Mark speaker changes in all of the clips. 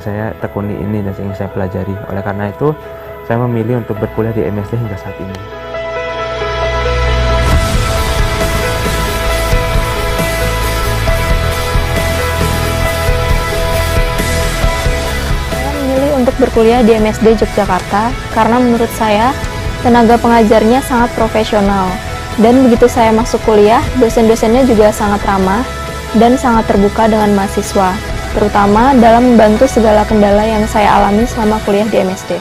Speaker 1: Saya tekuni ini dan ingin saya pelajari. Oleh karena itu, saya memilih untuk berkuliah di MSD hingga saat ini.
Speaker 2: Saya memilih untuk berkuliah di MSD Yogyakarta karena menurut saya tenaga pengajarnya sangat profesional. Dan begitu saya masuk kuliah, dosen-dosennya juga sangat ramah dan sangat terbuka dengan mahasiswa, terutama dalam membantu segala kendala yang saya alami selama kuliah di MSD.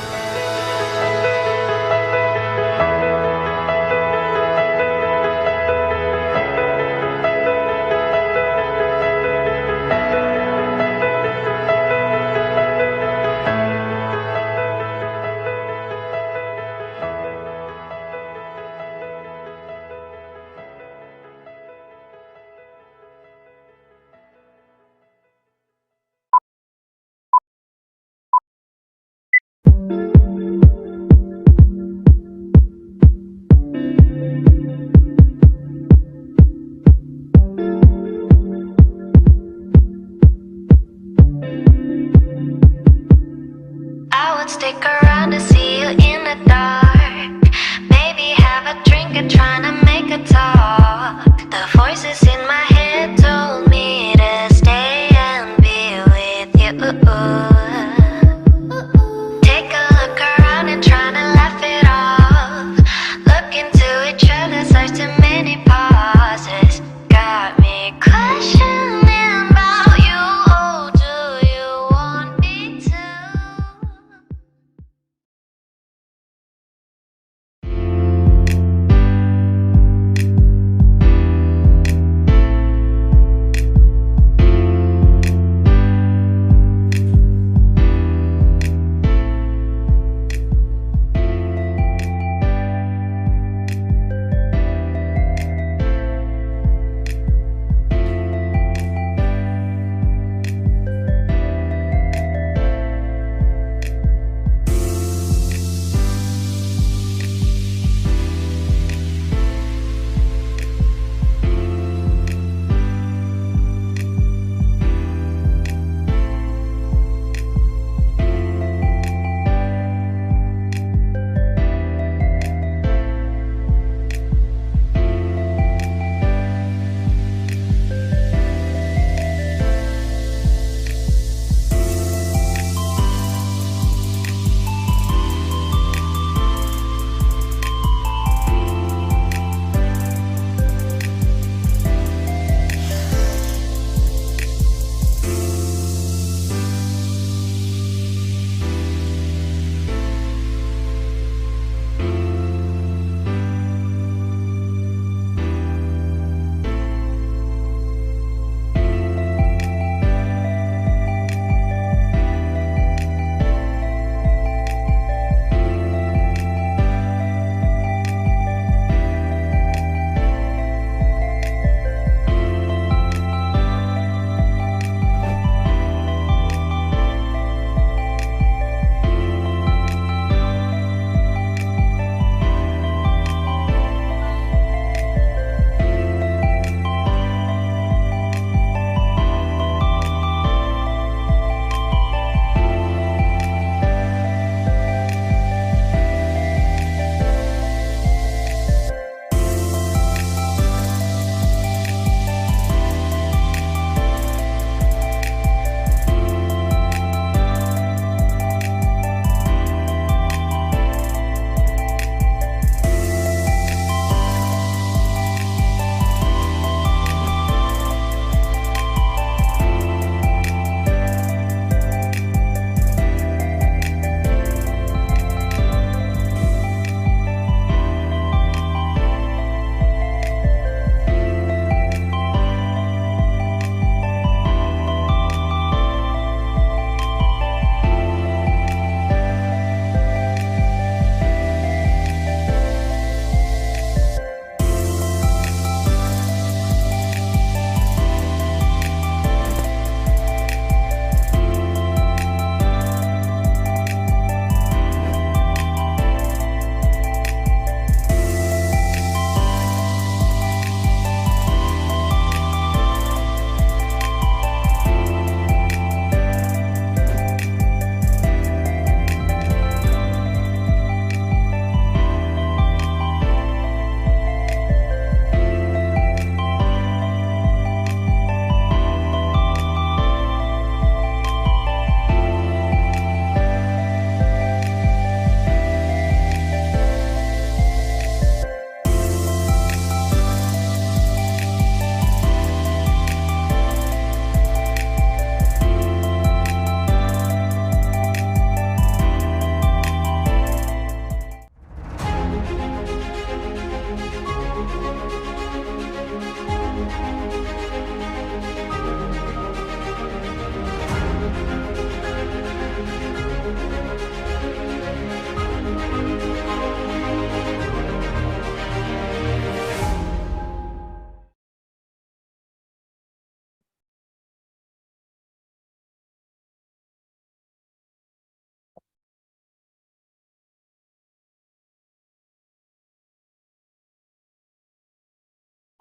Speaker 3: Stick around to see you in the dark. Maybe have a drink and try to make a talk. The voices in my head told me to stay and be with you. Take a look around and try to laugh it off. Look into each other, such too many pauses. Got me questioning about you. Oh, do you want me to?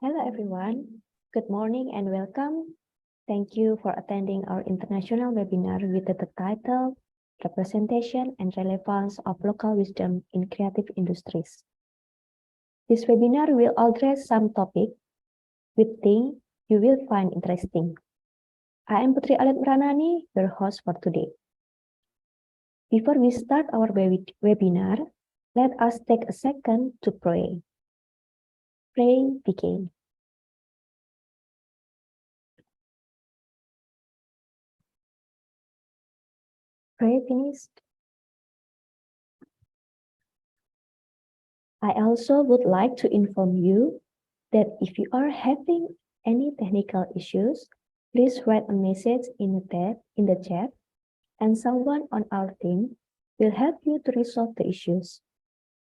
Speaker 4: Hello everyone, good morning and welcome. Thank you for attending our international webinar with the title Representation and Relevance of Local Wisdom in Creative Industries. This webinar will address some topics we think you will find interesting. I am Putri Alit Pranani, your host for today. Before we start our webinar, let us take a second to pray. Praying begin. Pray finished. I also would like to inform you that if you are having any technical issues, please write a message in the chat, and someone on our team will help you to resolve the issues.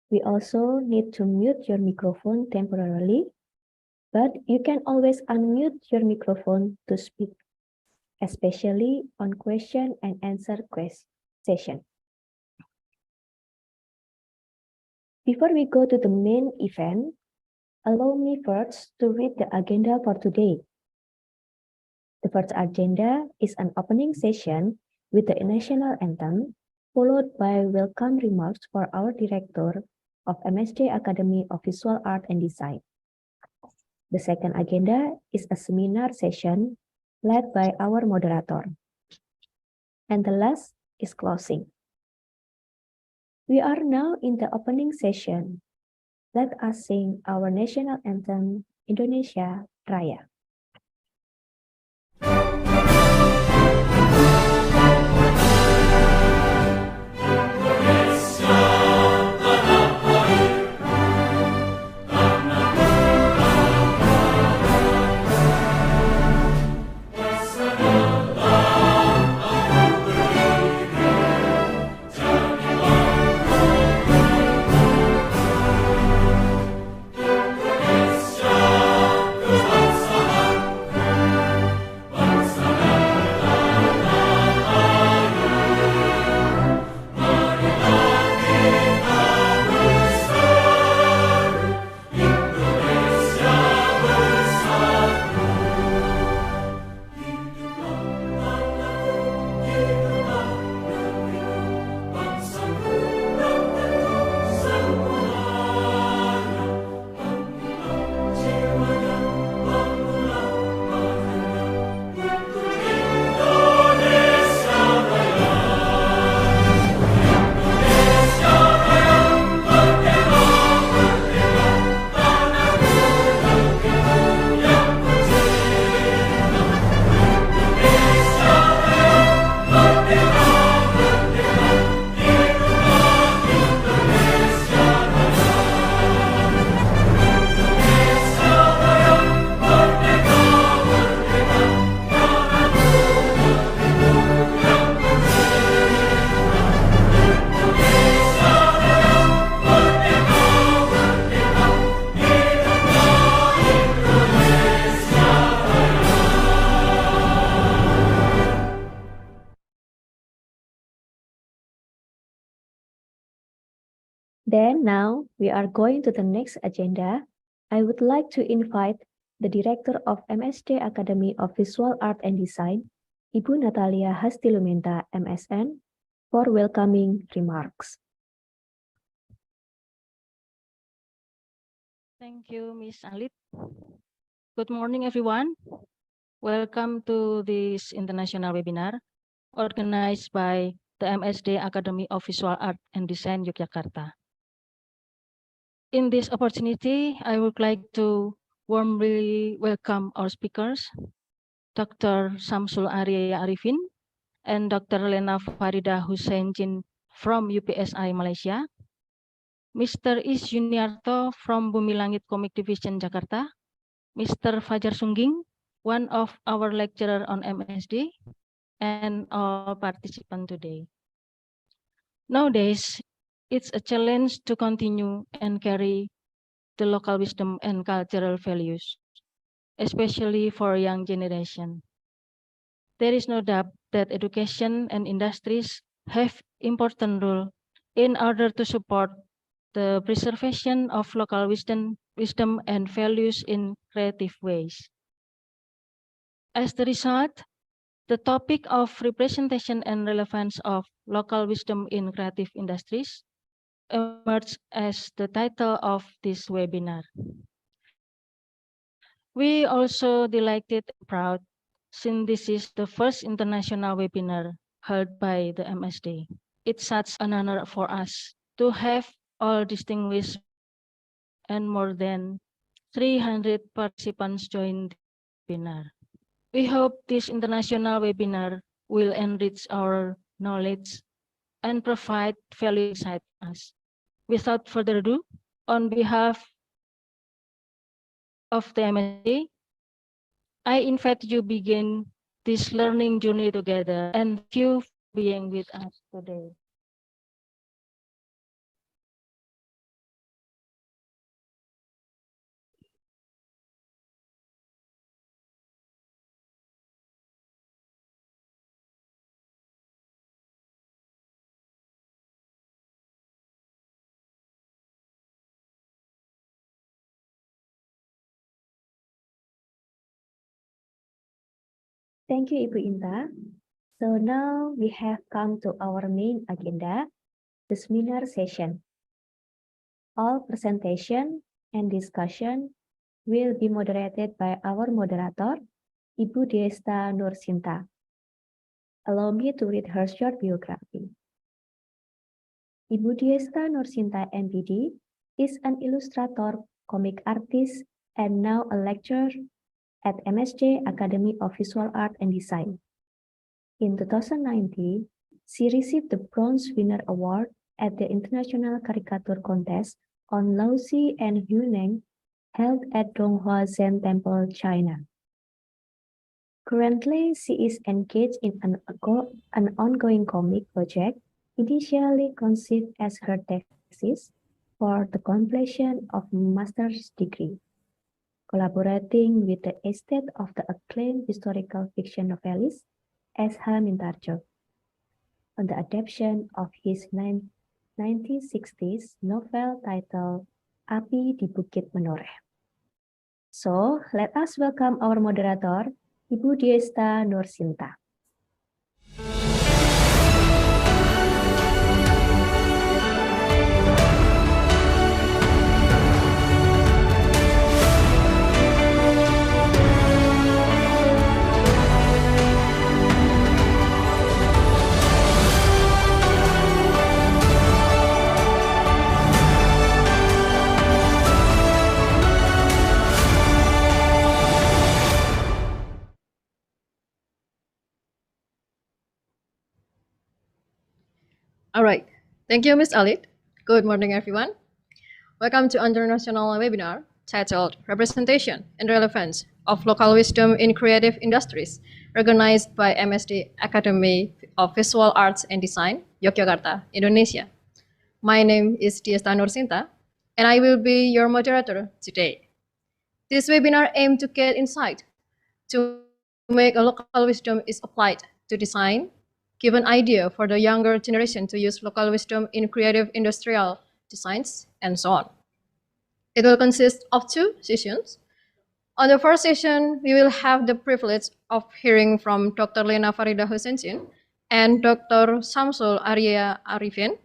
Speaker 4: We also need to mute your microphone temporarily, but you can always unmute your microphone to speak, especially on question and answer session. Before we go to the main event, allow me first to read the agenda for today. The first agenda is an opening session with the national anthem, followed by welcome remarks for our director of MSD Academy of Visual Art and Design. The second agenda is a seminar session led by our moderator. And the last is closing. We are now in the opening session. Let us sing our national anthem, Indonesia Raya. Then now we are going to the next agenda. I would like to invite the Director of MSD Academy of Visual Art and Design, Ibu Natalia Hastilumenta, MSN, for welcoming remarks.
Speaker 5: Thank you, Ms. Alit. Good morning, everyone. Welcome to this international webinar organized by the MSD Academy of Visual Art and Design Yogyakarta. In this opportunity, I would like to warmly welcome our speakers, Dr. Samsul Arya Arifin and Dr. Lena Farida Hussein Jin from UPSI Malaysia, Mr. Is Juniarto from Bumi Langit Comic Division Jakarta, Mr. Fajar Sungging, one of our lecturer on MSD, and all participants today. Nowadays, it's a challenge to continue and carry the local wisdom and cultural values, especially for young generation. There is no doubt that education and industries have important role in order to support the preservation of local wisdom and values in creative ways. As the result, the topic of representation and relevance of local wisdom in creative industries emerged as the title of this webinar. We also delighted and proud since this is the first international webinar held by the MSD. It's such an honor for us to have all distinguished and more than 300 participants join the webinar. We hope this international webinar will enrich our knowledge and provide value insight to us. Without further ado, on behalf of the MSD, I invite you begin this learning journey together, and thank you for being with us today.
Speaker 4: Thank you, Ibu Inta. So now we have come to our main agenda, the seminar session. All presentation and discussion will be moderated by our moderator, Ibu Desta Nursinta. Allow me to read her short biography. Ibu Desta Nursinta MPD is an illustrator, comic artist, and now a lecturer at MSD Academy of Visual Art and Design. In 2019, she received the Bronze Winner Award at the International Caricature Contest on Laozi and Huineng held at Donghua Zen Temple, China. Currently, she is engaged in an ongoing comic project initially conceived as her thesis for the completion of master's degree, collaborating with the estate of the acclaimed historical fiction novelist S.H. Mintarjo on the adaptation of his 1960s novel titled Api di Bukit Menoreh. So, let us welcome our moderator, Ibu Desta Nursinta.
Speaker 6: All right. Thank you, Ms. Alit. Good morning, everyone. Welcome to international webinar titled Representation and Relevance of Local Wisdom in Creative Industries, organized by MSD Academy of Visual Arts and Design, Yogyakarta, Indonesia. My name is Desta Nursinta, and I will be your moderator today. This webinar aims to get insight to make a local wisdom is applied to design, give an idea for the younger generation to use local wisdom in creative industrial designs, and so on. It will consist of 2 sessions. On the first session, we will have the privilege of hearing from Dr. Lena Farida Husensin and Dr. Samsul Arya Arifin.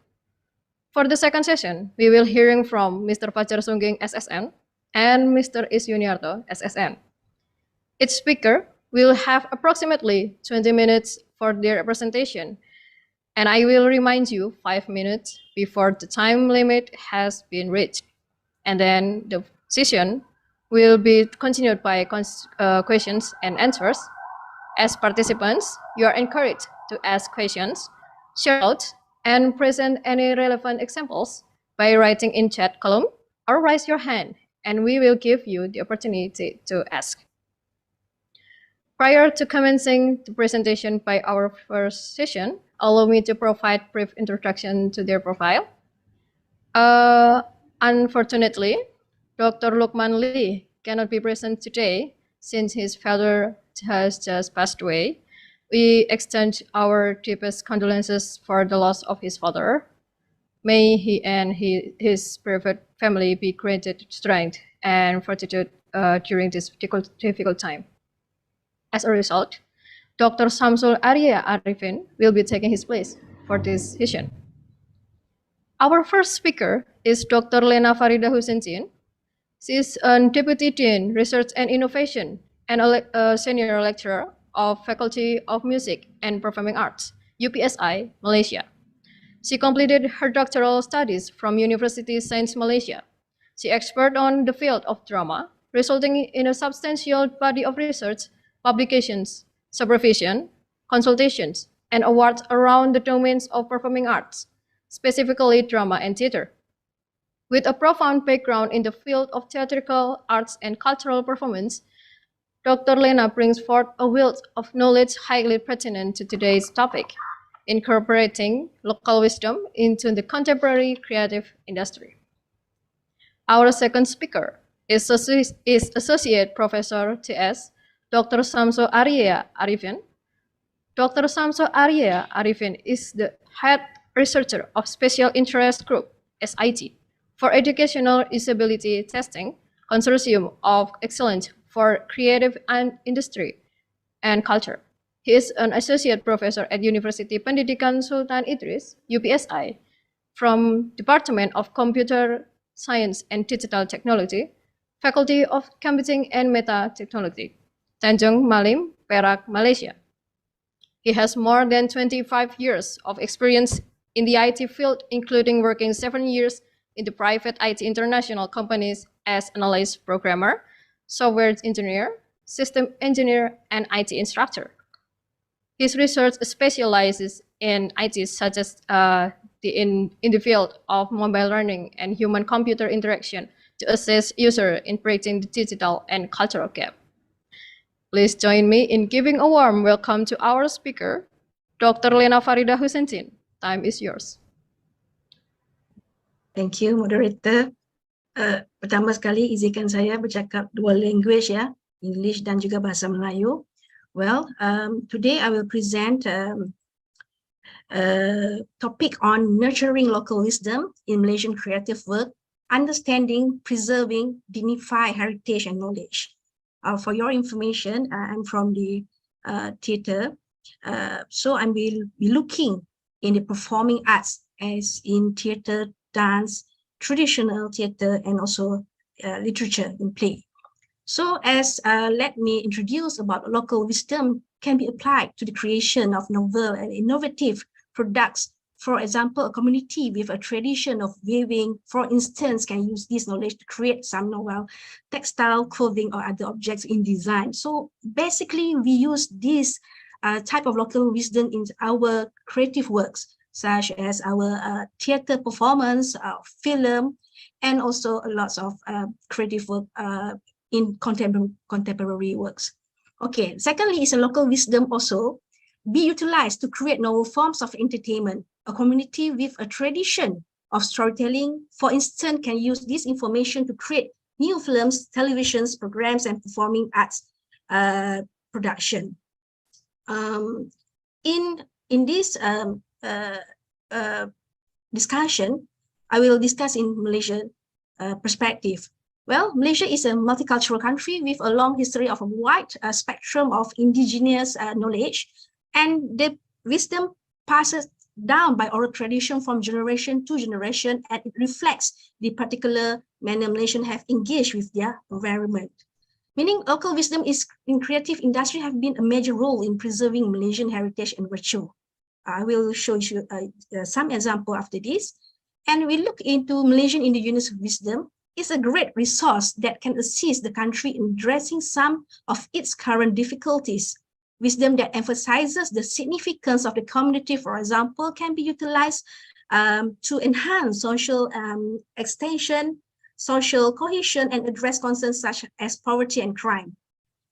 Speaker 6: For the second session, we will hearing from Mr. Fajar Sungging SSN and Mr. Is Yuniarto SSN. Each speaker will have approximately 20 minutes for their presentation, and I will remind you 5 minutes before the time limit has been reached. And then the session will be continued by questions and answers. As participants, you are encouraged to ask questions, share thoughts, and present any relevant examples by writing in chat column or raise your hand, and we will give you the opportunity to ask. Prior to commencing the presentation by our first session, allow me to provide brief introduction to their profile. Unfortunately, Dr. Lukman Lee cannot be present today since his father has just passed away. We extend our deepest condolences for the loss of his father. May he and his private family be granted strength and fortitude during this difficult time. As a result, Dr. Samsul Arya Arifin will be taking his place for this session. Our first speaker is Dr. Lena Farida Husentin. She is a Deputy Dean, Research and Innovation, and a Senior Lecturer of Faculty of Music and Performing Arts, UPSI, Malaysia. She completed her doctoral studies from University Sains Malaysia. She expert on the field of drama, resulting in a substantial body of research, publications, supervision, consultations, and awards around the domains of performing arts, specifically drama and theater. With a profound background in the field of theatrical arts and cultural performance, Dr. Lena brings forth a wealth of knowledge highly pertinent to today's topic, incorporating local wisdom into the contemporary creative industry. Our second speaker is Associate Professor TS, Dr. Samsul Arya Arifin. Dr. Samsul Arya Arifin is the head researcher of Special Interest Group, SIT, for Educational Disability Testing Consortium of Excellence for Creative and Industry and Culture. He is an associate professor at University Pendidikan Sultan Idris, UPSI, from Department of Computer Science and Digital Technology, Faculty of Computing and Meta Technology, Tanjung Malim, Perak, Malaysia. He has more than 25 years of experience in the IT field, including working 7 years in the private IT international companies as analyst programmer, software engineer, system engineer, and IT instructor. His research specializes in IT such as in the field of mobile learning and human-computer interaction to assess user in bridging the digital and cultural gap. Please join me in giving a warm welcome to our speaker, Dr. Lena Farida Husentin. Time is yours.
Speaker 7: Thank you, moderator. Pertama sekali izinkan saya bercakap dua language ya, English dan juga bahasa Melayu. Well, today I will present a topic on nurturing local wisdom in Malaysian creative work, understanding, preserving, dignified heritage and knowledge. For your information, I'm from the theater, so I will be looking in the performing arts as in theater, dance, traditional theater, and also literature in play. So let me introduce about local wisdom can be applied to the creation of novel and innovative products. For example, a community with a tradition of weaving, for instance, can use this knowledge to create some novel textile, clothing, or other objects in design. So basically, we use this type of local wisdom in our creative works, such as our theater performance, film, and also lots of creative work in contemporary works. Okay, secondly, is a local wisdom also be utilized to create novel forms of entertainment. A community with a tradition of storytelling, for instance, can use this information to create new films, televisions, programs, and performing arts production. In this discussion, I will discuss in Malaysia perspective. Well, Malaysia is a multicultural country with a long history of a wide spectrum of indigenous knowledge, and the wisdom passes down by oral tradition from generation to generation, and it reflects the particular manner Malaysians have engaged with their environment. Meaning local wisdom is in creative industry have been a major role in preserving Malaysian heritage and virtue. I will show you some example after this. And we look into Malaysian indigenous wisdom is a great resource that can assist the country in addressing some of its current difficulties. Wisdom that emphasizes the significance of the community, for example, can be utilized to enhance social extension, social cohesion, and address concerns such as poverty and crime.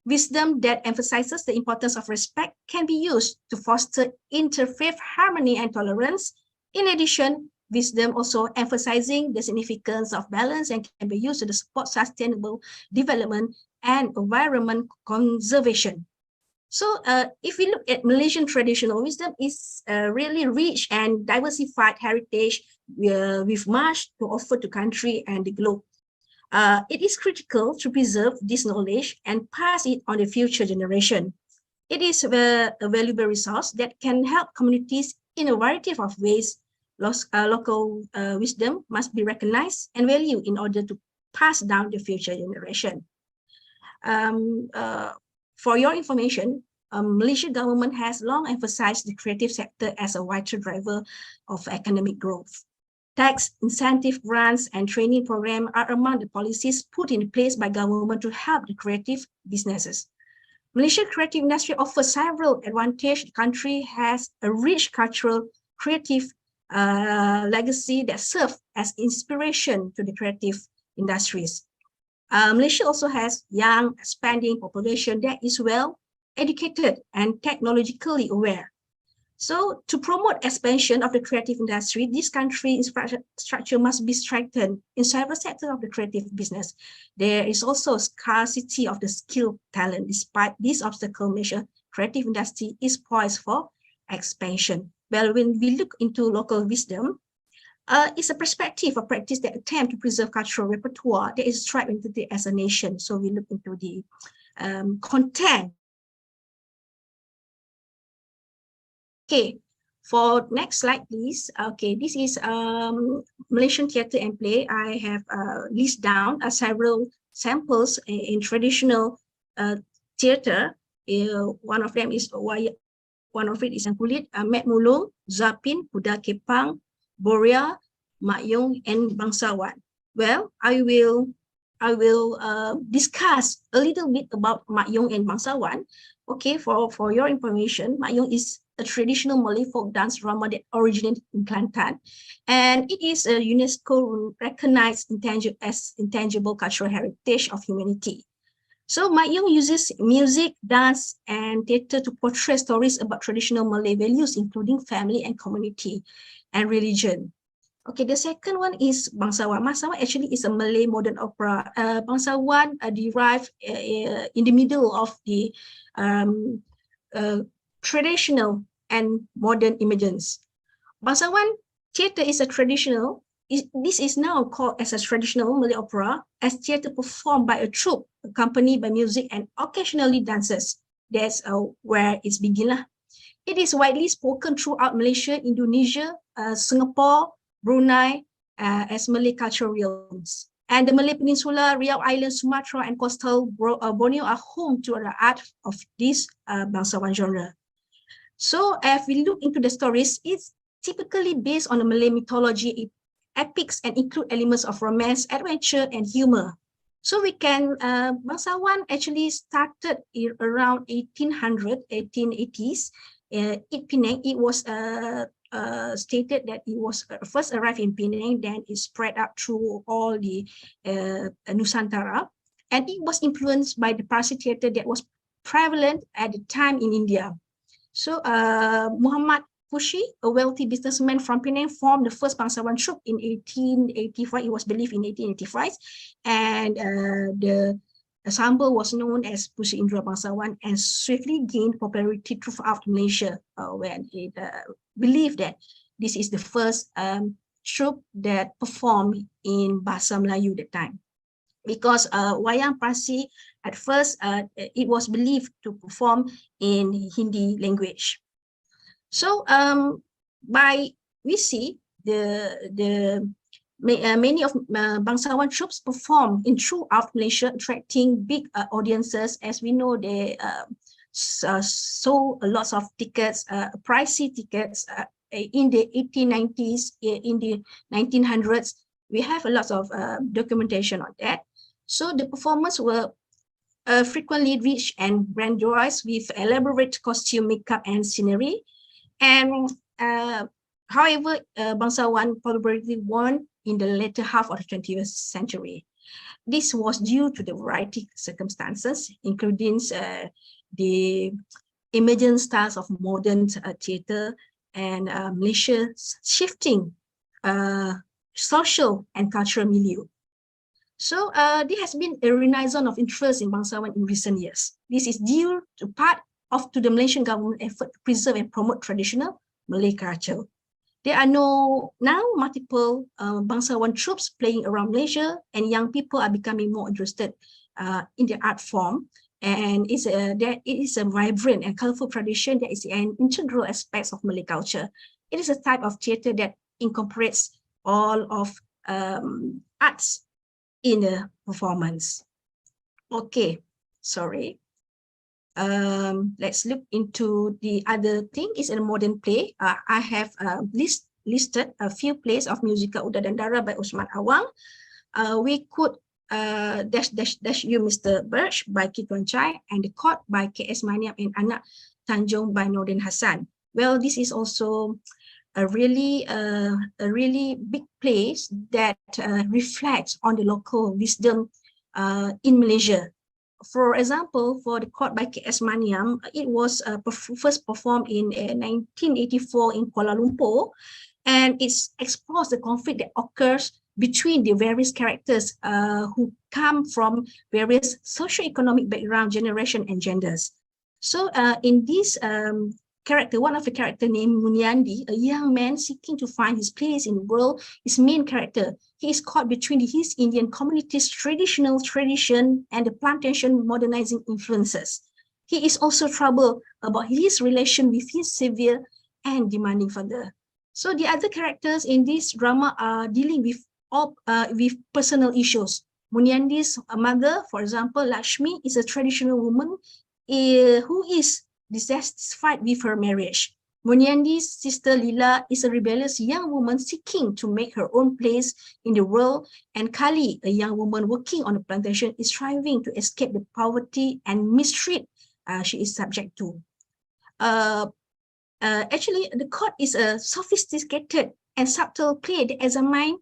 Speaker 7: Wisdom that emphasizes the importance of respect can be used to foster interfaith harmony and tolerance. In addition, wisdom also emphasizing the significance of balance and can be used to support sustainable development and environment conservation. So if we look at Malaysian traditional wisdom, is really rich and diversified heritage with much to offer to country and the globe. It is critical to preserve this knowledge and pass it on the future generation. It is a valuable resource that can help communities in a variety of ways. Local wisdom must be recognized and valued in order to pass down the future generation. For your information, Malaysia government has long emphasized the creative sector as a vital driver of economic growth. Tax, incentive grants, and training program are among the policies put in place by government to help the creative businesses. Malaysian creative industry offers several advantages. The country has a rich cultural, creative legacy that serve as inspiration to the creative industries. Malaysia also has young, expanding population that is well educated and technologically aware. So to promote expansion of the creative industry, this country infrastructure must be strengthened in several sectors of the creative business. There is also scarcity of the skilled talent. Despite this obstacle, Malaysia creative industry is poised for expansion. Well, when we look into local wisdom, it's a perspective of practice that attempt to preserve cultural repertoire that is striving into as a nation. So we look into the content. Okay, for next slide, please. Okay, this is Malaysian theatre and play. I have listed down several samples in traditional theatre. One of them is Yang Kulit, Mat Mulung, Zapin, Kuda Kepang, Borea, Mak Yong, and Bangsawan. Well, I will discuss a little bit about Mak Yong and Bangsawan. Okay, for your information, Mak Yong is a traditional Malay folk dance drama that originated in Kelantan, and it is a UNESCO recognized intangible cultural heritage of humanity. So Mak Yong uses music, dance, and theatre to portray stories about traditional Malay values, including family and community and religion. Okay, the second one is Bangsawan. Bangsawan actually is a Malay modern opera. Bangsawan derived in the middle of the traditional and modern emergence. Bangsawan theatre is a traditional. This is now called as a traditional Malay opera, as theatre performed by a troupe accompanied by music and occasionally dances. That's where it's begun. It is widely spoken throughout Malaysia, Indonesia, Singapore, Brunei, as Malay cultural realms. And the Malay Peninsula, Riau Island, Sumatra, and coastal Borneo are home to the art of this Bangsawan genre. So if we look into the stories, it's typically based on the Malay mythology, epics, and include elements of romance, adventure, and humor. So we can, Bangsawan actually started around 1880s. In Penang, it was stated that it was first arrived in Penang, then it spread out through all the Nusantara, and it was influenced by the Parsi theatre that was prevalent at the time in India. So Muhammad Fushi, a wealthy businessman from Penang, formed the first Bangsawan troupe in 1885. It was believed in 1885, and the ensemble was known as Pusi Indra Bangsawan and swiftly gained popularity throughout Malaysia, when it believed that this is the first troupe that performed in Bahasa Melayu at that time. Because Wayang Parsi, at first, it was believed to perform in Hindi language. So we see many of Bangsawan troupes perform in throughout Malaysia, attracting big audiences. As we know, they sold lots of tickets, pricey tickets in the 1890s, in the 1900s. We have a lot of documentation on that. So the performers were frequently rich and grandiose with elaborate costume, makeup, and scenery. And however, Bangsawan popularity won in the later half of the 20th century. This was due to the variety of circumstances, including the emergent styles of modern theatre and Malaysia's shifting social and cultural milieu. So there has been a renaissance of interest in Bangsawan in recent years. This is due to part to the Malaysian government effort to preserve and promote traditional Malay culture. There are now multiple bangsawan troops playing around Malaysia, and young people are becoming more interested in the art form. And it is a vibrant and colorful tradition that is an integral aspect of Malay culture. It is a type of theatre that incorporates all of arts in a performance. Okay, sorry. Let's look into the other thing. Is a modern play. I have listed a few plays of musical Uda dan Dara by Usman Awang. We could dash you Mr. Birch by Kituan Chai, and The Court by K.S. Maniam and Anak Tanjung by Nordin Hassan. Well, this is also a really big place that reflects on the local wisdom in Malaysia. For example, for The Court by K.S. Maniam, it was first performed in 1984 in Kuala Lumpur, and it explores the conflict that occurs between the various characters who come from various socio-economic background, generation, and genders. So in this character, one of the character named Munyandi, a young man seeking to find his place in the world, his main character. He is caught between the East Indian community's traditional tradition and the plantation modernizing influences. He is also troubled about his relation with his severe and demanding father. So the other characters in this drama are dealing with personal issues. Munyandi's mother, for example, Lakshmi, is a traditional woman who is dissatisfied with her marriage. Munyandi's sister Lila is a rebellious young woman seeking to make her own place in the world, and Kali, a young woman working on a plantation, is striving to escape the poverty and mistreat she is subject to. Actually, The Court is a sophisticated and subtle play that examines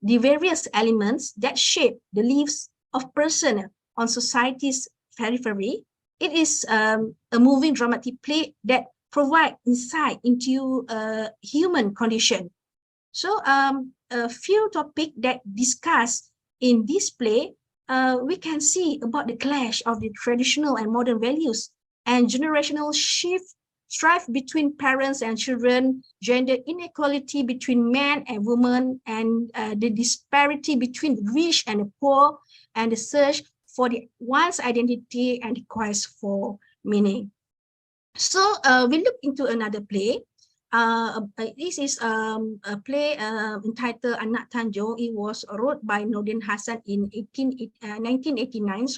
Speaker 7: the various elements that shape the lives of persons on society's periphery. It is a moving dramatic play that provides insight into human condition. So a few topics that discussed in this play, we can see about the clash of the traditional and modern values and generational strife between parents and children, gender inequality between men and women, and the disparity between the rich and the poor, and the search for one's identity and the quest for meaning. So we look into another play. This is a play entitled Anak Tanjung. It was wrote by Nordin Hassan in 1989.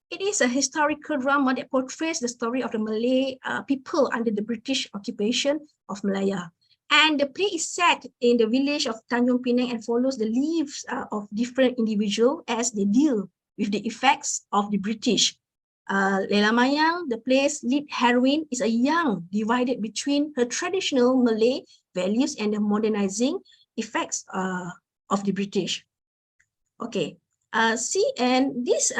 Speaker 7: It is a historical drama that portrays the story of the Malay people under the British occupation of Malaya. And the play is set in the village of Tanjung Pinang and follows the lives of different individuals as they deal with the effects of the British. Lela Mayang, the play's lead heroine, is a young divided between her traditional Malay values and the modernizing effects of the British. Okay, and this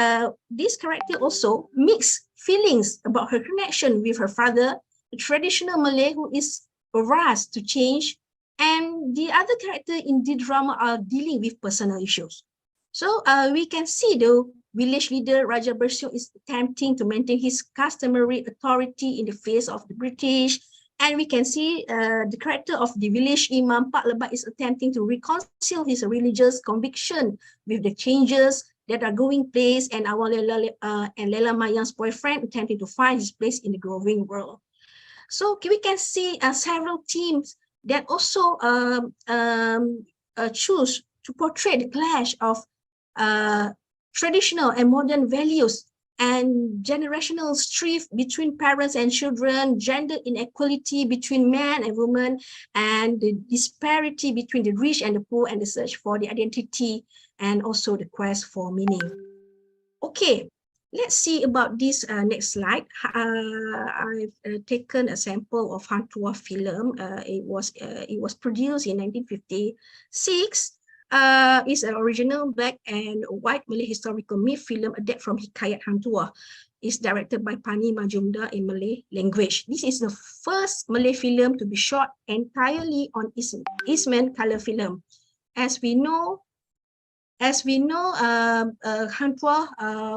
Speaker 7: character also mixed feelings about her connection with her father, the traditional Malay who is aroused to change, and the other character in the drama are dealing with personal issues. So we can see the village leader Raja Bersiung is attempting to maintain his customary authority in the face of the British, and we can see the character of the village Imam Pak Lebat is attempting to reconcile his religious conviction with the changes that are going place, and our Lela Mayang's boyfriend attempting to find his place in the growing world. So we can see several themes that also choose to portray the clash of traditional and modern values and generational strife between parents and children, gender inequality between men and women, and the disparity between the rich and the poor, and the search for the identity, and also the quest for meaning. Okay, let's see about this next slide. I've taken a sample of Hang Tuah film. It was produced in 1956. It's an original black and white Malay historical myth film adapted from Hikayat Hang Tuah. It's directed by Pani Majumdar in Malay language. This is the first Malay film to be shot entirely on Eastman color film. As we know, Hang Tuah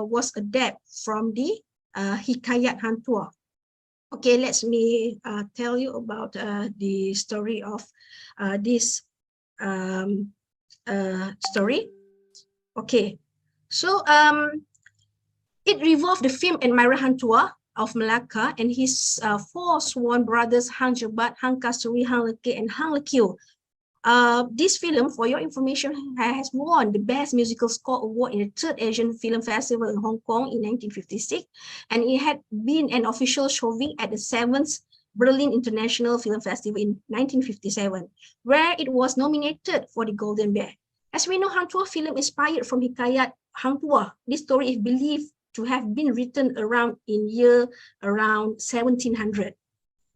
Speaker 7: was adapted from the Hikayat Hang Tuah. Okay, let me tell you about the story of this story. Okay, so it revolved the famed admirer Hang Tuah of Malacca and his four sworn brothers Hang Jebat, Hang Kasturi, Hang Lekeh, and Hang Lekio. This film, for your information, has won the Best Musical Score Award in the Third Asian Film Festival in Hong Kong in 1956, and it had been an official showing at the 7th Berlin International Film Festival in 1957, where it was nominated for the Golden Bear. As we know, Hang Tuah film inspired from Hikayat Hang Tuah. This story is believed to have been written around 1700.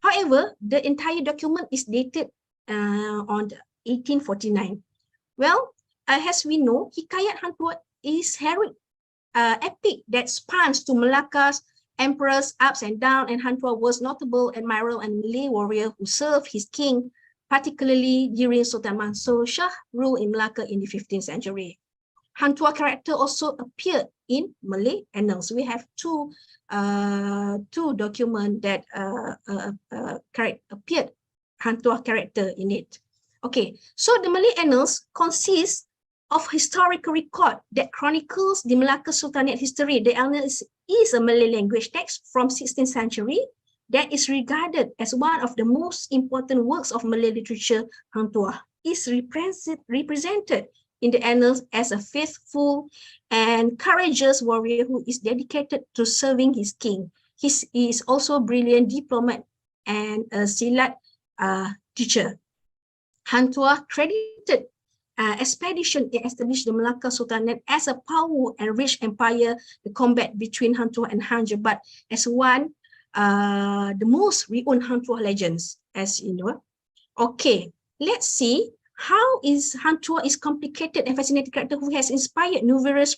Speaker 7: However, the entire document is dated on 1849. Well, as we know, Hikayat Hang Tuah is heroic epic that spans to Malacca's emperors ups and downs, and Hang Tuah was notable admiral and Malay warrior who served his king, particularly during Sultan Mansur Shah rule in Malacca in the 15th century. Hang Tuah character also appeared in Malay annals. We have two documents that appeared Hang Tuah character in it. Okay, so the Malay annals consist of historical record that chronicles the Malacca Sultanate history. The annals is a Malay language text from 16th century that is regarded as one of the most important works of Malay literature. Hang Tuah is represented in the annals as a faithful and courageous warrior who is dedicated to serving his king. He is also a brilliant diplomat and a silat teacher. Hang Tuah credited expedition that established the Malacca Sultanate as a powerful and rich empire. The combat between Hang Tuah and Hang Jebat as one the most renowned Hang Tuah legends, as you know. Okay, let's see how is Hang Tuah is complicated and fascinating character who has inspired numerous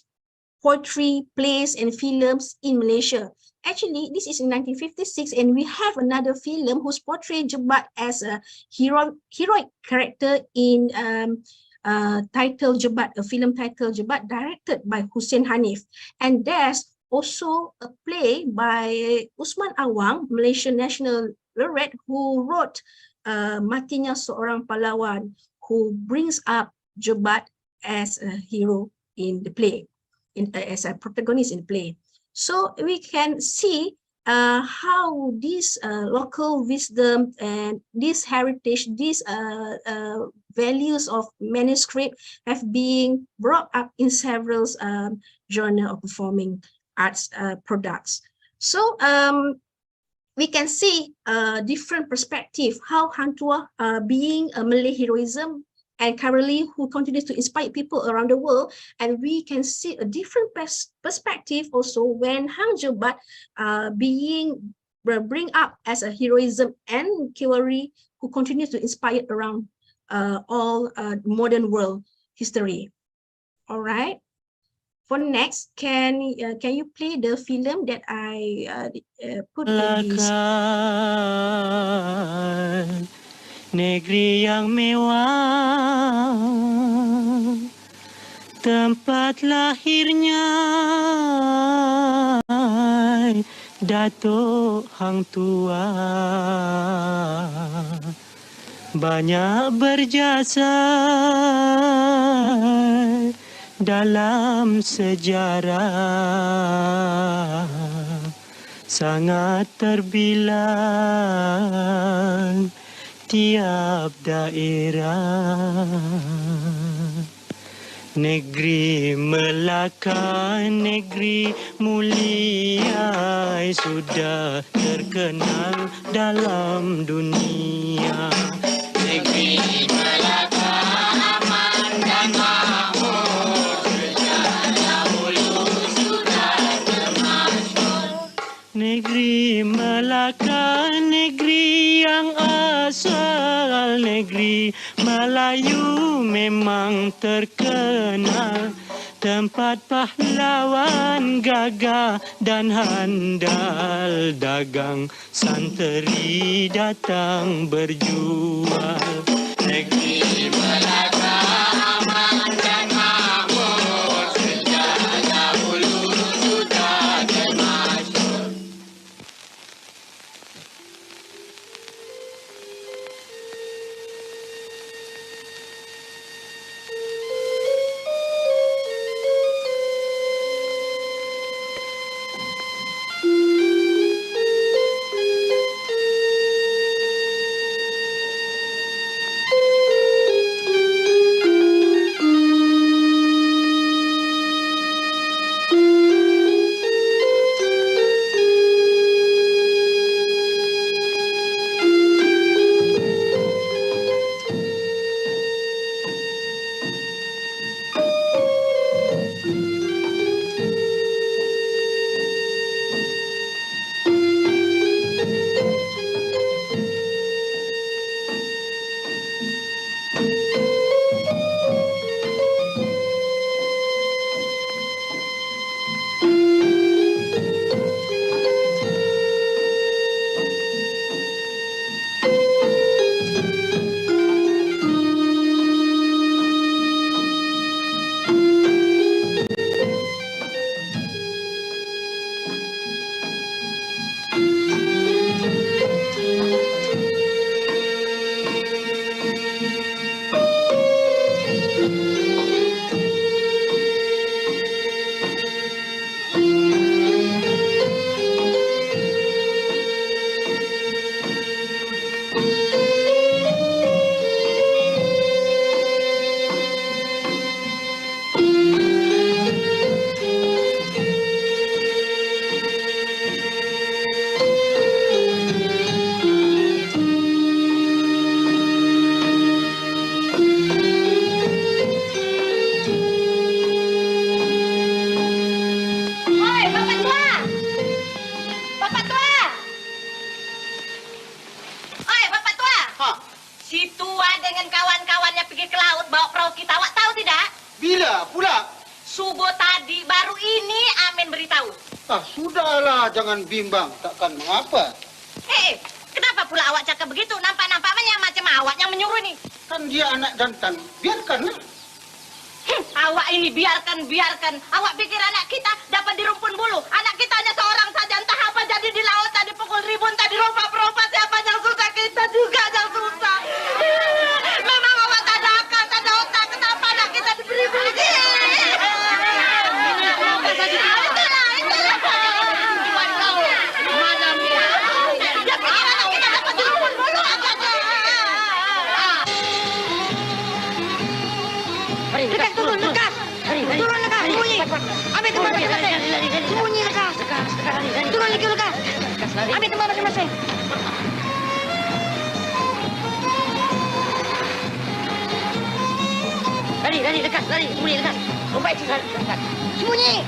Speaker 7: poetry, plays, and films in Malaysia. Actually, this is in 1956, and we have another film who's portrayed Jebat as a heroic character in title Jebat, a film title Jebat, directed by Hussein Hanif. And there's also a play by Usman Awang, Malaysian national laureate, who wrote Matinya Seorang Pahlawan, who brings up Jebat as a hero in the play, as a protagonist in the play. So we can see how this local wisdom and this heritage, these values of manuscript have been brought up in several genre of performing arts products. So we can see a different perspective how Hang Tuah being a Malay heroism and currently who continues to inspire people around the world. And we can see a different perspective also when Hang Jebat being bring up as a heroism and chivalry who continues to inspire around all modern world history. All right. For next, can you play the film that I put in this?
Speaker 8: Negeri yang mewah, tempat lahirnya Datuk Hang Tuah, banyak berjasa dalam sejarah, sangat terbilang tiap daerah. Negeri Melaka, negeri mulia, sudah terkenal dalam dunia. Negeri Melaka aman dan makmur, sejak dahulu sudah termasyhur. Negeri Melaka, negeri yang asal, negeri Melayu memang terkenal, tempat pahlawan gagah dan handal, dagang santeri datang berjual. Negeri Melaka aman dan makmur, sejak dahulu sudah termasyhur.
Speaker 9: ingin beritahu.
Speaker 10: Ah, sudahlah, jangan bimbang. Takkan mengapa.
Speaker 9: Kenapa pula awak cakap begitu? Nampak-nampaknya macam awak yang menyuruh ini.
Speaker 10: Kan dia anak jantan. Biarkanlah.
Speaker 9: Awak ini biarkan. Awak pikir anak kita dapat di rumpun bulu. Anak kita hanya seorang saja. Entah apa jadi di laut tadi pukul ribun tadi rompak-rompak. Siapa yang susah? Kita juga yang susah. Memang awak tak ada akal, tak ada otak. Kenapa anak kita diberi begitu? Lekas turun, lekas. Turun lekas, sembunyi. Ambil tempat masing-masing. Sembunyi lekas. Turun lagi lekas. Ambil tempat masing-masing. Lari, lekas, lari. Sembunyi lekas. Lompat itu, lekas. Sembunyi.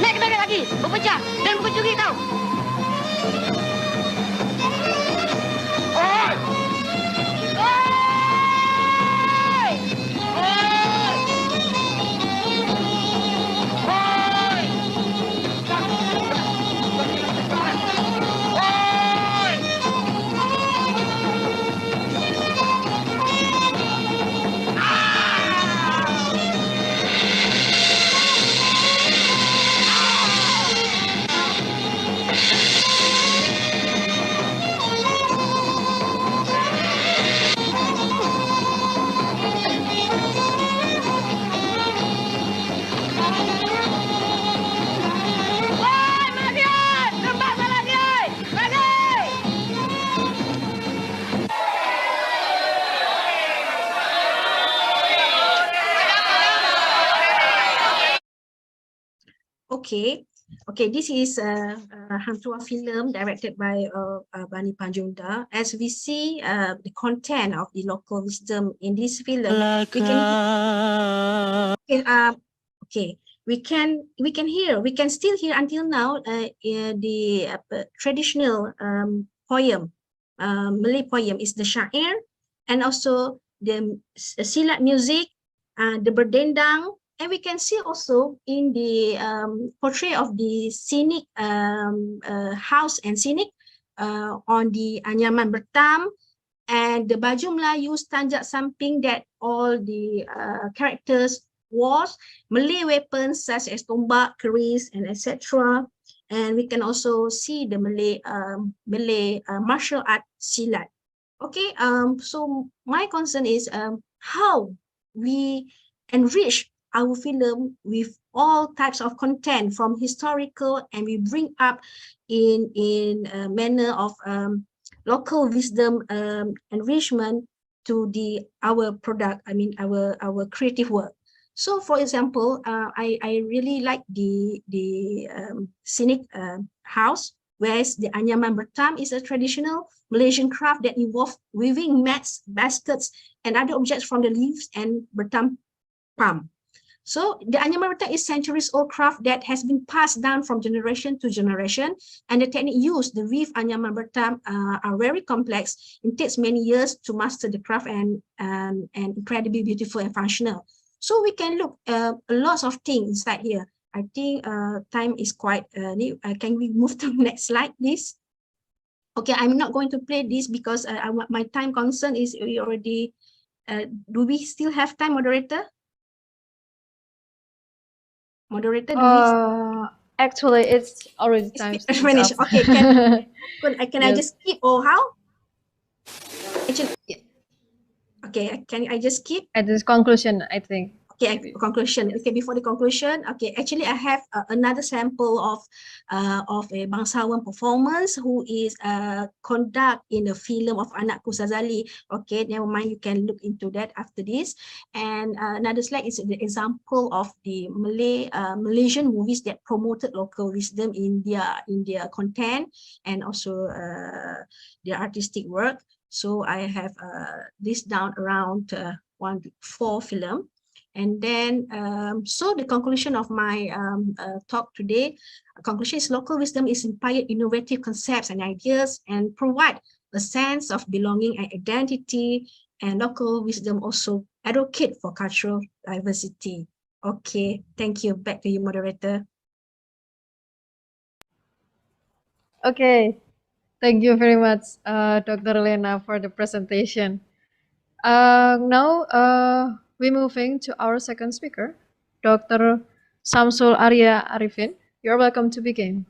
Speaker 9: Naik ke lagi, berpecah dan bercuri tahu. Okay, this is a Hang Tuah film directed by Bani Panjunda. As we see the content of the local wisdom in this film, we can still hear until now the traditional poem, Malay poem is the syair, and also the silat music, the berdendang. And we can see also in the portrait of the scenic house and scenic on the anyaman bertam and the baju Melayu tanjak samping that all the characters was Malay weapons such as tombak, keris, and etc. And we can also see the Malay martial art silat. Okay, so my concern is how we enrich our film with all types of content from historical, and we bring up in a manner of local wisdom enrichment to our product. I mean our creative work. So, for example, I really like the scenic house, whereas the anyaman bertam is a traditional Malaysian craft that involves weaving mats, baskets, and other objects from the leaves and bertam palm. So the anyaman bertam is centuries-old craft that has been passed down from generation to generation, and the technique used, the weave anyaman bertam, are very complex. It takes many years to master the craft and incredibly beautiful and functional. So we can look lots of things inside here. I think time is quite new. Can we move to the next slide, please? Okay, I'm not going to play this because my time concern is we already. Do we still have time, moderator? Moderator,
Speaker 6: actually, it's already time.
Speaker 7: Finished. Okay, can I just skip or how? Actually, yeah. Okay, can I just skip?
Speaker 6: At this conclusion, I think.
Speaker 7: Okay, conclusion. Okay, before the conclusion, okay, actually I have another sample of a bangsawan performance who is conduct in the film of Anakku Sazali. Okay, never mind, you can look into that after this. And another slide is the example of the Malaysian movies that promoted local wisdom in their content and also their artistic work.
Speaker 9: So I have this down around 4 film. And then, so the conclusion of my talk today, conclusion is local wisdom is inspired innovative concepts and ideas and provide a sense of belonging and identity, and local wisdom also advocate for cultural diversity. Okay, thank you. Back to you, moderator.
Speaker 6: Okay, thank you very much, Dr. Lena, for the presentation. Now, we're moving to our second speaker, Dr. Samsul Arya Arifin. You're welcome to begin.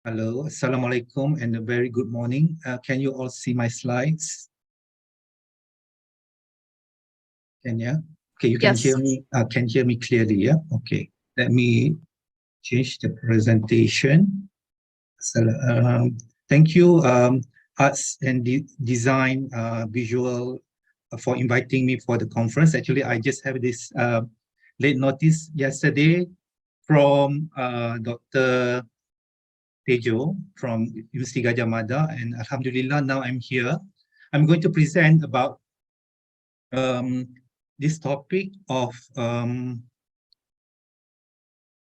Speaker 11: Hello, Assalamualaikum, and a very good morning. Can you all see my slides? Can you? Okay, you can hear me. Can hear me clearly, yeah? Okay, let me change the presentation. So, thank you, Arts and Design Visual, for inviting me for the conference. Actually, I just have this late notice yesterday from Dr. Tejo from University Gadjah Mada, and Alhamdulillah, now I'm here. I'm going to present about this topic of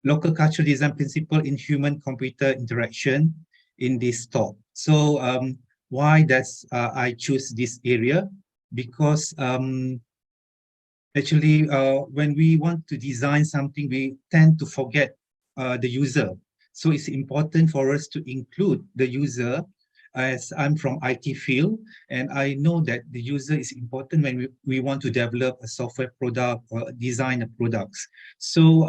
Speaker 11: local cultural design principle in human-computer interaction in this talk. So why does I choose this area? Because actually, when we want to design something, we tend to forget the user. So it's important for us to include the user, as I'm from IT field, and I know that the user is important when we want to develop a software product or design a products. So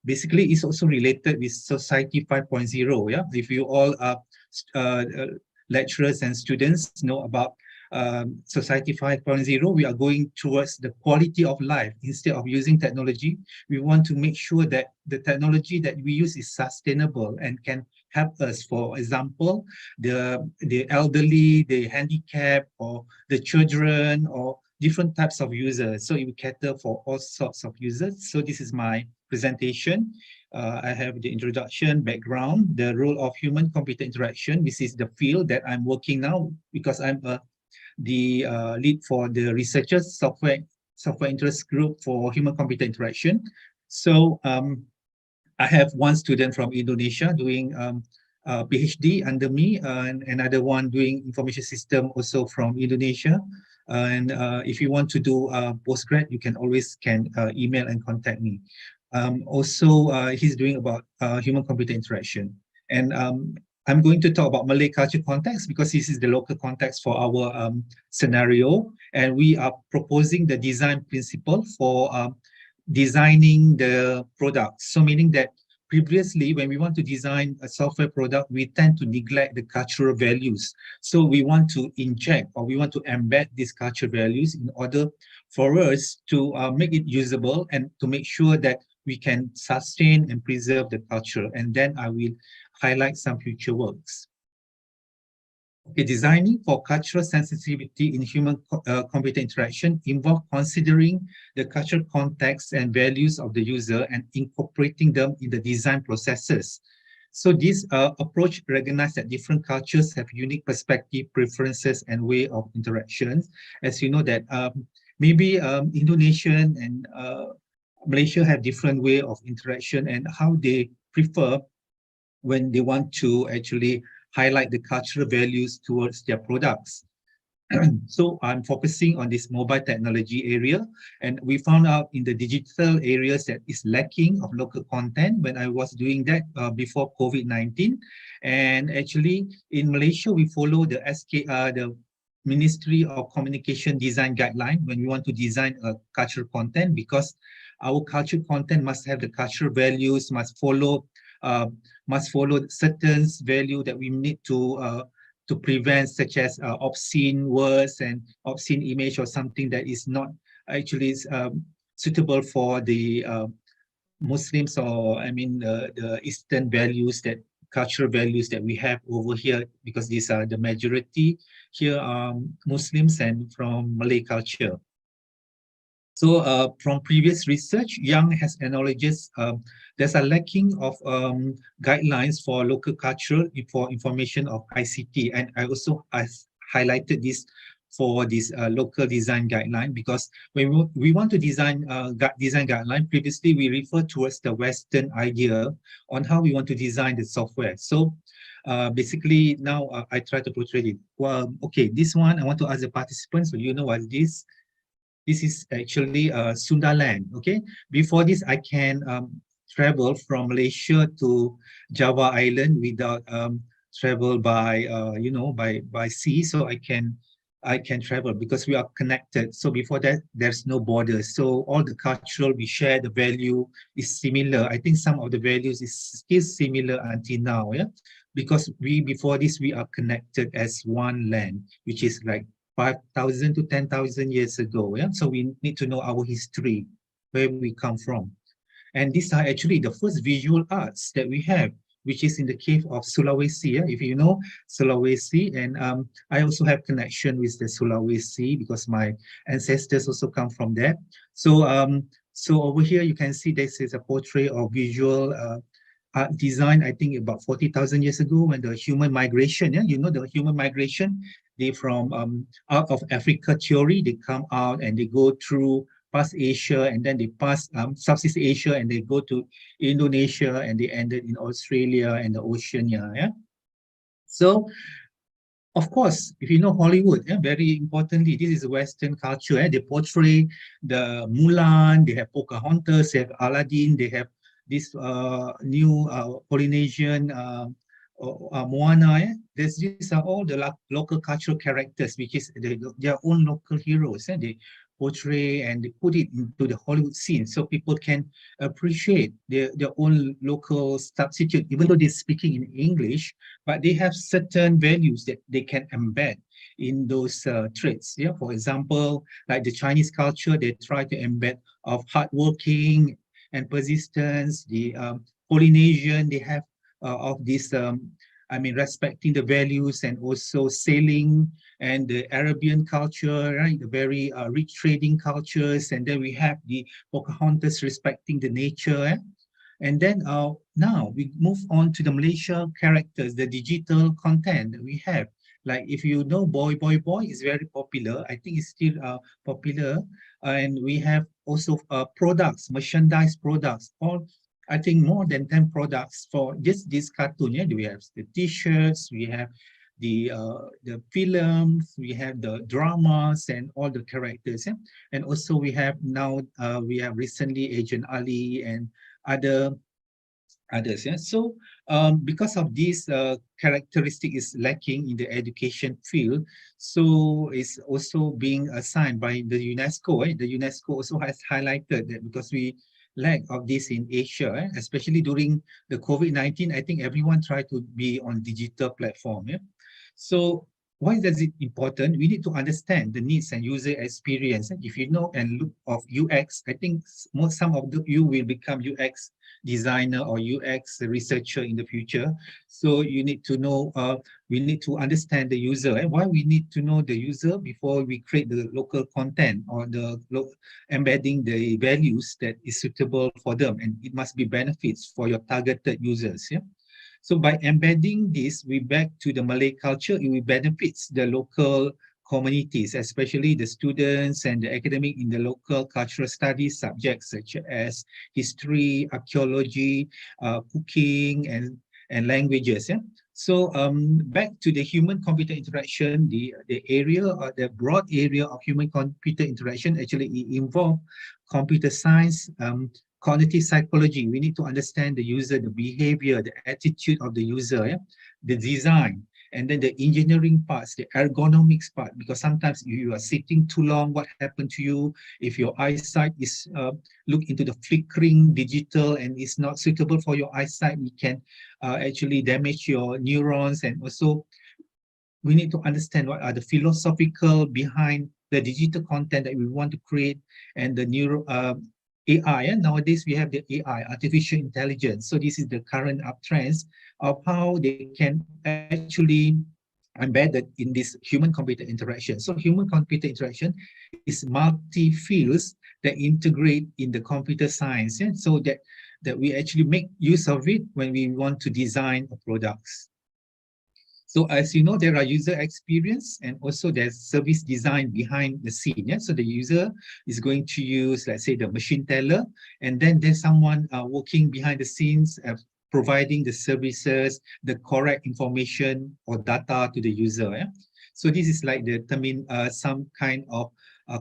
Speaker 11: basically, it's also related with Society 5.0. Yeah, if you all are lecturers and students know about Society 5.0, we are going towards the quality of life. Instead of using technology, we want to make sure that the technology that we use is sustainable and can help us. For example, the elderly, the handicapped, or the children, or different types of users. So it will cater for all sorts of users. So this is my presentation. I have the introduction, background, the role of human-computer interaction. This is the field that I'm working now because I'm the lead for the researchers software interest group for human-computer interaction. So I have one student from Indonesia doing PhD under me, and another one doing information system also from Indonesia. And if you want to do postgrad, you can always email and contact me. Also, he's doing about human-computer interaction. And I'm going to talk about Malay culture context because this is the local context for our scenario. And we are proposing the design principle for designing the product. So meaning that previously, when we want to design a software product, we tend to neglect the cultural values. So we want to inject, or we want to embed these cultural values in order for us to make it usable and to make sure that we can sustain and preserve the culture. And then I will highlight some future works. Okay, designing for cultural sensitivity in human-computer interaction involves considering the cultural context and values of the user and incorporating them in the design processes. So this approach recognizes that different cultures have unique perspective, preferences, and way of interactions. As you know that maybe Indonesian and Malaysia have different way of interaction and how they prefer when they want to actually highlight the cultural values towards their products. So I'm focusing on this mobile technology area, and we found out in the digital areas that is lacking of local content when I was doing that before COVID-19. And actually in Malaysia, we follow the the Ministry of Communication Design Guideline when we want to design a cultural content, because our cultural content must have the cultural values, must follow certain value that we need to prevent, such as obscene words and obscene image or something that is not actually suitable for the Muslims, or I mean the Eastern values, that cultural values that we have over here, because these are the majority here are Muslims and from Malay culture. So from previous research, Young has acknowledges there's a lacking of guidelines for local culture for information of ICT, and I've highlighted this for this local design guideline, because when we want to design design guideline, previously we refer towards the Western idea on how we want to design the software. So basically now I try to portray it. Well, okay, this one I want to ask the participants, so you know what this. This is actually Sundaland. Okay, before this I can travel from Malaysia to Java Island without travel by by sea. So I can travel because we are connected. So before that, there's no borders. So all the cultural we share, the value is similar. I think some of the values is still similar until now. Yeah, because before this we are connected as one land, which is like 5,000 to 10,000 years ago. Yeah, so we need to know our history, where we come from. And these are actually the first visual arts that we have, which is in the cave of Sulawesi. Yeah? If you know Sulawesi, and I also have connection with the Sulawesi because my ancestors also come from there. So so over here you can see this is a portrait of visual art design, I think about 40,000 years ago, when the human migration, yeah, you know the human migration, they from out of Africa theory, they come out and they go through past Asia, and then they pass Southeast Asia, and they go to Indonesia, and they ended in Australia and the Oceania. Yeah. So of course, if you know Hollywood, yeah, very importantly, this is Western culture. They portray the Mulan, they have Pocahontas, they have Aladdin, they have this new Polynesian Moana. Yeah? These are all the local cultural characters, which is their own local heroes. And they portray and they put it into the Hollywood scene so people can appreciate their own local substitute, even though they're speaking in English, but they have certain values that they can embed in those traits. Yeah, for example, like the Chinese culture, they try to embed of hardworking and persistence. The Polynesian, they have of this I mean, respecting the values and also sailing, and the Arabian culture, right? The very rich trading cultures. And then we have the Pocahontas respecting the nature. Eh? And then now we move on to the Malaysia characters, the digital content that we have. Like if you know Boy Boy Boy is very popular. I think it's still popular. And we have also products, merchandise products, all I think more than 10 products for just this cartoon. Yeah, we have the T-shirts, we have the films, we have the dramas and all the characters. Yeah? And also we have now we have recently Agent Ali and others. Yeah? So because of this characteristic is lacking in the education field, so it's also being assigned by the UNESCO. The UNESCO also has highlighted that because we lack of this in Asia, especially during the COVID-19, I think everyone tried to be on digital platform. Yeah? So why is it important? We need to understand the needs and user experience. If you know and look of UX, I think some of you will become UX designer or UX researcher in the future. So you need to know, we need to understand the user. And why we need to know the user before we create the local content or the embedding the values that is suitable for them, and it must be benefits for your targeted users. Yeah. So by embedding this, we back to the Malay culture, it will benefits the local communities, especially the students and the academic in the local cultural studies subjects such as history, archaeology, cooking, and languages. Yeah? So back to the human-computer interaction, the area, the broad area of human-computer interaction actually involve computer science, cognitive psychology. We need to understand the user, the behavior, the attitude of the user, yeah? The design, and then the engineering parts, the ergonomics part, because sometimes if you are sitting too long, what happened to you? If your eyesight is look into the flickering digital and is not suitable for your eyesight, it can actually damage your neurons. And also we need to understand what are the philosophical behind the digital content that we want to create, and the AI. And nowadays we have the AI, artificial intelligence. So this is the current uptrends of how they can actually embedded in this human-computer interaction. So human-computer interaction is multi-fields that integrate in the computer science, yeah? So that we actually make use of it when we want to design products. So as you know, there are user experience and also there's service design behind the scene. Yeah? So the user is going to use, let's say, the machine teller, and then there's someone working behind the scenes, providing the services, the correct information or data to the user. Yeah? So this is like the some kind of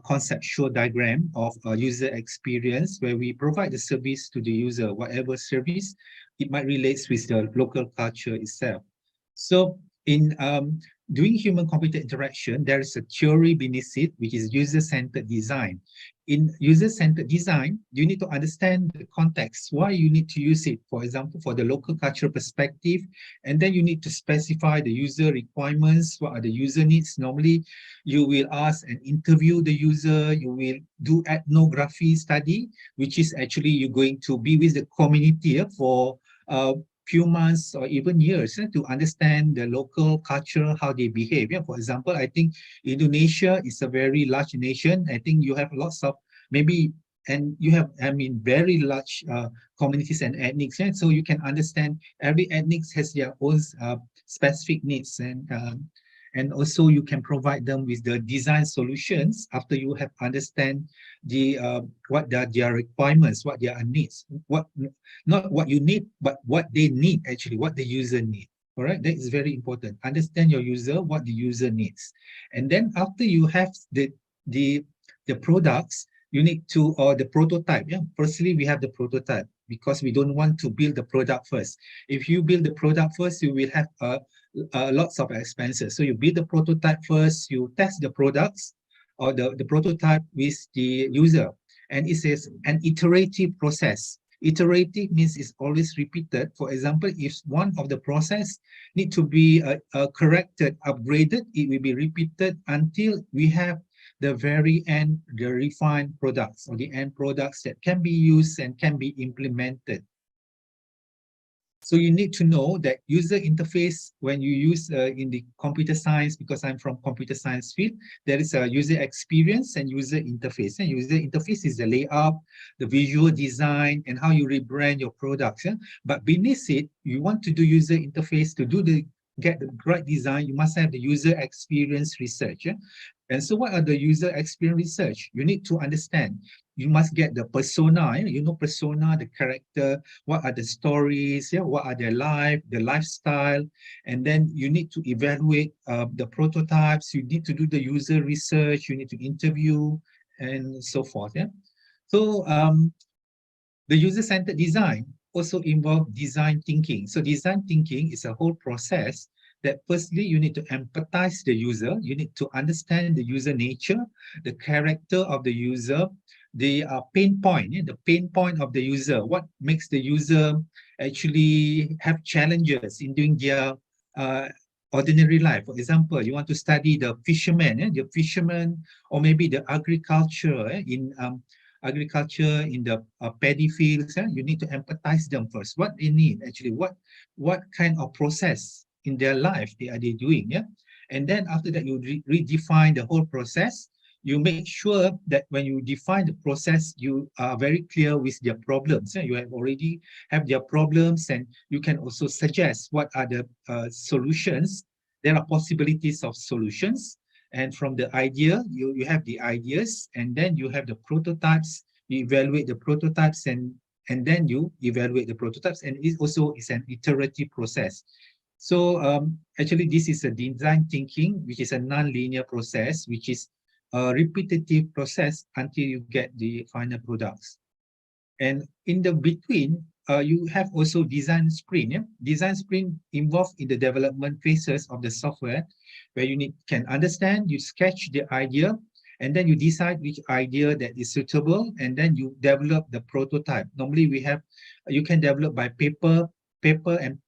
Speaker 11: conceptual diagram of user experience where we provide the service to the user, whatever service it might relate with the local culture itself. So in doing human-computer interaction, there is a theory beneath it, which is user-centered design. In user-centered design, you need to understand the context, why you need to use it, for example, for the local cultural perspective, and then you need to specify the user requirements, what are the user needs. Normally, you will ask and interview the user, you will do ethnography study, which is actually you're going to be with the community for few months or even years to understand the local culture, how they behave. Yeah, for example, I think Indonesia is a very large nation. I think you have lots of and you have, very large communities and ethnics. Yeah? So you can understand every ethnic has their own specific needs, and also you can provide them with the design solutions after you have understand the what are their requirements, what their needs, not what you need, but what they need actually, what the user need. All right, that is very important. Understand your user, what the user needs, and then after you have the products, you need to, or the prototype. Yeah, firstly we have the prototype because we don't want to build the product first. If you build the product first, you will have lots of expenses. So you build the prototype first, you test the products or the prototype with the user, and it says an iterative process. Iterative means it's always repeated. For example, if one of the process need to be corrected, upgraded, it will be repeated until we have the very end, the refined products or the end products that can be used and can be implemented. So you need to know that user interface, when you use in the computer science, because I'm from computer science field, there is a user experience and user interface. And user interface is the layout, the visual design, and how you rebrand your products. Yeah? But beneath it, you want to do user interface to get the right design, you must have the user experience research. Yeah? And so what are the user experience research? You need to understand. You must get the persona, you know, persona, the character, what are the stories, yeah, what are their life, the lifestyle, and then you need to evaluate the prototypes, you need to do the user research, you need to interview, and so forth. Yeah. So the user-centered design also involves design thinking. So design thinking is a whole process that firstly you need to empathize the user, you need to understand the user nature, the character of the user, the pain point, the pain point of the user, what makes the user actually have challenges in doing their ordinary life. For example, you want to study the fisherman, or maybe the agriculture in the paddy fields. You need to empathize them first. What they need actually, what kind of process in their life they are doing, yeah. And then after that, you redefine the whole process. You make sure that when you define the process, you are very clear with their problems. You have already have their problems, and you can also suggest what are the solutions. There are possibilities of solutions, and from the idea, you have the ideas, and then you have the prototypes. You evaluate the prototypes, and then you evaluate the prototypes, and it also is an iterative process. So actually, this is a design thinking, which is a non-linear process, which is a repetitive process until you get the final products. And in the between, you have also design sprint. Yeah? Design sprint involved in the development phases of the software, where you can understand, you sketch the idea, and then you decide which idea that is suitable, and then you develop the prototype. Normally, you can develop by paper and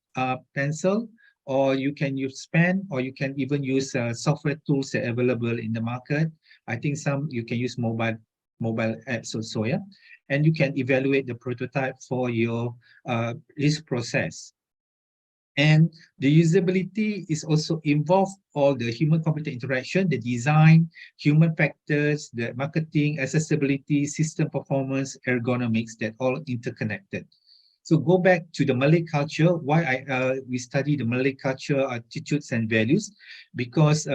Speaker 11: pencil, or you can use pen, or you can even use software tools that are available in the market. I think you can use mobile apps also, yeah. And you can evaluate the prototype for your this process. And the usability is also involved all the human-computer interaction, the design, human factors, the marketing, accessibility, system performance, ergonomics, that all interconnected. So go back to the Malay culture, why we study the Malay culture, attitudes and values, because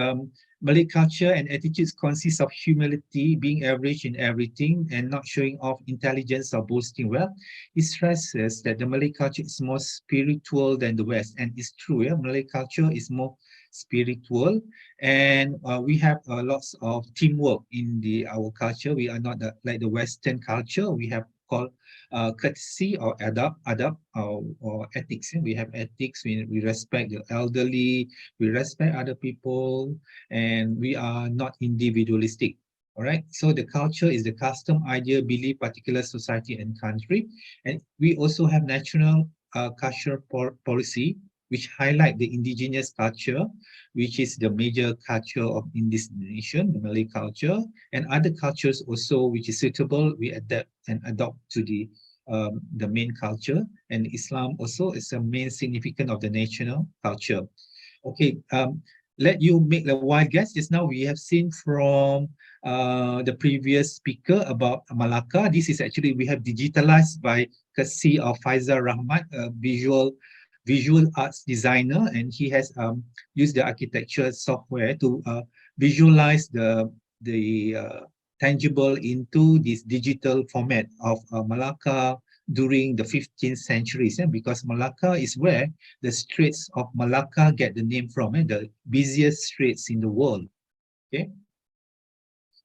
Speaker 11: Malay culture and attitudes consist of humility, being average in everything and not showing off intelligence or boasting wealth. It stresses that the Malay culture is more spiritual than the West, and it's true, yeah? Malay culture is more spiritual, and we have lots of teamwork in our culture. We are not like the Western culture. We have called courtesy or adab or ethics. We have ethics. We respect the elderly. We respect other people, and we are not individualistic. All right. So the culture is the custom, idea, belief, particular society and country, and we also have national cultural policy, which highlight the indigenous culture, which is the major culture of in this nation, the Malay culture, and other cultures also, which is suitable, we adapt and adopt to the main culture. And Islam also is a main significant of the national culture. Okay, let you make the wild guess. Just now we have seen from the previous speaker about Malacca. This is actually, we have digitalized by courtesy of Faizal Rahmat, a visual arts designer, and he has used the architecture software to visualize the tangible into this digital format of Malacca during the 15th century, because Malacca is where the Straits of Malacca get the name from, the busiest straits in the world. Okay.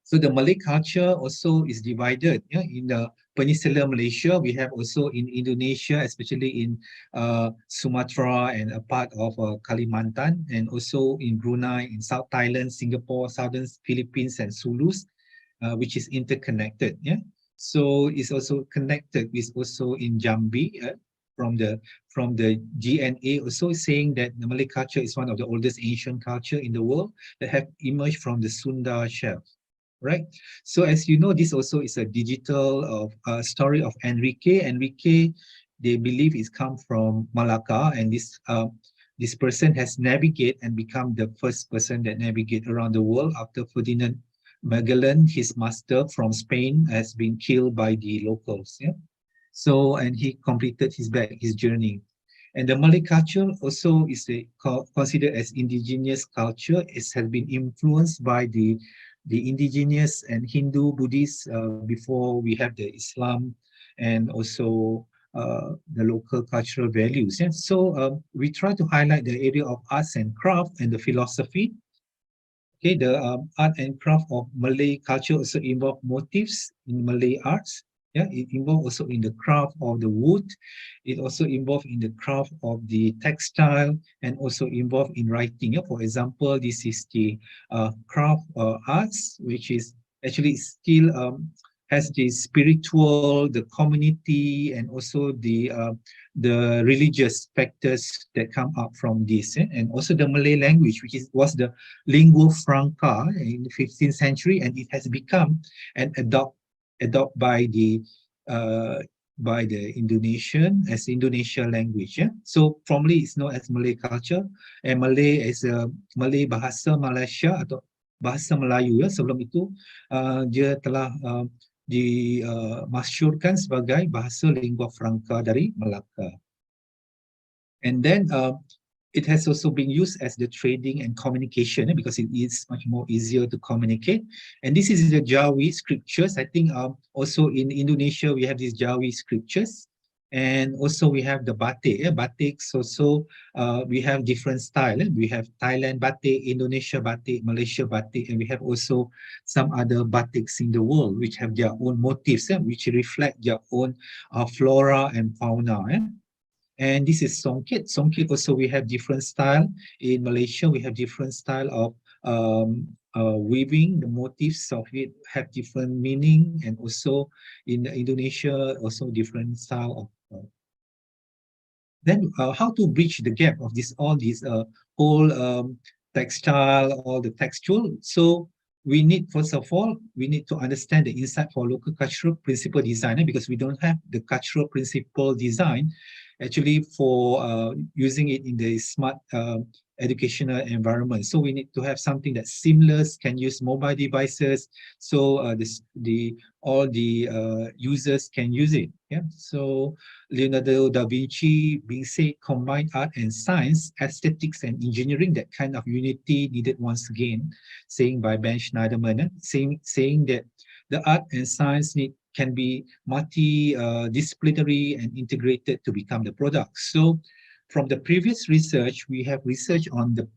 Speaker 11: So the Malay culture also is divided, in the Peninsular Malaysia. We have also in Indonesia, especially in Sumatra and a part of Kalimantan, and also in Brunei, in South Thailand, Singapore, Southern Philippines, and Zulus, which is interconnected. So it's also connected with also in Jambi, from the GNA, also saying that the Malay culture is one of the oldest ancient culture in the world that have emerged from the Sunda shelf. Right. So as you know, this also is a digital story of Enrique. Enrique, they believe is come from Malacca, and this person has navigated and become the first person that navigate around the world after Ferdinand Magellan, his master from Spain, has been killed by the locals. So, and he completed his journey. And the Malay culture also is considered as indigenous culture. It has been influenced by the indigenous and Hindu, Buddhist before we have the Islam, and also the local cultural values. And so we try to highlight the area of arts and craft and the philosophy. Okay, the art and craft of Malay culture also involve motifs in Malay arts. It involves also in the craft of the wood. It also involves in the craft of the textile, and also involved in writing. For example, this is the craft arts, which is actually still has the spiritual, the community, and also the religious factors that come up from this, and also the Malay language, which was the lingua franca in the 15th century, and it has become an adopt by the Indonesian as Indonesia language. So formally it's known as Malay culture, and Malay is a Malay bahasa Malaysia atau bahasa Melayu. Sebelum itu dia telah dimasyhurkan sebagai bahasa lingua franca dari Melaka. And then it has also been used as the trading and communication, because it is much more easier to communicate. And this is the Jawi scriptures. I think also in Indonesia we have these Jawi scriptures, and also we have the batik. Batiks also we have different style. We have Thailand batik, Indonesia batik, Malaysia batik, and we have also some other batiks in the world which have their own motifs, which reflect their own flora and fauna. And this is songkit. Songkit also we have different style. In Malaysia, we have different style of weaving. The motifs of it have different meaning, and also in Indonesia, also different style of. Then how to bridge the gap of all these whole textile, all the textual. So we need, first of all, we need to understand the insight for local cultural principle design, because we don't have the cultural principle design. actually for using it in the smart educational environment. So we need to have something that's seamless, can use mobile devices, so all the users can use it. Yeah. So Leonardo da Vinci being said combined art and science, aesthetics and engineering, that kind of unity needed once again, saying by Ben Schneiderman, saying that the art and science can be multidisciplinary and integrated to become the product. So from the previous research, we have research on the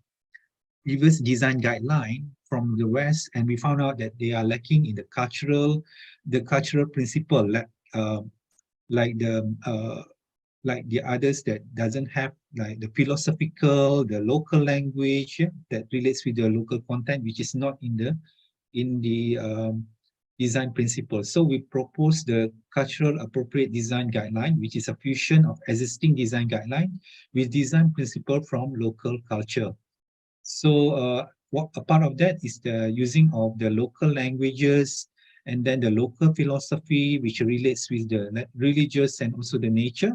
Speaker 11: previous design guideline from the West, and we found out that they are lacking in the cultural principle, like the others that doesn't have like the philosophical, the local language, yeah, that relates with the local content, which is not in the design principles. So we propose the cultural appropriate design guideline, which is a fusion of existing design guideline with design principle from local culture. So a part of that is the using of the local languages, and then the local philosophy, which relates with the religious and also the nature,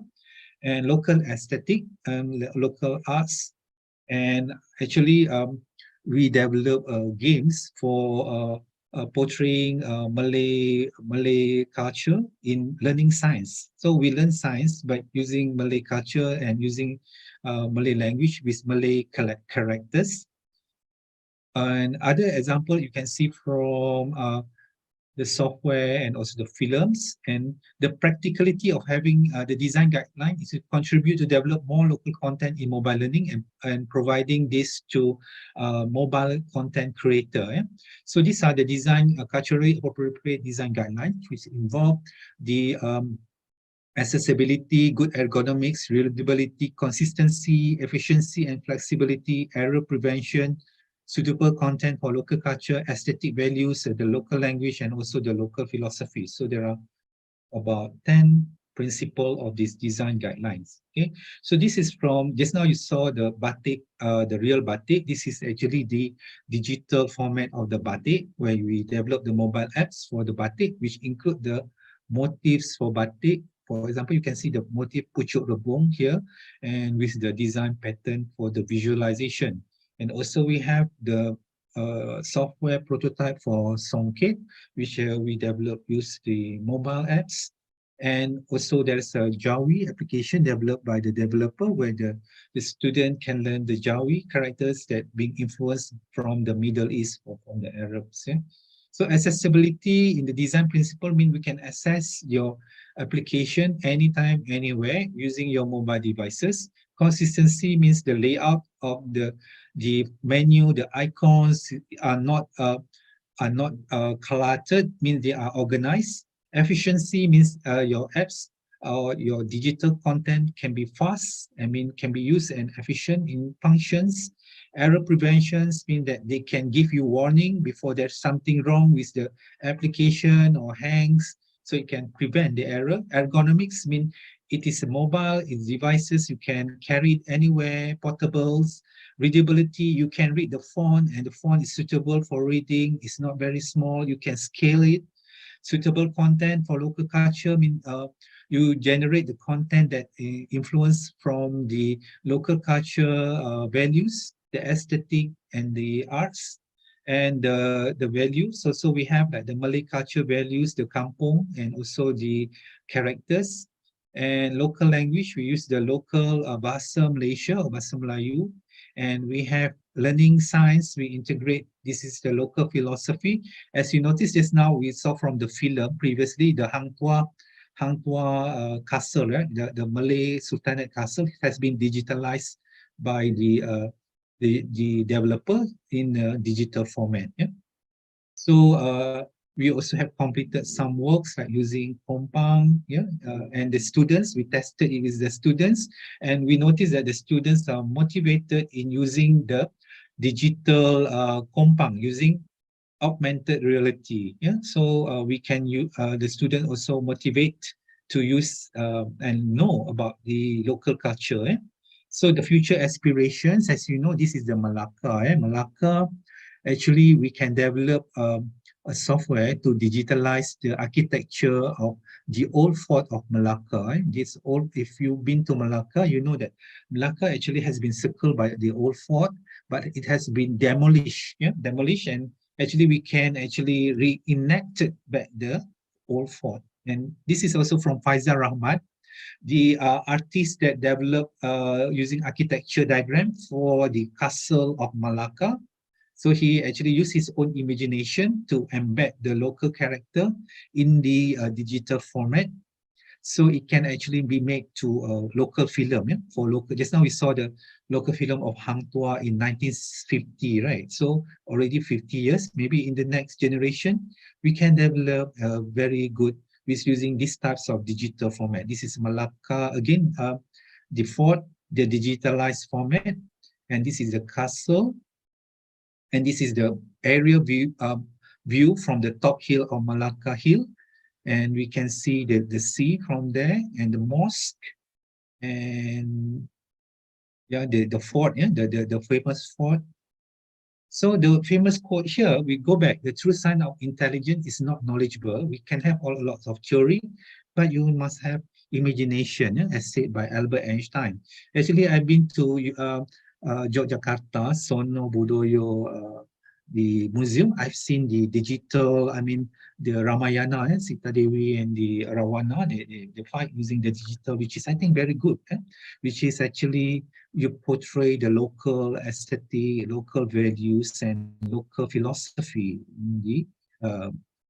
Speaker 11: and local aesthetic and local arts. And actually we develop games for portraying Malay culture in learning science. So we learn science by using Malay culture and using Malay language with Malay characters. And other example you can see from the software and also the films, and the practicality of having the design guideline is to contribute to develop more local content in mobile learning and providing this to mobile content creator. Yeah? So these are the design culturally appropriate design guidelines, which involve the accessibility, good ergonomics, reliability, consistency, efficiency and flexibility, error prevention, suitable content for local culture, aesthetic values, the local language, and also the local philosophy. So there are about 10 principles of these design guidelines. Okay, so this is from, just now you saw the batik, the real batik. This is actually the digital format of the batik, where we develop the mobile apps for the batik, which include the motifs for batik. For example, you can see the motif pucuk rebung here, and with the design pattern for the visualization. And also we have the software prototype for Songket, which we developed use the mobile apps. And also there's a Jawi application developed by the developer, where the student can learn the Jawi characters that being influenced from the Middle East or from the Arabs. Yeah? So accessibility in the design principle means we can access your application anytime, anywhere using your mobile devices. Consistency means the layout of the menu, the icons are not cluttered, means they are organized. Efficiency means your apps or your digital content can be fast, can be used and efficient in functions. Error preventions mean that they can give you warning before there's something wrong with the application or hangs, so it can prevent the error. Ergonomics mean it is mobile, it's devices, you can carry it anywhere, portables. Readability, you can read the font, and the font is suitable for reading, it's not very small, you can scale it. Suitable content for local culture mean you generate the content that influence from the local culture values, the aesthetic and the arts, and the values. So we have like the Malay culture values, the kampung, and also the characters. And local language, we use the local Bahasa Malaysia or Bahasa Melayu. And we have learning science, we integrate, this is the local philosophy. As you noticed just now, we saw from the film previously, the Hang Tuah castle, right? The Malay Sultanate castle has been digitalized by the developer in a digital format. Yeah? So we also have completed some works like using Kompang, yeah, and the students, we tested it with the students, and we noticed that the students are motivated in using the digital Kompang, using augmented reality. Yeah, so we can use the student also motivate to use and know about the local culture. Eh? So the future aspirations, as you know, this is the Malacca. Malacca, actually, we can develop a software to digitalize the architecture of the old fort of Malacca. This old, if you've been to Malacca, you know that Malacca actually has been circled by the old fort, but it has been demolished. Yeah, demolished, and actually we can actually reenact back the old fort. And this is also from Faizal Rahmat, the artist that developed using architecture diagram for the castle of Malacca. So he actually used his own imagination to embed the local character in the digital format. So it can actually be made to a local film, yeah, for local. Just now we saw the local film of Hang Tuah in 1950, right? So already 50 years, maybe in the next generation, we can develop a very good with using these types of digital format. This is Malacca, again, the fort, the digitalized format, and this is the castle, and this is the aerial view from the top hill of Malacca Hill, and we can see the sea from there, and the mosque, and yeah, the fort, yeah, the famous fort. So the famous quote here, we go back, the true sign of intelligence is not knowledgeable. We can have all lots of theory, but you must have imagination, yeah, as said by Albert Einstein. Actually, I've been to Yogyakarta, Sono Budoyo, the museum. I've seen the digital, I mean, the Ramayana, Sita Dewi and the Rawana, they fight using the digital, which is, I think, very good, which is actually, you portray the local aesthetic, local values, and local philosophy in the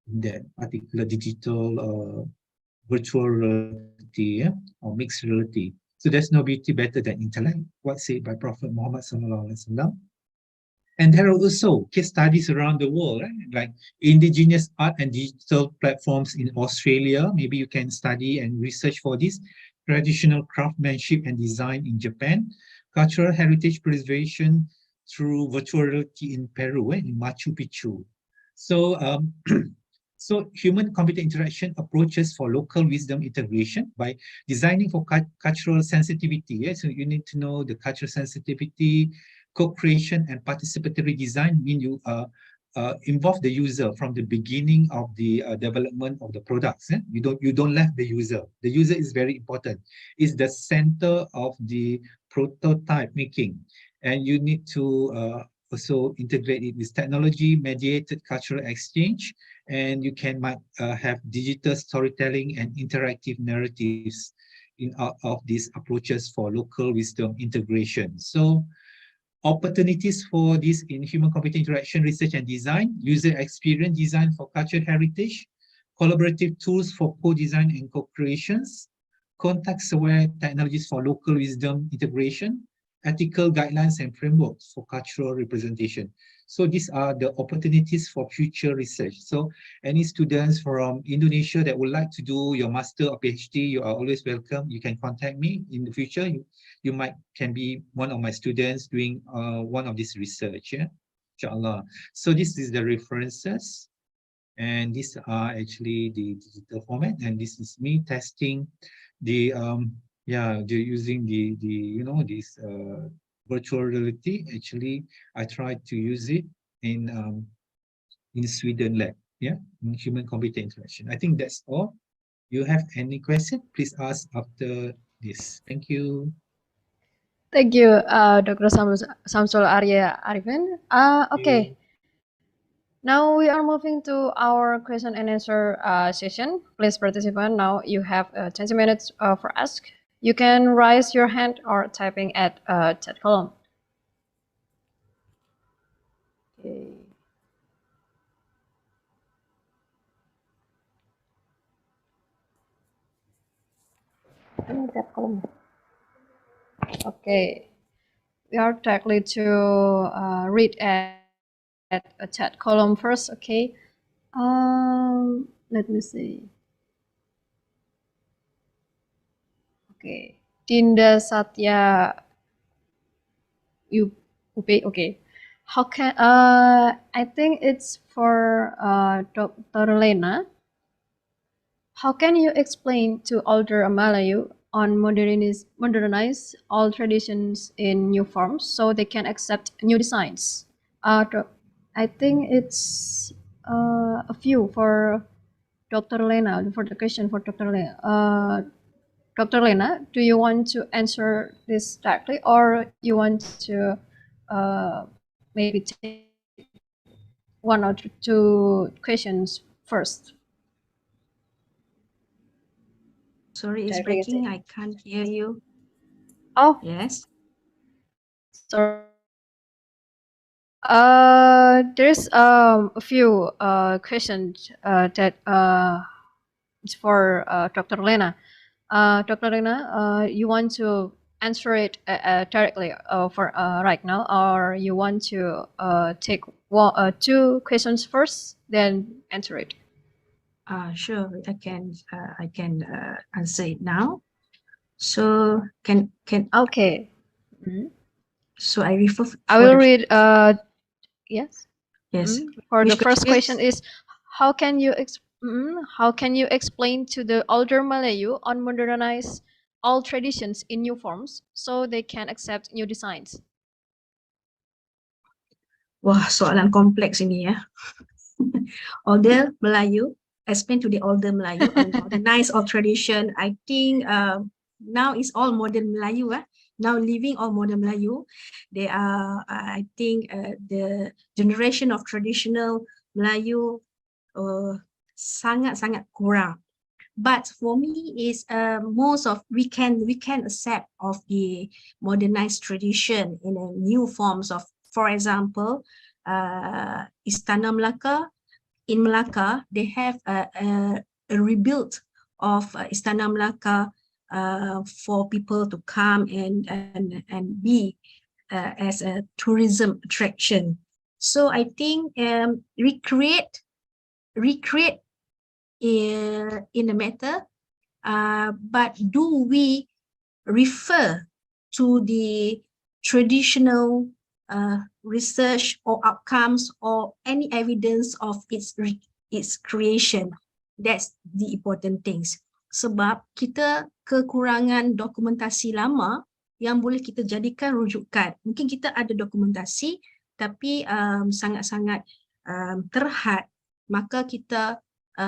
Speaker 11: that particular digital virtual reality, or mixed reality. So there's no beauty better than intellect, what's said by Prophet Muhammad sallallahu alaihi wasallam. And there are also case studies around the world, right? Like indigenous art and digital platforms in Australia. Maybe you can study and research for this. Traditional craftsmanship and design in Japan. Cultural heritage preservation through virtual reality in Peru, in Machu Picchu. So, so human-computer interaction approaches for local wisdom integration by designing for cultural sensitivity. Yeah? So you need to know the cultural sensitivity. Co-creation and participatory design mean you involve the user from the beginning of the development of the products. You don't let the user. The user is very important. It's the center of the prototype making, and you need to also integrate it with technology mediated cultural exchange, and you can have digital storytelling and interactive narratives in of these approaches for local wisdom integration. So opportunities for this in human-computer interaction research and design, user experience design for cultural heritage, collaborative tools for co-design and co-creations, context-aware technologies for local wisdom integration, ethical guidelines and frameworks for cultural representation. So these are the opportunities for future research. So any students from Indonesia that would like to do your master or PhD, you are always welcome. You can contact me in the future. You can be one of my students doing one of this research, yeah? Inshallah. So this is the references, and these are actually the digital format, and this is me testing the using the this virtual reality. Actually, I tried to use it in Sweden lab, yeah, in human-computer interaction. I think that's all. You have any question? Please ask after this. Thank you.
Speaker 6: Thank you, Dr. Samsul Arya Arifin. Okay, now we are moving to our question and answer session. Please participant, now you have 20 minutes for ask. You can raise your hand or typing at chat column. Okay.
Speaker 4: Chat column.
Speaker 6: Okay, we are directly to read at a chat column first. Okay, let me see. Okay, Dinda Satya okay. How can I think it's for Dr. Lena. How can you explain to older Malayu on modernize all traditions in new forms so they can accept new designs? I think it's a few for Dr. Lena for the question for Dr. Lena. Dr. Lena, do you want to answer this directly, or you want to maybe take one or two questions first?
Speaker 9: Sorry, it's
Speaker 6: Directly
Speaker 9: breaking.
Speaker 6: answer.
Speaker 9: I can't hear you.
Speaker 6: Oh,
Speaker 9: Yes.
Speaker 6: sorry. There's a few questions that it's for Dr. Lena. Dr. Lena, you want to answer it directly for right now, or you want to take two questions first, then answer it?
Speaker 9: Sure. I can answer it now. So can
Speaker 6: Okay.
Speaker 9: so I refer.
Speaker 6: I will read. Yes.
Speaker 9: Yes.
Speaker 6: For the
Speaker 9: Which
Speaker 6: first
Speaker 9: question
Speaker 6: question is, how can you explain to the older Malayu on modernize all traditions in new forms so they can accept new designs?
Speaker 9: Wah, soalan kompleks ini ya. Older Melayu, explain to the older Melayu, modernize all tradition. I think now it's all modern Melayu. Now living all modern Melayu. They are, I think, the generation of traditional Melayu sangat-sangat kurang. But for me, is most of we can accept of the modernized tradition in a new forms of, for example, Istana Melaka. In Melaka, they have a rebuild of Istana Melaka for people to come and be as a tourism attraction. So I think recreate in a matter, but do we refer to the traditional research or outcomes or any evidence of its creation? That's the important things. Sebab kita kekurangan dokumentasi lama yang boleh kita jadikan rujukan. Mungkin kita ada dokumentasi tapi sangat-sangat terhad, maka kita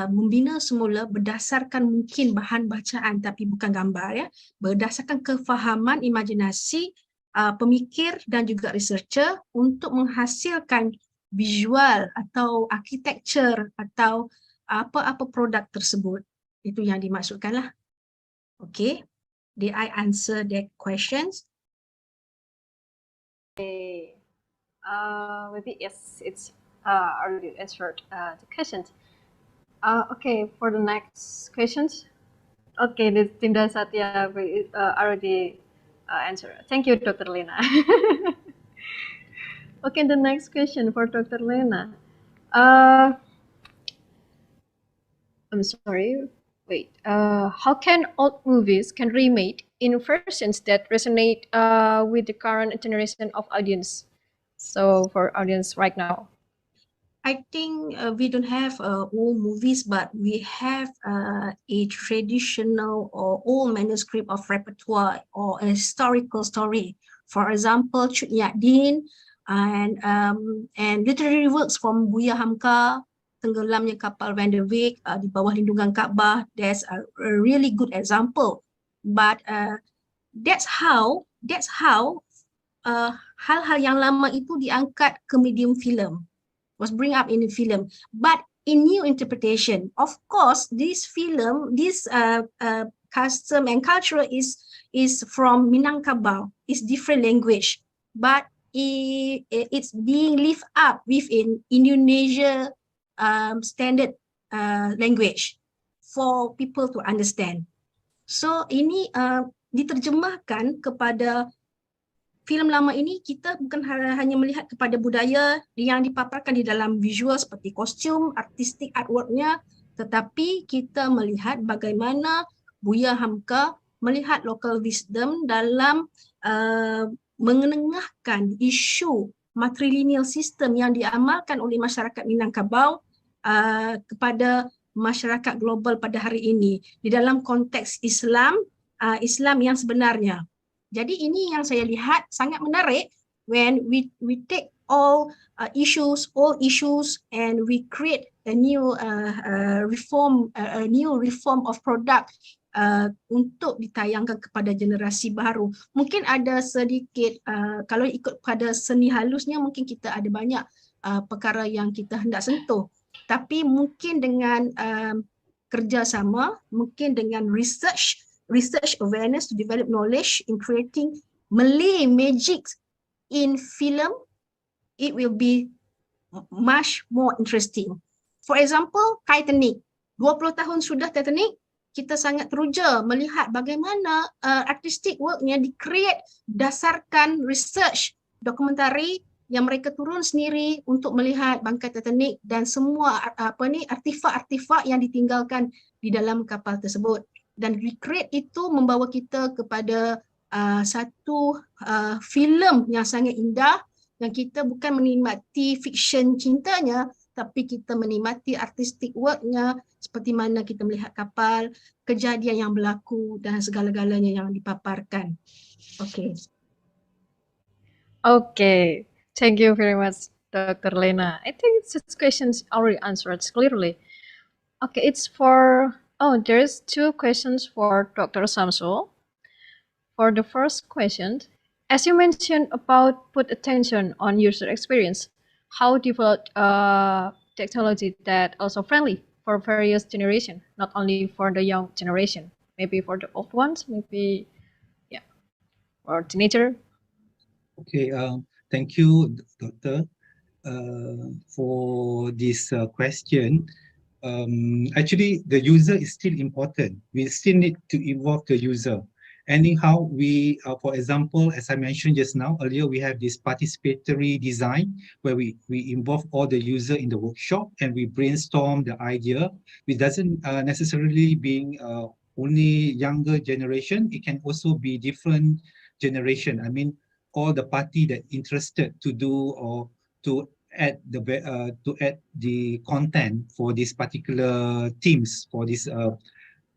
Speaker 9: membina semula berdasarkan mungkin bahan bacaan tapi bukan gambar ya, berdasarkan kefahaman, imajinasi pemikir dan juga researcher untuk menghasilkan visual atau architecture atau apa-apa produk tersebut. Itu yang dimaksudkan lah. Okay, did I answer that questions?
Speaker 6: Okay. Maybe yes, it's already answered the questions. Okay, for the next questions. Okay, the Tinda Satya already answered. Thank you, Dr. Lena. Okay, the next question for Dr. Lena. I'm sorry. Wait. How can old movies can remade in versions that resonate with the current generation of audience? So for audience right now.
Speaker 9: I think we don't have old movies, but we have a traditional or old manuscript of repertoire or a historical story. For example, Cut Nyak Dien and literary works from Buya Hamka, Tenggelamnya Kapal Van der Wijk, Di Bawah Lindungan Kaabah. That's a really good example. But that's how hal-hal yang lama itu diangkat ke medium film. Was bring up in the film, but in new interpretation. Of course, this film, this custom and culture is from Minangkabau. It's different language, but it's being lived up within Indonesia standard language for people to understand. So ini diterjemahkan kepada filem lama ini. Kita bukan hanya melihat kepada budaya yang dipaparkan di dalam visual seperti kostum, artistik artworknya, tetapi kita melihat bagaimana Buya Hamka melihat local wisdom dalam mengenengahkan isu matrilineal system yang diamalkan oleh masyarakat Minangkabau kepada masyarakat global pada hari ini di dalam konteks Islam yang sebenarnya. Jadi ini yang saya lihat sangat menarik when we take
Speaker 7: all old issues, and we create a new reform of product untuk ditayangkan kepada generasi baru. Mungkin ada sedikit kalau ikut pada seni halusnya, mungkin kita ada banyak perkara yang kita hendak sentuh, tapi mungkin dengan kerjasama, mungkin dengan research awareness to develop knowledge in creating Malay magic in film, it will be much more interesting. For example, Titanic. 20 tahun sudah Titanic, kita sangat teruja melihat bagaimana artistic worknya di-create dasarkan research dokumentari yang mereka turun sendiri untuk melihat bangkai Titanic dan semua artifak-artifak yang ditinggalkan di dalam kapal tersebut. Dan recreate itu membawa kita kepada satu filem yang sangat indah, yang kita bukan menikmati fiction cintanya, tapi kita menikmati artistic worknya, seperti mana kita melihat kapal, kejadian yang berlaku dan segala-galanya yang dipaparkan. Okay.
Speaker 6: Okay, thank you very much, Dr. Lena. I think this question already answered clearly. Okay, it's for, there's 2 questions for Dr. Samsul. For the first question, as you mentioned about put attention on user experience, how develop technology that also friendly for various generation, not only for the young generation, maybe for the old ones, maybe, yeah, or teenager.
Speaker 11: Okay, thank you, Doctor, for this question. Actually, the user is still important. We still need to involve the user. Anyhow, we, for example, as I mentioned just now, earlier, we have this participatory design where we involve all the user in the workshop and we brainstorm the idea. It doesn't necessarily being only younger generation. It can also be different generation. I mean, all the party that interested to do or to add the content for this particular themes for this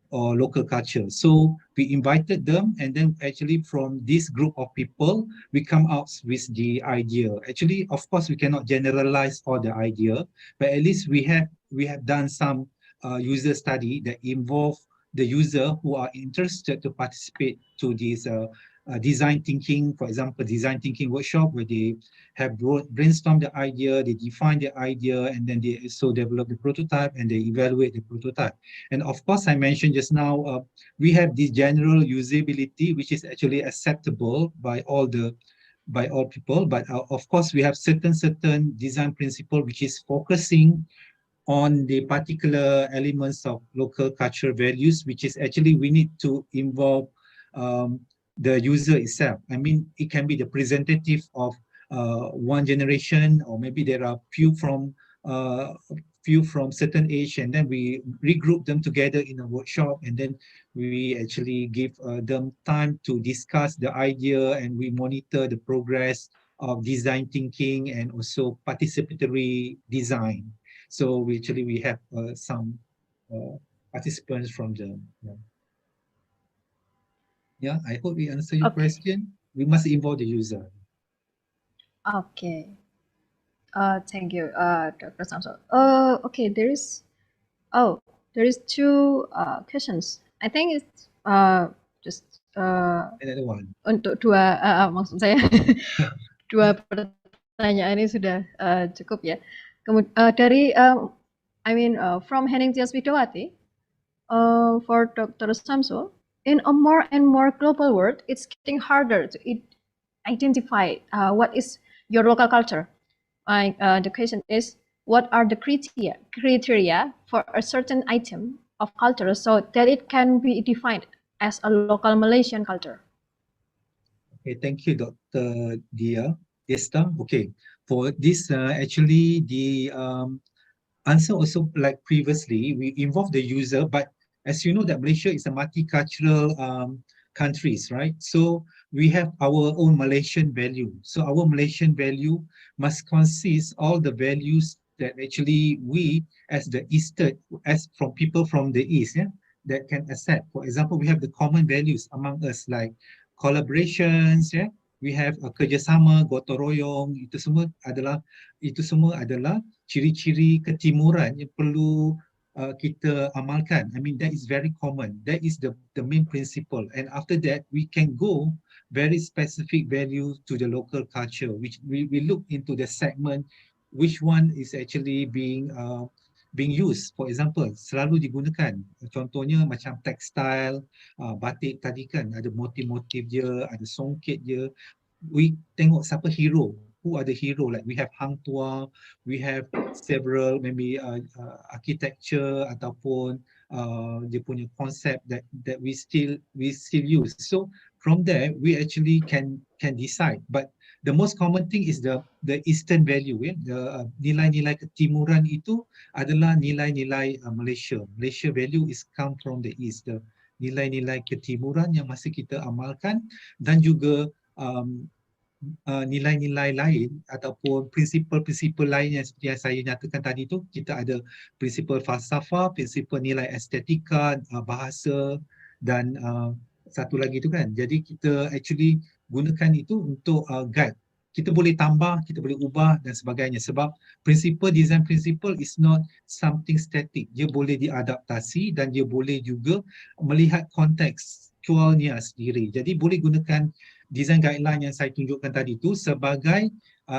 Speaker 11: or local culture. So we invited them, and then actually from this group of people, we come out with the idea. Actually, of course, we cannot generalize all the idea, but at least we have done some user study that involve the user who are interested to participate to this design thinking, for example, design thinking workshop where they have brainstormed the idea, they define the idea, and then they also develop the prototype and they evaluate the prototype. And of course, I mentioned just now, we have this general usability, which is actually acceptable by all people. But of course, we have certain design principle, which is focusing on the particular elements of local cultural values, which is actually we need to involve the user itself. I mean, it can be the representative of one generation, or maybe there are few from certain age, and then we regroup them together in a workshop, and then we actually give them time to discuss the idea, and we monitor the progress of design thinking and also participatory design. So we have some participants from them. Yeah, I hope we answer your question. We must involve the user.
Speaker 6: Okay. Thank you, Dr. Samsul. Okay, there is 2 questions. I think it's just
Speaker 11: another one.
Speaker 6: Untuk 2 maksud saya 2 pertanyaan ini sudah cukup ya. Kemudian dari from Henning Tias Widowati, for Dr. Samsul, in a more and more global world, it's getting harder to identify what is your local culture. The question is, what are the criteria for a certain item of culture so that it can be defined as a local Malaysian culture?
Speaker 11: Okay, thank you, Dr. Desta. Okay, for this, actually, the answer also like previously, we involve the user, but as you know that Malaysia is a multicultural countries, right? So we have our own Malaysian value. So our Malaysian value must consist all the values that actually we as the Eastern, as from people from the East, that can accept. For example, we have the common values among us like collaborations, we have kerjasama, gotong royong, itu semua adalah ciri-ciri ketimuran yang perlu kita amalkan. I mean, that is very common. That is the main principle. And after that, we can go very specific value to the local culture, which we look into the segment, which one is actually being used. For example, selalu digunakan. Contohnya macam tekstil, batik tadi kan, ada motif-motif dia, ada songket dia. We tengok siapa hero. Who are the hero? Like we have Hang Tuah, we have several maybe architecture ataupun dia punya concept that we still use. So from there we actually can decide. But the most common thing is the Eastern value. The nilai-nilai ketimuran itu adalah nilai-nilai Malaysia. Malaysia value is come from the East. The nilai-nilai ketimuran yang masih kita amalkan dan juga nilai-nilai lain ataupun prinsipal-prinsipal lain yang seperti yang saya nyatakan tadi tu, kita ada prinsipal falsafah, prinsipal nilai estetika, bahasa dan satu lagi tu kan. Jadi kita actually gunakan itu untuk guide. Kita boleh tambah, kita boleh ubah dan sebagainya sebab design principle is not something static. Dia boleh diadaptasi dan dia boleh juga melihat kontekstualnya sendiri. Jadi boleh gunakan design guideline yang saya tunjukkan tadi itu sebagai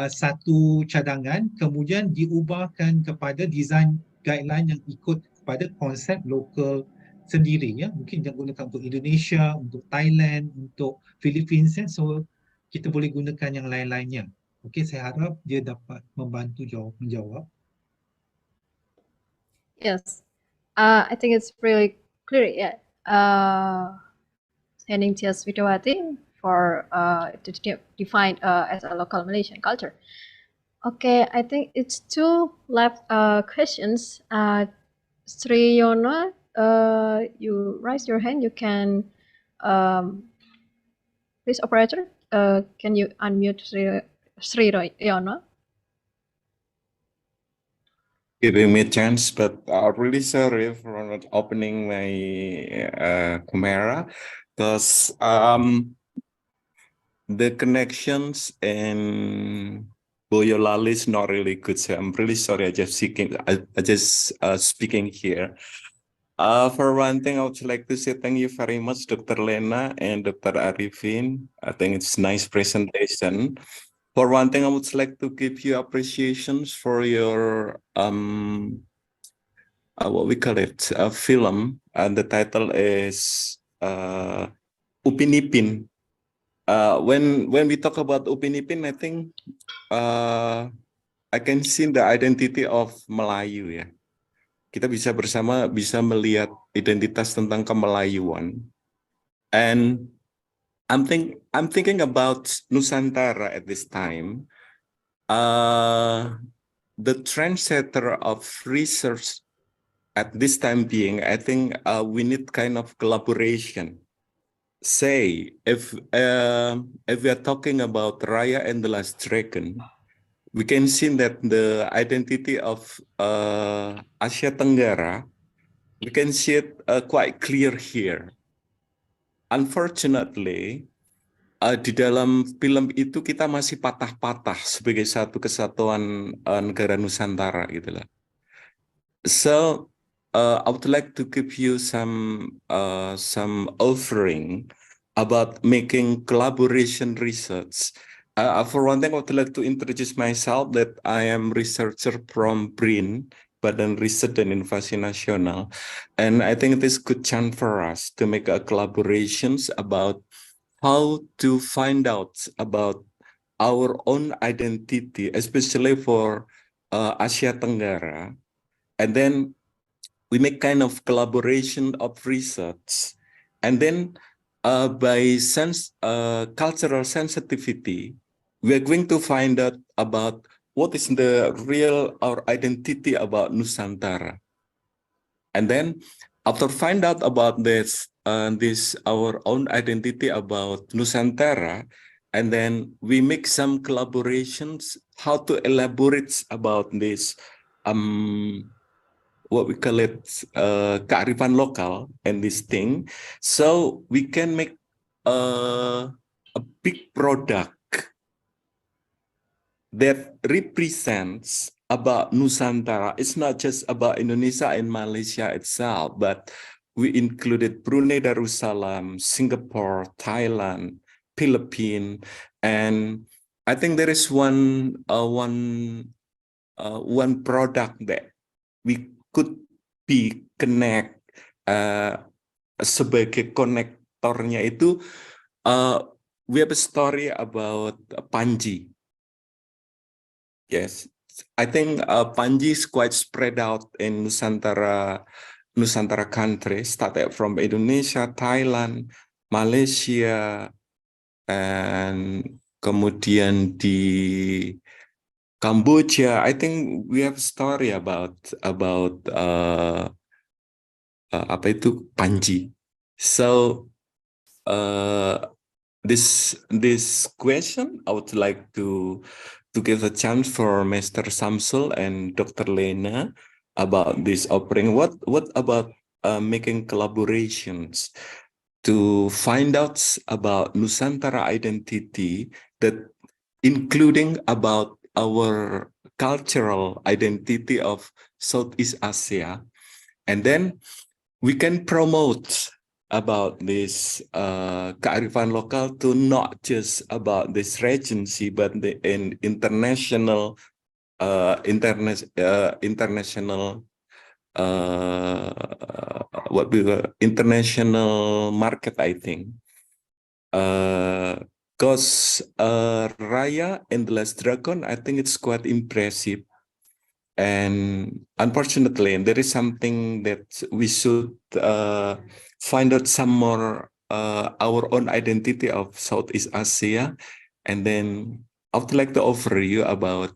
Speaker 11: satu cadangan, kemudian diubahkan kepada design guideline yang ikut kepada konsep lokal sendiri ya. Mungkin yang gunakan untuk Indonesia, untuk Thailand, untuk Philippines ya. So kita boleh gunakan yang lain-lainnya. Okey, saya harap dia dapat membantu menjawab.
Speaker 6: Yes, I think it's really clear. Yeah, standing Tias Widowati for to define as a local Malaysian culture. Okay, I think it's two left questions. Sri Yono, you raise your hand. You can, please, operator. Can you unmute Sri Yono?
Speaker 12: Giving me a chance, but I'm really sorry for not opening my camera because the connections in Boyolali is not really good. So I'm really sorry. I just speaking here. For one thing, I would like to say thank you very much, Dr. Lena and Dr. Arifin. I think it's a nice presentation. For one thing, I would like to give you appreciations for your what we call it, a film, and the title is Upin Ipin. When we talk about Upin Ipin, I think I can see the identity of Melayu ya. Kita bisa melihat identitas tentang kemelayuan. And I'm thinking about Nusantara at this time. The trendsetter of research at this time being, I think we need kind of collaboration. Say, if we are talking about Raya and the Last Dragon, we can see that the identity of Asia Tenggara, we can see it quite clear here. Unfortunately, di dalam film itu kita masih patah-patah sebagai satu kesatuan negara Nusantara gitu lah. So I would like to give you some offering about making collaboration research. For one thing, I would like to introduce myself that I am researcher from BRIN, Badan Riset dan Inovasi Nasional, and I think it is good chance for us to make a collaborations about how to find out about our own identity, especially for Asia Tenggara, and then we make kind of collaboration of research, and then by cultural sensitivity, we are going to find out about what is the real our identity about Nusantara, and then after find out about this our own identity about Nusantara, and then we make some collaborations how to elaborate about this what we call it kearifan lokal and this thing, so we can make a a big product that represents about Nusantara. It's not just about Indonesia and Malaysia itself, but we included Brunei Darussalam, Singapore, Thailand, Philippines, and I think there is one product that we could be connect sebagai konektornya itu. We have a story about Panji. Yes, I think Panji is quite spread out in Nusantara country, started from Indonesia, Thailand, Malaysia, and kemudian di Cambodia. I think we have a story about apa itu Panji. So this question I would like to give a chance for Mr. Samsul and Dr. Lena about this offering. What about making collaborations to find out about Nusantara identity, that including about our cultural identity of Southeast Asia, and then we can promote about this kearifan lokal to not just about this regency, but the international international market, I think. Because Raya and the Last Dragon, I think it's quite impressive. And unfortunately, there is something that we should find out some more our own identity of Southeast Asia. And then I would like to offer you about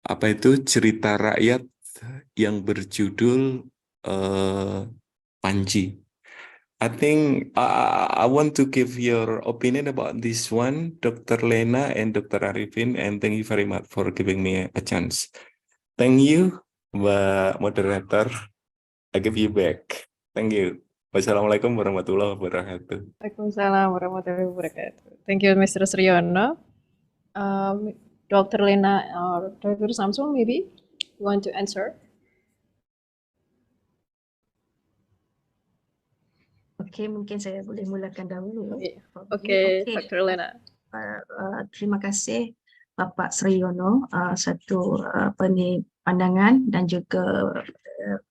Speaker 12: apa itu cerita rakyat yang berjudul Panji. I think I want to give your opinion about this one, Dr. Lena and Dr. Arifin, and thank you very much for giving me a chance. Thank you, Mbak Moderator. I give you back. Thank you. Wassalamualaikum warahmatullahi wabarakatuh.
Speaker 6: Waalaikumsalam warahmatullahi wabarakatuh. Thank you, Mr. Sriono. Dr. Lena or Dr. Samsul, maybe you want to answer?
Speaker 9: Okey, mungkin saya boleh mulakan dahulu.
Speaker 6: Okey, Dr. Lena.
Speaker 9: Terima kasih Bapak Sriono, satu pandangan dan juga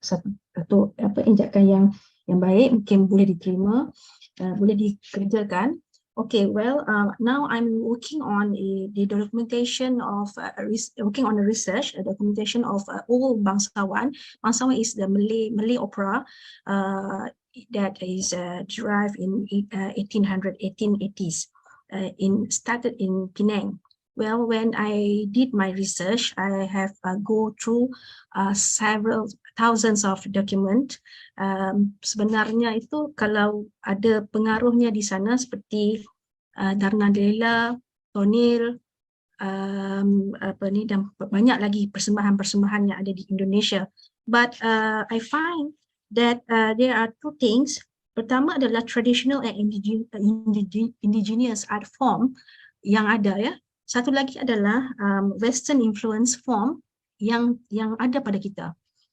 Speaker 9: satu injakan yang baik, mungkin boleh diterima, boleh dikerjakan. Okay, well, now I'm working on the documentation of working on the research, documentation of all bangsawan. Bangsawan is the Malay opera that is derived in 1880s, started in Penang. Well, when I did my research, I have go through several thousands of document. Sebenarnya itu kalau ada pengaruhnya di sana seperti Darna Delela, Tonil, dan banyak lagi persembahan-persembahan yang ada di Indonesia. But I find that there are two things. Pertama adalah traditional and indigenous art form yang ada, ya. Satu lagi adalah Western influence form yang ada pada kita.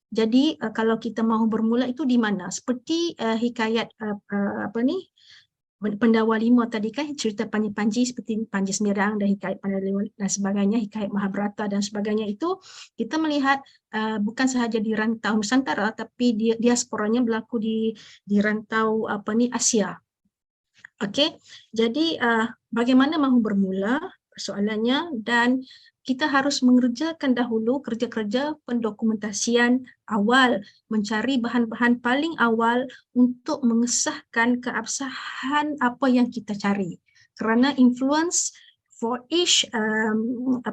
Speaker 9: Jadi kalau kita mahu bermula itu di mana? Seperti hikayat Pendawa Lima tadi kan, cerita Panji seperti Panji Semirang dan hikayat Pendawa Lima dan sebagainya, hikayat Mahabharata dan sebagainya, itu kita melihat bukan sahaja di rantau Nusantara, tapi diasporanya berlaku di rantau Asia. Okey, jadi bagaimana mahu bermula persoalannya, dan kita harus mengerjakan dahulu kerja-kerja pendokumentasian awal, mencari bahan-bahan paling awal untuk mengesahkan keabsahan apa yang kita cari. Kerana influence for each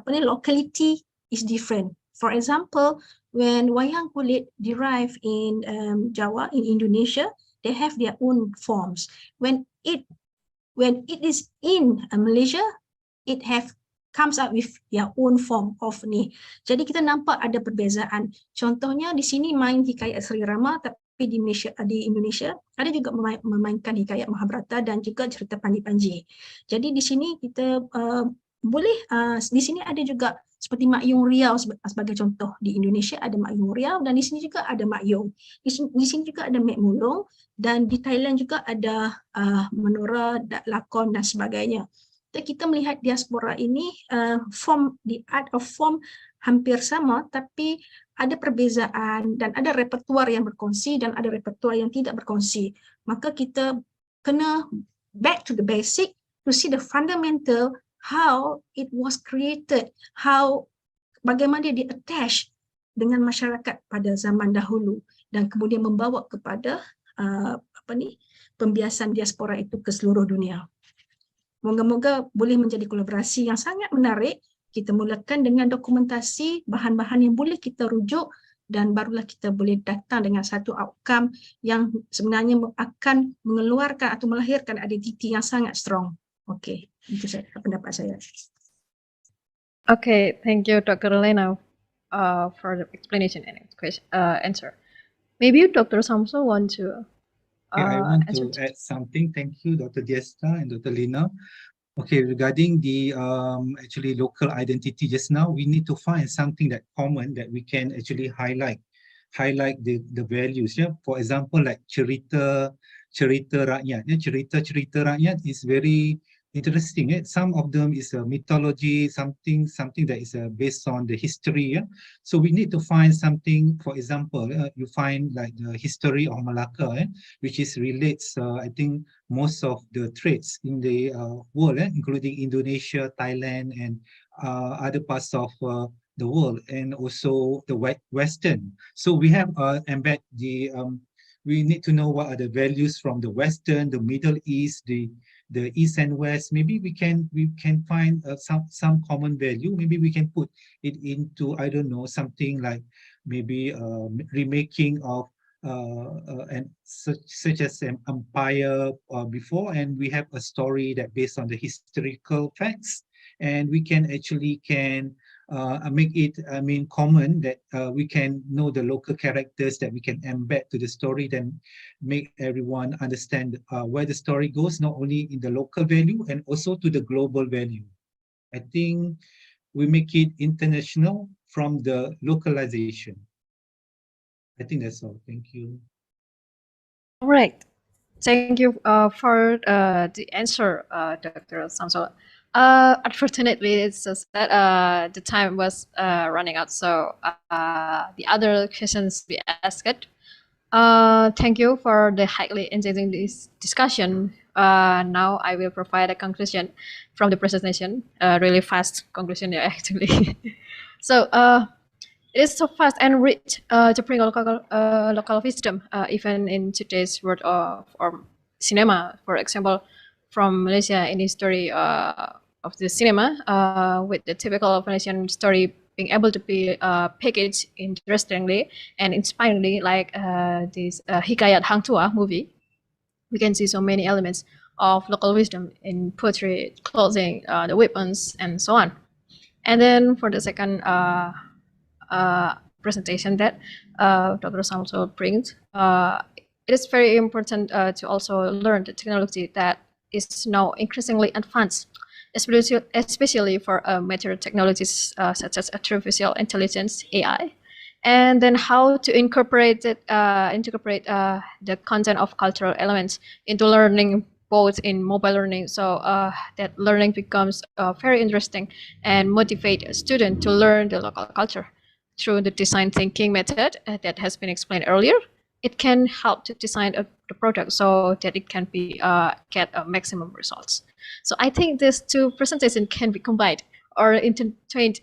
Speaker 9: locality is different. For example, when wayang kulit derive in Jawa, in Indonesia, they have their own forms. When it is in Malaysia, it comes up with their own form of ni. Jadi kita nampak ada perbezaan. Contohnya di sini main hikayat Sri Rama,
Speaker 7: di Indonesia ada juga memainkan hikayat Mahabharata dan juga cerita Panji-Panji. Jadi di sini kita di sini ada juga seperti Mak Yung Riau sebagai contoh. Di Indonesia ada Mak Yung Riau dan di sini juga ada Mak Yung. Di sini juga ada Mek Mulung dan di Thailand juga ada menora, lakon dan sebagainya. Kita melihat diaspora ini the art of form hampir sama, tapi ada perbezaan dan ada repertuar yang berkongsi dan ada repertuar yang tidak berkongsi. Maka kita kena back to the basic to see the fundamental, how it was created, bagaimana dia di-attach dengan masyarakat pada zaman dahulu dan kemudian membawa kepada pembiasan diaspora itu ke seluruh dunia. Moga-moga boleh menjadi kolaborasi yang sangat menarik. Kita mulakan dengan dokumentasi, bahan-bahan yang boleh kita rujuk dan barulah kita boleh datang dengan satu outcome yang sebenarnya akan mengeluarkan atau melahirkan identiti yang sangat strong. Okey, itu pendapat saya.
Speaker 6: Okay, thank you, Dr. Lena, for the explanation and answer. Maybe Dr. Samsul want to
Speaker 11: I want to add something. Thank you, Dr. Diesta and Dr. Lena. Okay, regarding the actually local identity just now, we need to find something that common that we can actually highlight the values. Yeah, for example, like cerita rakyat. Yeah, cerita rakyat is very interesting. Some of them is a mythology, something that is based on the history. Yeah? So we need to find something. For example, you find like the history of Malacca, which is relates. I think most of the traits in the world, including Indonesia, Thailand, and other parts of the world, and also the Western. So we have embed the. We need to know what are the values from the Western, the Middle East, the East and West. Maybe we can find some common value. Maybe we can put it into, I don't know, something like maybe remaking of and such as an empire before, and we have a story that based on the historical facts, and we can actually make it, common that we can know the local characters that we can embed to the story, then make everyone understand where the story goes, not only in the local value and also to the global value. I think we make it international from the localization. I think that's all. Thank you.
Speaker 6: All right. Thank you for the answer, Dr. Samsul. Unfortunately, it's just that the time was running out, so the other questions we asked. Thank you for the highly engaging discussion. Now I will provide a conclusion from the presentation. Really fast conclusion, actually. So it is so fast and rich to bring local wisdom, even in today's world of cinema. For example, from Malaysia in history of the cinema, with the typical Malaysian story being able to be packaged interestingly and inspiringly, like this Hikayat Hang Tua movie. We can see so many elements of local wisdom in poetry, clothing, the weapons, and so on. And then for the second presentation that Dr. Samsul brings, it is very important to also learn the technology that is now increasingly advanced, especially for mature technologies such as artificial intelligence, AI, and then how to incorporate the content of cultural elements into learning, both in mobile learning, so that learning becomes very interesting and motivate a student to learn the local culture through the design thinking method that has been explained earlier. It can help to design the product so that it can be get maximum results. So I think these two presentations can be combined or intertwined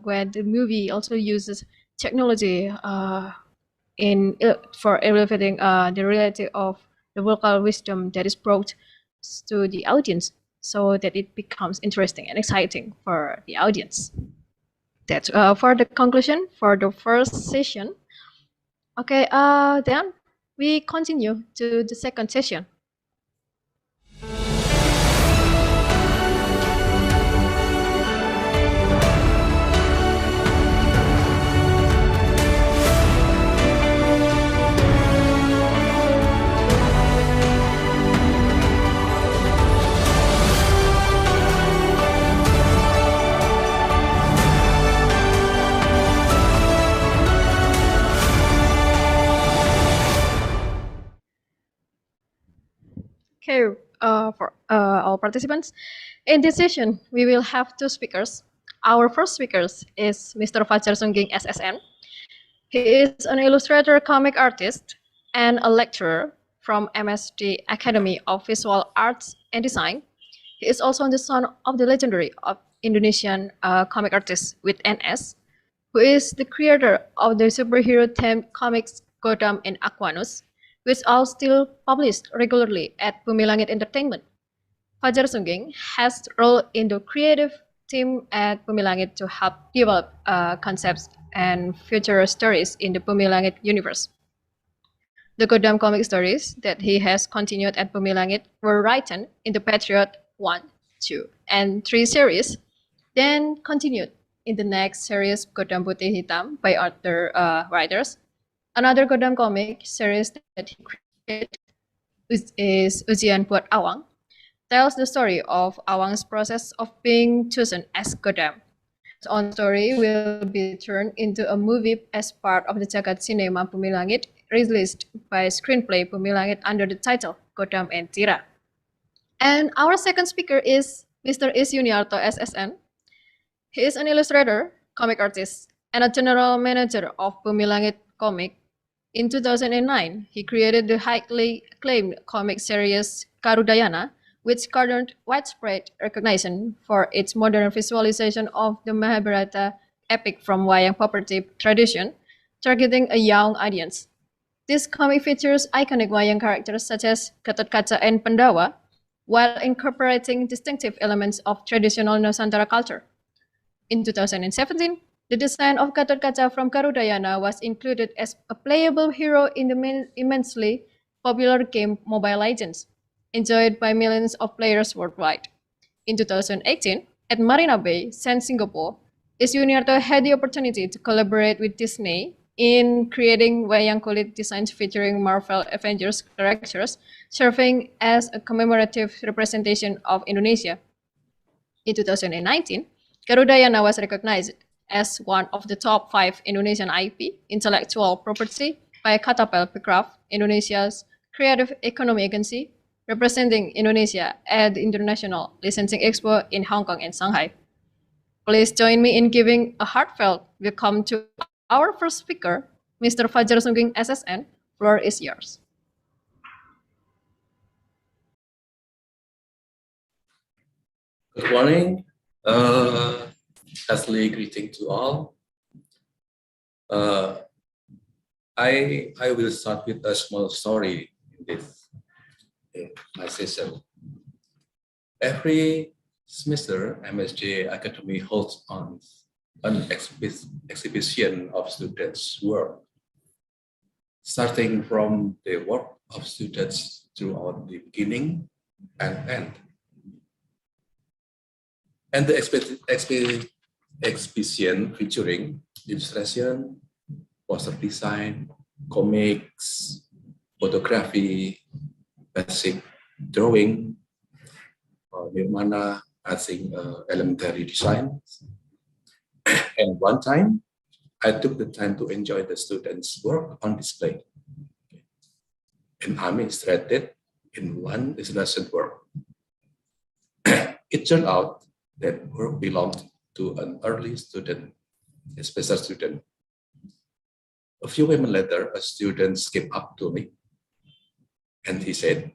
Speaker 6: when the movie also uses technology for elevating the reality of the local wisdom that is brought to the audience, so that it becomes interesting and exciting for the audience. That's for the conclusion for the first session. Okay, then we continue to the second session. day for all participants. In this session, we will have two speakers. Our first speaker is Mr. Fajar Sungging, SSN. He is an illustrator, comic artist, and a lecturer from MSD Academy of Visual Arts and Design. He is also the son of the legendary Indonesian comic artist with NS, who is the creator of the superhero-themed comics Godam and Aquanus, which are still published regularly at Bumi Langit Entertainment. Fajar Sungging has role in the creative team at Bumi Langit to help develop concepts and future stories in the Bumi Langit universe. The Godam comic stories that he has continued at Bumi Langit were written in the Patriot 1, 2, and 3 series, then continued in the next series Godam Putih Hitam by other writers. Another Godam comic series that he created is Ujian Buat Awang, tells the story of Awang's process of being chosen as Godam. His own story will be turned into a movie as part of the Jagat Cinema Bumi Langit, released by Screenplay Bumi Langit under the title Godam and Tira. And our second speaker is Mr. Is Yuniarto, SSN. He is an illustrator, comic artist, and a general manager of Bumi Langit Comic. In 2009, he created the highly acclaimed comic series Karudayana, which garnered widespread recognition for its modern visualization of the Mahabharata epic from Wayang poverty tradition, targeting a young audience. This comic features iconic Wayang characters such as Gatot Kaca and Pandawa, while incorporating distinctive elements of traditional Nusantara culture. In 2017, the design of Gatot Kaca from Karudayana was included as a playable hero in the immensely popular game Mobile Legends, enjoyed by millions of players worldwide. In 2018, at Marina Bay, Singapore, Is Yuniarto had the opportunity to collaborate with Disney in creating wayang kulit designs featuring Marvel Avengers characters, serving as a commemorative representation of Indonesia. In 2019, Karudayana was recognized as one of the top 5 Indonesian IP intellectual property by Katapel Bekraf, Indonesia's creative economy agency, representing Indonesia at the International Licensing Expo in Hong Kong and Shanghai. Please join me in giving a heartfelt welcome to our first speaker, Mr. Fajar Sungging, SSN. Floor is yours.
Speaker 13: Good morning. Heartily greeting to all. I will start with a small story in my session. Every semester, MSD Academy holds an exhibition of students' work, starting from the work of students throughout the beginning and end. And the exhibition featuring illustration, poster design, comics, photography, basic drawing, Nirmana, I think elementary design. And one time, I took the time to enjoy the students' work on display. And I'm interested in one illustration work. It turned out that work belonged to an early student, a special student. A few women later, a student came up to me and he said,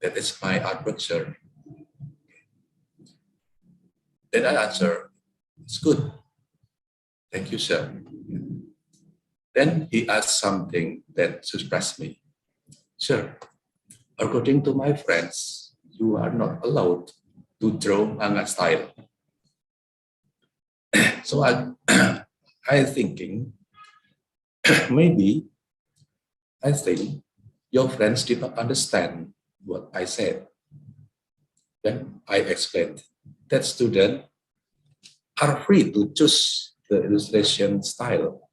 Speaker 13: "That is my artwork, sir." Then I answered, "It's good. Thank you, sir." Then he asked something that surprised me. "Sir, according to my friends, you are not allowed to draw manga style." So I thinking, maybe I think your friends did not understand what I said. Then I explained that students are free to choose the illustration style,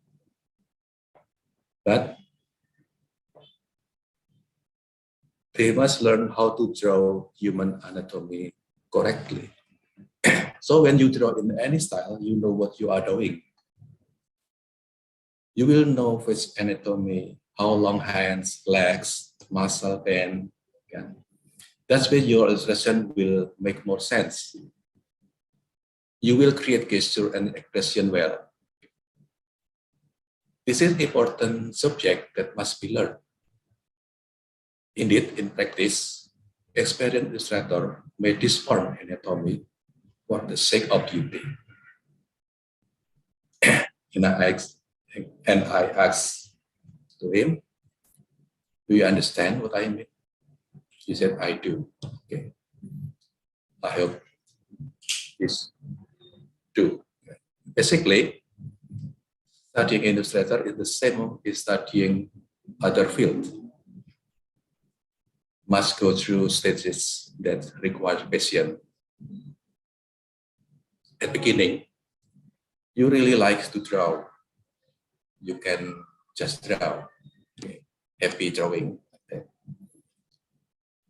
Speaker 13: but they must learn how to draw human anatomy correctly. So when you draw in any style, you know what you are doing. You will know face anatomy, how long hands, legs, muscle band. Yeah. That's when your illustration will make more sense. You will create gesture and expression well. This is important subject that must be learned. Indeed, in practice, experienced illustrator may disform anatomy for the sake of beauty. And I asked to him, "Do you understand what I mean?" He said, "I do." Okay. I hope this do. Basically, studying illustrator is the same as studying other field. Must go through stages that require patience. At the beginning, you really like to draw. You can just draw. Okay. Happy drawing. Okay.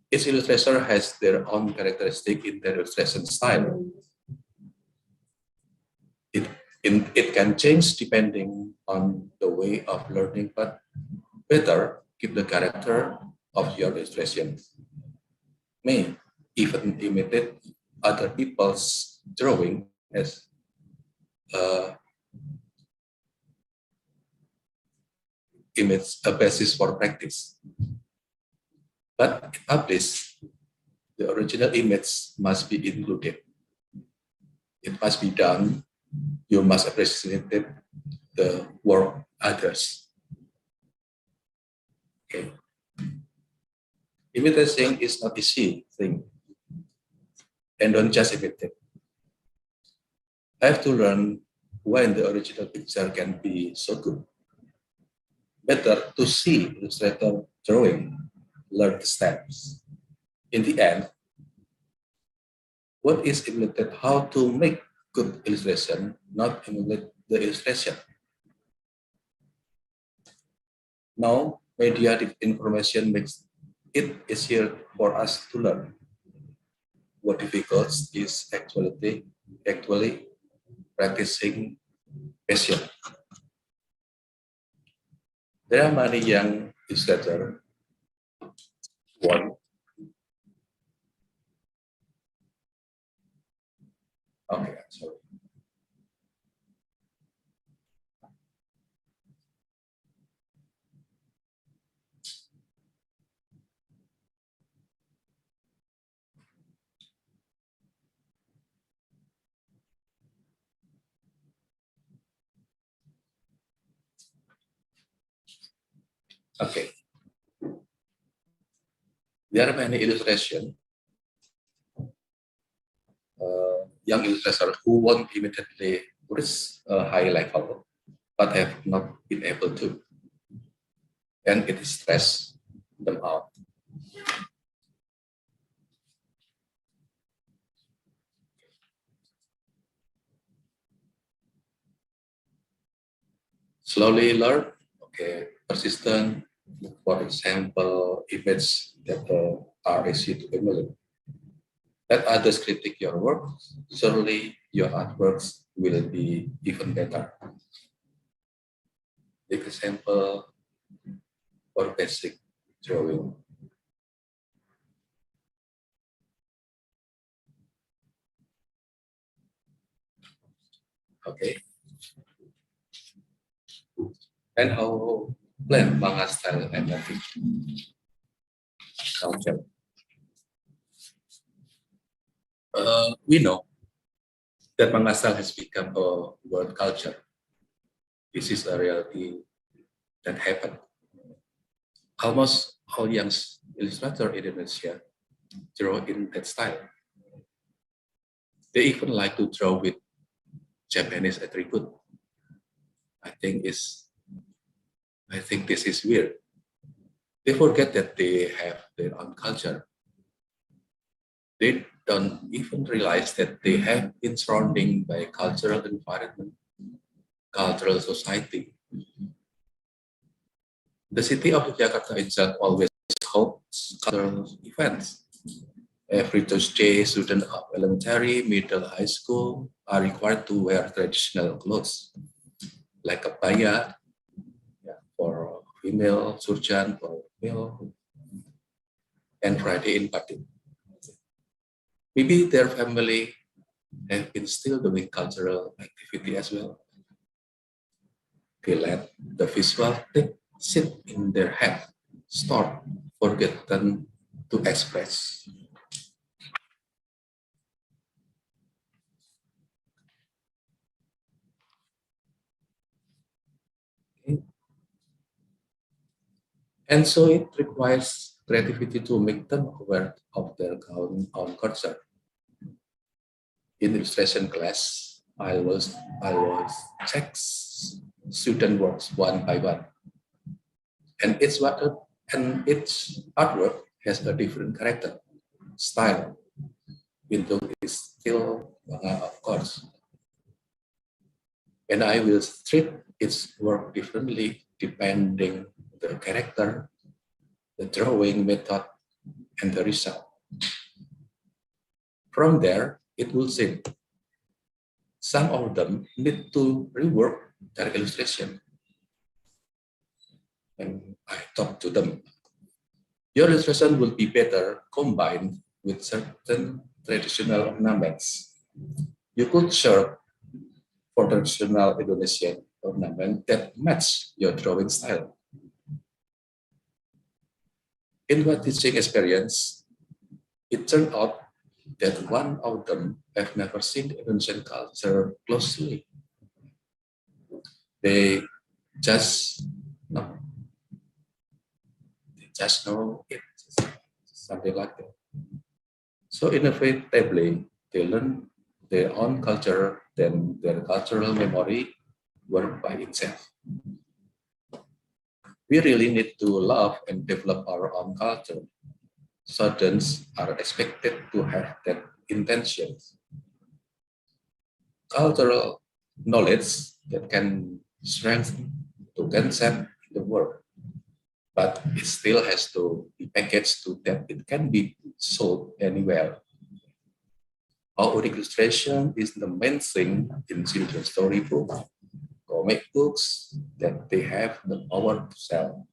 Speaker 13: Each illustrator has their own characteristic in their illustration style. It can change depending on the way of learning, but better keep the character of your illustration. May even imitate other people's drawing as image a basis for practice. But at least the original image must be included. It must be done. You must appreciate the work others. Okay. Imitating is not easy thing. And don't just imitate. I have to learn when the original picture can be so good. Better to see illustrator drawing, learn the steps. In the end, what is imitated? How to make good illustration, not emulate the illustration. Now, media information makes it easier for us to learn. What difficult is actually practicing passion. There are many young illustrators. One. Okay, sorry. Okay. There are many illustrations, young illustrators who want immediately reach a high level, but have not been able to. And it stress them out. Slowly learn, okay, persistent. For example, images that are easy to emulate. Let others critique your work. Surely your artworks will be even better. Take example for basic drawing. Okay. And how blend manga style and native culture. We know that manga style has become a world culture. This is a reality that happened. Almost all young illustrators in Indonesia draw in that style. They even like to draw with Japanese attribute. I think this is weird. They forget that they have their own culture. They don't even realize that they have been surrounded by cultural environment, cultural society. The city of Yogyakarta itself always hosts cultural events. Every Thursday, students of elementary, middle, high school are required to wear traditional clothes, like kebaya for female, surjan for male, and Friday in party. Maybe their family have been still doing cultural activity as well. They let the visual thing sit in their head, stored, forgotten to express. Okay. And so it requires creativity to make them aware of their own culture. In illustration class, I was check student works one by one, and each artwork has a different character, style. Window is still, of course, and I will treat its work differently depending the character, the drawing method, and the result. From there, it will seem some of them need to rework their illustration. And I talk to them. Your illustration will be better combined with certain traditional ornaments. You could search for traditional Indonesian ornament that match your drawing style. In my teaching experience, it turned out that one of them have never seen Indonesian culture closely. They just know it, something like that. So inevitably, they learn their own culture, then their cultural memory work by itself. We really need to love and develop our own culture. Students are expected to have that intention. Cultural knowledge that can strengthen the concept in the world, but it still has to be packaged so that it can be sold anywhere. Our illustration is the main thing in children's storybook, comic books, that they have the power to sell.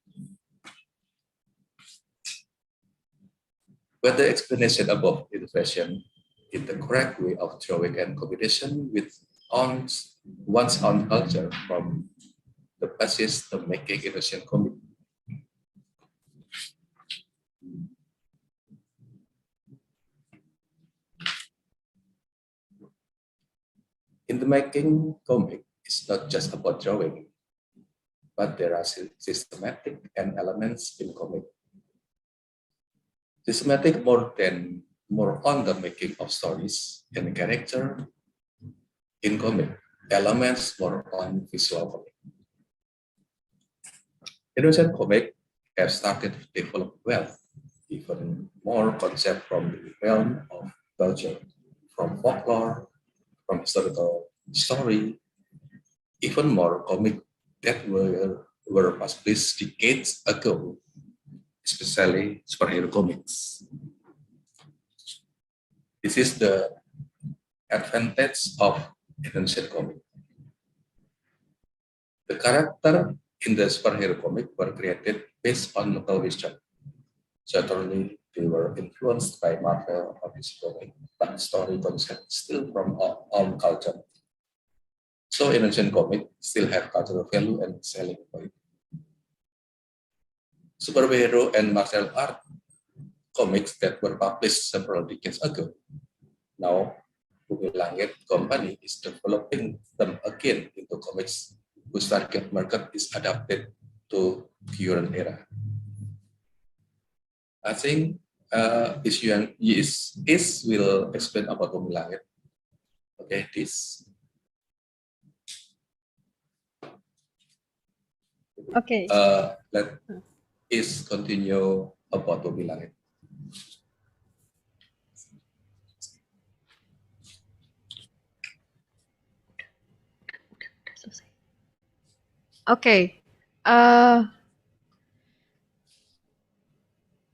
Speaker 13: With the explanation above illustration in the correct way of drawing and combination with one's own culture from the basis of making Indonesian comic. In the making comic, it's not just about drawing, but there are systematic and elements in comic. Systematic more on the making of stories and character in comic, elements more on visual comic. Indonesian comic have started to develop well, even more concept from the realm of culture, from folklore, from historical story, even more comic that were published decades ago, especially superhero comics. This is the advantage of Indonesian comic. The character in the superhero comic were created based on local wisdom. Certainly, they were influenced by Marvel or DC comic, but story concept still from our own culture. So Indonesian comic still have cultural value and selling point. Superhero and martial art comics that were published several decades ago. Now, Bumi Langit company is developing them again into comics whose target market is adapted to current era. I think Is will explain about Bumi Langit. Okay, this.
Speaker 6: Okay.
Speaker 13: Let Is continue about Bumi Langit.
Speaker 6: Okay.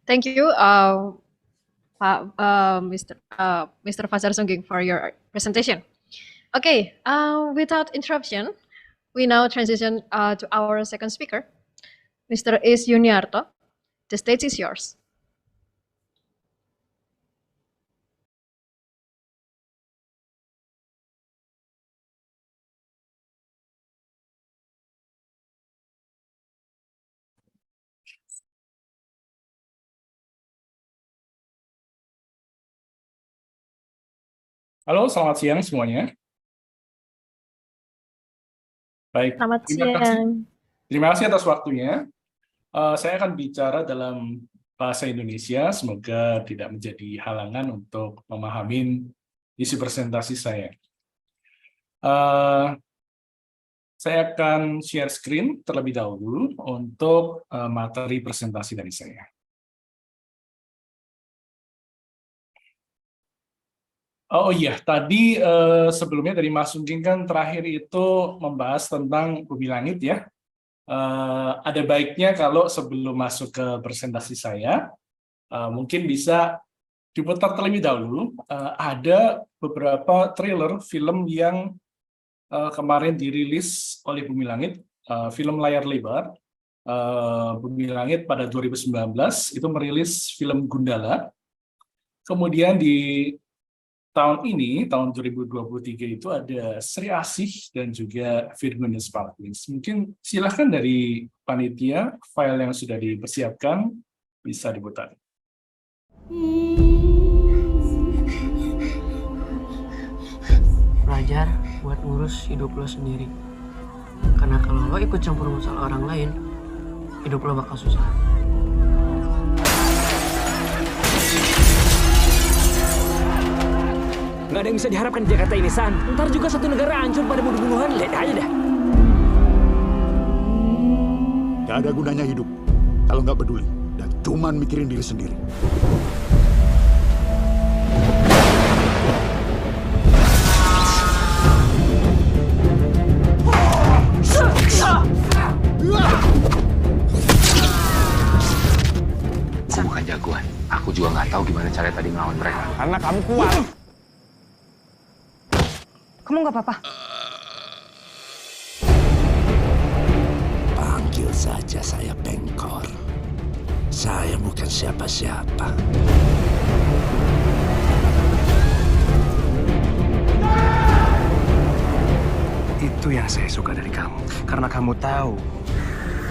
Speaker 6: Thank you, Mr. Fajar Sungging, for your presentation. Okay. Without interruption, we now transition to our second speaker, Mr. Is Yuniarto. The stage is yours.
Speaker 14: Halo, selamat siang semuanya. Baik,
Speaker 2: Selamat
Speaker 14: terima kasih.
Speaker 2: siang.
Speaker 14: Terima kasih atas waktunya. Saya akan bicara dalam bahasa Indonesia, semoga tidak menjadi halangan untuk memahami isi presentasi saya. Saya akan share screen terlebih dahulu untuk materi presentasi dari saya. Oh iya, tadi sebelumnya dari Mas Sungging kan terakhir itu membahas tentang bumi langit ya. Ada baiknya kalau sebelum masuk ke presentasi saya, mungkin bisa diputar terlebih dahulu. Ada beberapa trailer film yang kemarin dirilis oleh Bumi Langit, film layar lebar. Bumi Langit pada 2019 itu merilis film Gundala. Kemudian di tahun ini, tahun 2023 itu ada Sri Asih dan juga Virgonis Sparklings. Mungkin silahkan dari panitia, file yang sudah dipersiapkan bisa diputar.
Speaker 15: Belajar buat ngurus hidup lo sendiri. Karena kalau lo ikut campur masalah orang lain, hidup lo bakal susah.
Speaker 16: Nggak ada yang bisa diharapkan di Jakarta ini, San. Ntar juga satu negara hancur pada bunuh-bunuhan, lihat aja dah.
Speaker 17: Gak ada gunanya hidup kalau nggak peduli dan cuman mikirin diri sendiri.
Speaker 18: Aku bukan jagoan. Aku juga nggak tahu gimana cara tadi ngelawan mereka.
Speaker 16: Karena kamu kuat.
Speaker 19: Kamu nggak apa-apa?
Speaker 17: Panggil saja saya Pengkor. Saya bukan siapa-siapa.
Speaker 16: Itu yang saya suka dari kamu. Karena kamu tahu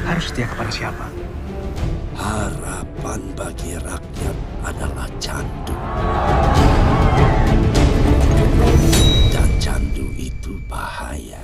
Speaker 16: harus setia kepada siapa.
Speaker 17: Harapan bagi rakyat adalah candu. Dan candu itu bahaya.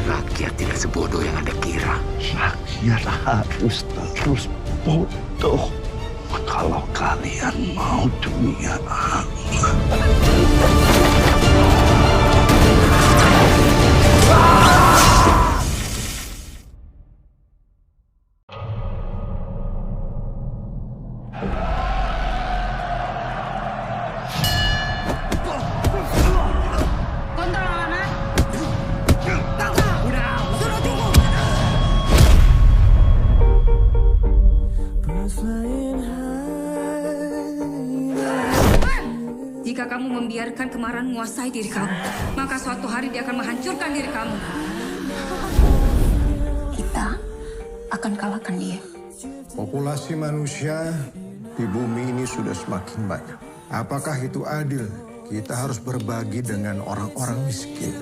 Speaker 18: Rakyat tidak sebodoh yang Anda kira.
Speaker 17: Rakyat harus terus bodoh kalau kalian mau dunia aman.
Speaker 19: Jika kamu membiarkan kemarahan menguasai diri kamu, maka suatu hari dia akan menghancurkan diri kamu. Kita akan kalahkan dia.
Speaker 20: Populasi manusia di bumi ini sudah semakin banyak. Apakah itu adil? Kita harus berbagi dengan orang-orang miskin.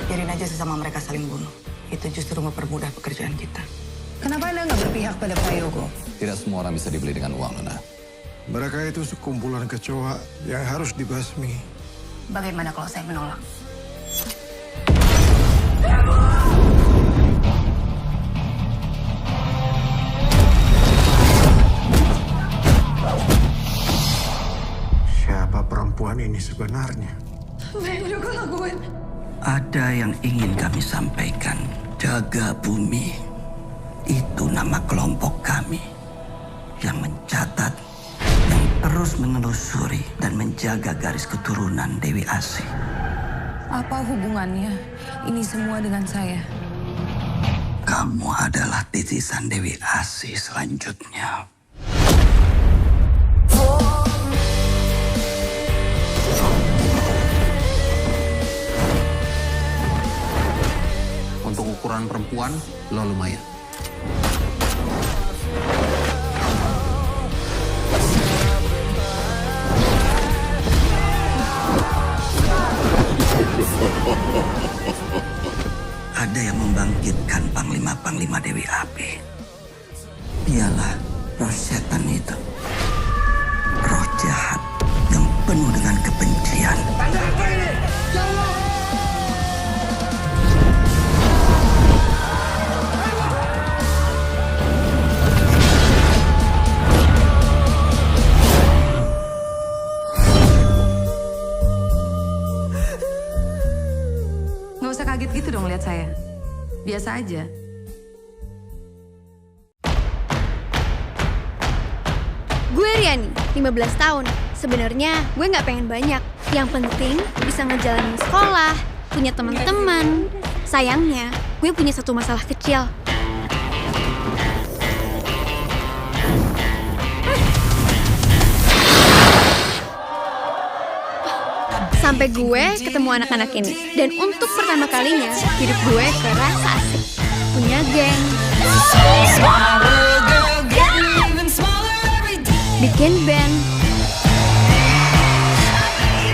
Speaker 19: Biarin aja sesama mereka saling bunuh. Itu justru mempermudah pekerjaan kita. Kenapa Anda nggak berpihak pada Prayogo?
Speaker 21: Tidak semua orang bisa dibeli dengan uang, Nona.
Speaker 20: Mereka itu sekumpulan kecoa yang harus dibasmi.
Speaker 19: Bagaimana kalau saya menolak?
Speaker 20: Siapa perempuan ini sebenarnya?
Speaker 19: Apa yang udah gue lakuin?
Speaker 22: Ada yang ingin kami sampaikan. Jaga Bumi. Itu nama kelompok kami. Yang mencatat, yang terus menelusuri dan menjaga garis keturunan Dewi Asih.
Speaker 19: Apa hubungannya ini semua dengan saya?
Speaker 22: Kamu adalah titisan Dewi Asih selanjutnya.
Speaker 18: Untuk
Speaker 21: kekurangan perempuan, lo lumayan.
Speaker 22: Ada yang membangkitkan Panglima-Panglima Dewi Api. Dialah roh setan itu. Roh jahat yang penuh dengan kebencian.
Speaker 19: Nggak usah kaget gitu dong lihat saya. Biasa aja.
Speaker 1: Gue Riani, 15 tahun. Sebenarnya gue nggak pengen banyak. Yang penting bisa ngejalanin sekolah, punya teman-teman. Sayangnya, gue punya satu masalah kecil. Sampai gue ketemu anak-anak ini. Dan untuk pertama kalinya, hidup gue kerasa asik. Punya geng. Bikin band.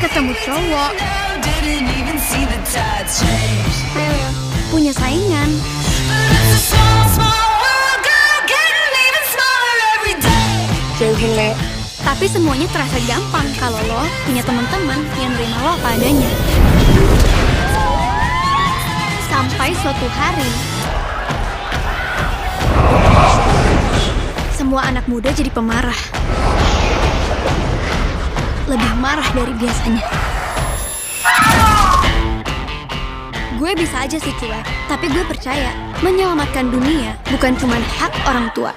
Speaker 1: Ketemu cowok. Punya saingan. Gile. Tapi semuanya terasa gampang kalau lo punya teman-teman yang nerima lo apa adanya. Sampai suatu hari, semua anak muda jadi pemarah. Lebih marah dari biasanya. Gue bisa aja sih cuek, tapi gue percaya menyelamatkan dunia bukan cuma hak orang tua.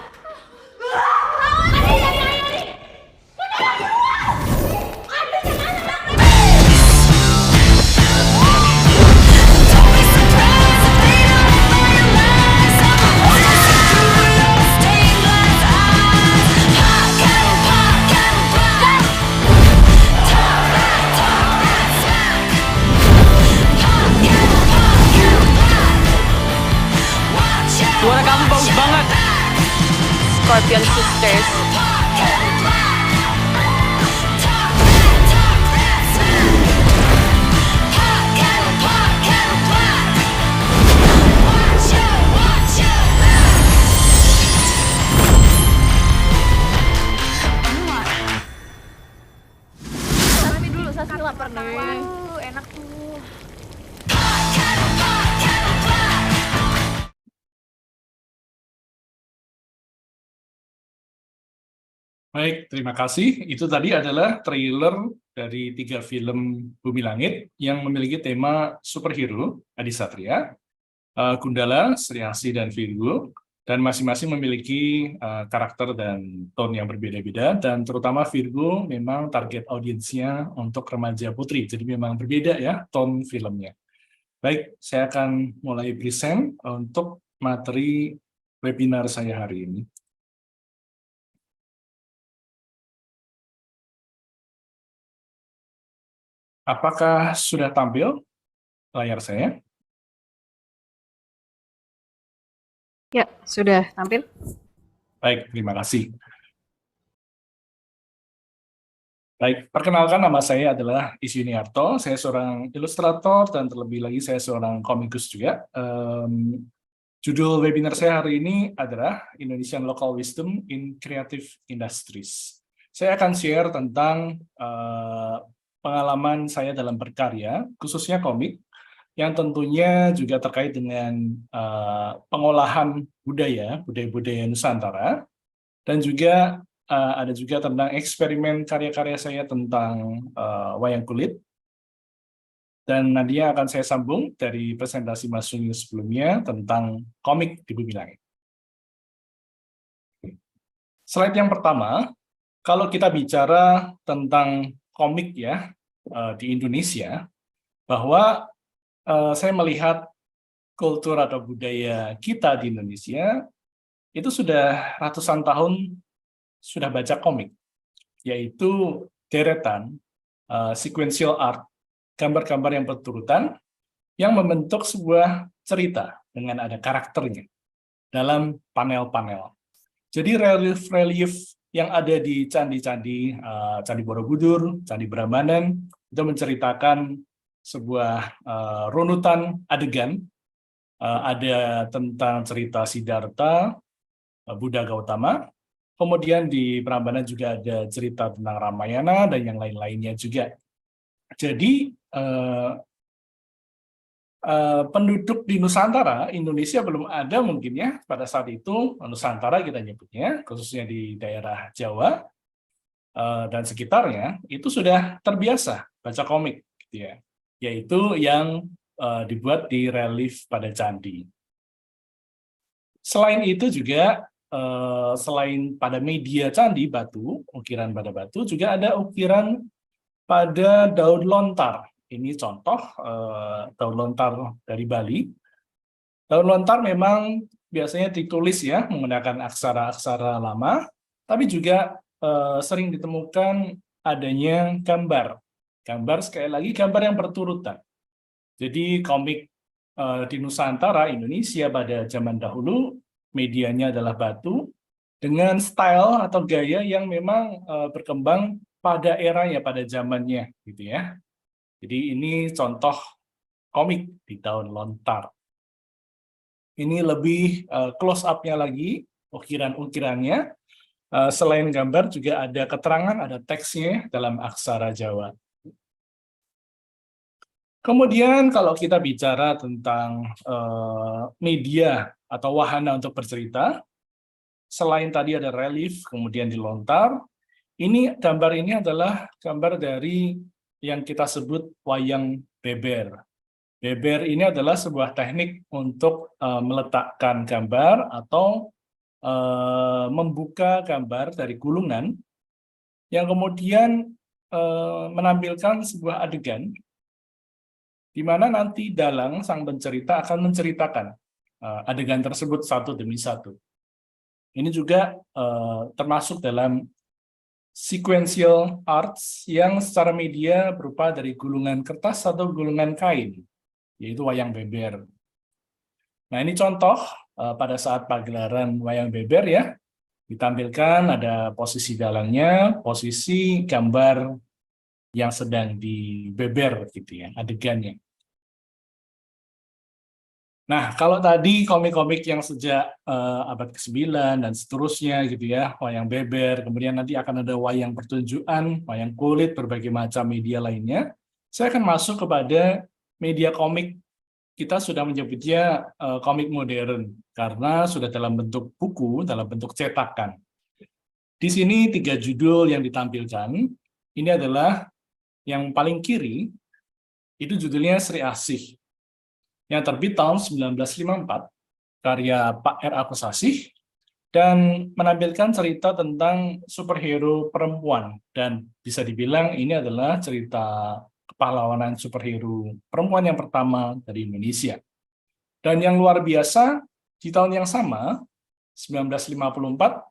Speaker 3: Suara kamu bagus banget. Scorpion Sisters.
Speaker 2: Sasmi dulu, Sasmi lapar nih. Enak tuh.
Speaker 14: Baik, terima kasih. Itu tadi adalah trailer dari 3 film Bumi Langit yang memiliki tema superhero, Adi Satria, Gundala, Sri Asih, dan Virgo, dan masing-masing memiliki karakter dan tone yang berbeda-beda, dan terutama Virgo memang target audiensnya untuk remaja putri, jadi memang berbeda ya tone filmnya. Baik, saya akan mulai present untuk materi webinar saya hari ini. Apakah sudah tampil layar saya?
Speaker 6: Ya, sudah tampil.
Speaker 14: Baik, terima kasih. Baik, perkenalkan nama saya adalah Isyuniarto. Saya seorang ilustrator dan terlebih lagi saya seorang komikus juga. Judul webinar saya hari ini adalah Indonesian Local Wisdom in Creative Industries. Saya akan share tentang pengalaman saya dalam berkarya, khususnya komik, yang tentunya juga terkait dengan pengolahan budaya-budaya Nusantara, dan juga ada juga tentang eksperimen karya-karya saya tentang wayang kulit, dan nantinya akan saya sambung dari presentasi Mas Sunil sebelumnya tentang komik di Bumi Langit. Slide yang pertama, kalau kita bicara tentang komik ya di Indonesia, bahwa saya melihat kultur atau budaya kita di Indonesia itu sudah ratusan tahun sudah baca komik, yaitu deretan sequential art, gambar-gambar yang berturutan yang membentuk sebuah cerita dengan ada karakternya dalam panel-panel. Jadi relief-relief yang ada di candi-candi, Candi Borobudur, Candi Prambanan, itu menceritakan sebuah runutan adegan. Ada tentang cerita Siddhartha, Buddha Gautama, kemudian di Prambanan juga ada cerita tentang Ramayana dan yang lain-lainnya juga. Jadi penduduk di Nusantara, Indonesia belum ada mungkin ya pada saat itu, Nusantara kita nyebutnya, khususnya di daerah Jawa dan sekitarnya, itu sudah terbiasa baca komik, gitu ya, yaitu yang dibuat di relief pada candi. Selain itu juga, selain pada media candi batu, ukiran pada batu, juga ada ukiran pada daun lontar. Ini contoh daun lontar dari Bali. Daun lontar memang biasanya ditulis ya menggunakan aksara-aksara lama, tapi juga sering ditemukan adanya gambar. Gambar sekali lagi gambar yang berturutan. Jadi komik di Nusantara, Indonesia pada zaman dahulu medianya adalah batu dengan style atau gaya yang memang berkembang pada eranya, pada zamannya, gitu ya. Jadi ini contoh komik di daun lontar. Ini lebih close up-nya lagi, ukiran-ukirannya. Selain gambar juga ada keterangan, ada teksnya dalam aksara Jawa. Kemudian kalau kita bicara tentang media atau wahana untuk bercerita, selain tadi ada relief, kemudian di lontar, ini gambar ini adalah gambar dari yang kita sebut wayang beber. Beber ini adalah sebuah teknik untuk meletakkan gambar atau membuka gambar dari gulungan yang kemudian menampilkan sebuah adegan di mana nanti dalang sang pencerita akan menceritakan adegan tersebut satu demi satu. Ini juga termasuk dalam sequential arts yang secara media berupa dari gulungan kertas atau gulungan kain, yaitu wayang beber. Nah, ini contoh pada saat pagelaran wayang beber ya, ditampilkan ada posisi dalangnya, posisi gambar yang sedang dibeber gitu ya, adegannya. Nah, kalau tadi komik-komik yang sejak abad ke-9 dan seterusnya gitu ya, wayang beber, kemudian nanti akan ada wayang pertunjukan, wayang kulit, berbagai macam media lainnya, saya akan masuk kepada media komik. Kita sudah menyebutnya komik modern, karena sudah dalam bentuk buku, dalam bentuk cetakan. Di sini 3 judul yang ditampilkan, ini adalah yang paling kiri, itu judulnya Sri Asih, yang terbit tahun 1954, karya Pak R.A. Kusasih, dan menampilkan cerita tentang superhero perempuan, dan bisa dibilang ini adalah cerita kepahlawanan superhero perempuan yang pertama dari Indonesia. Dan yang luar biasa, di tahun yang sama, 1954,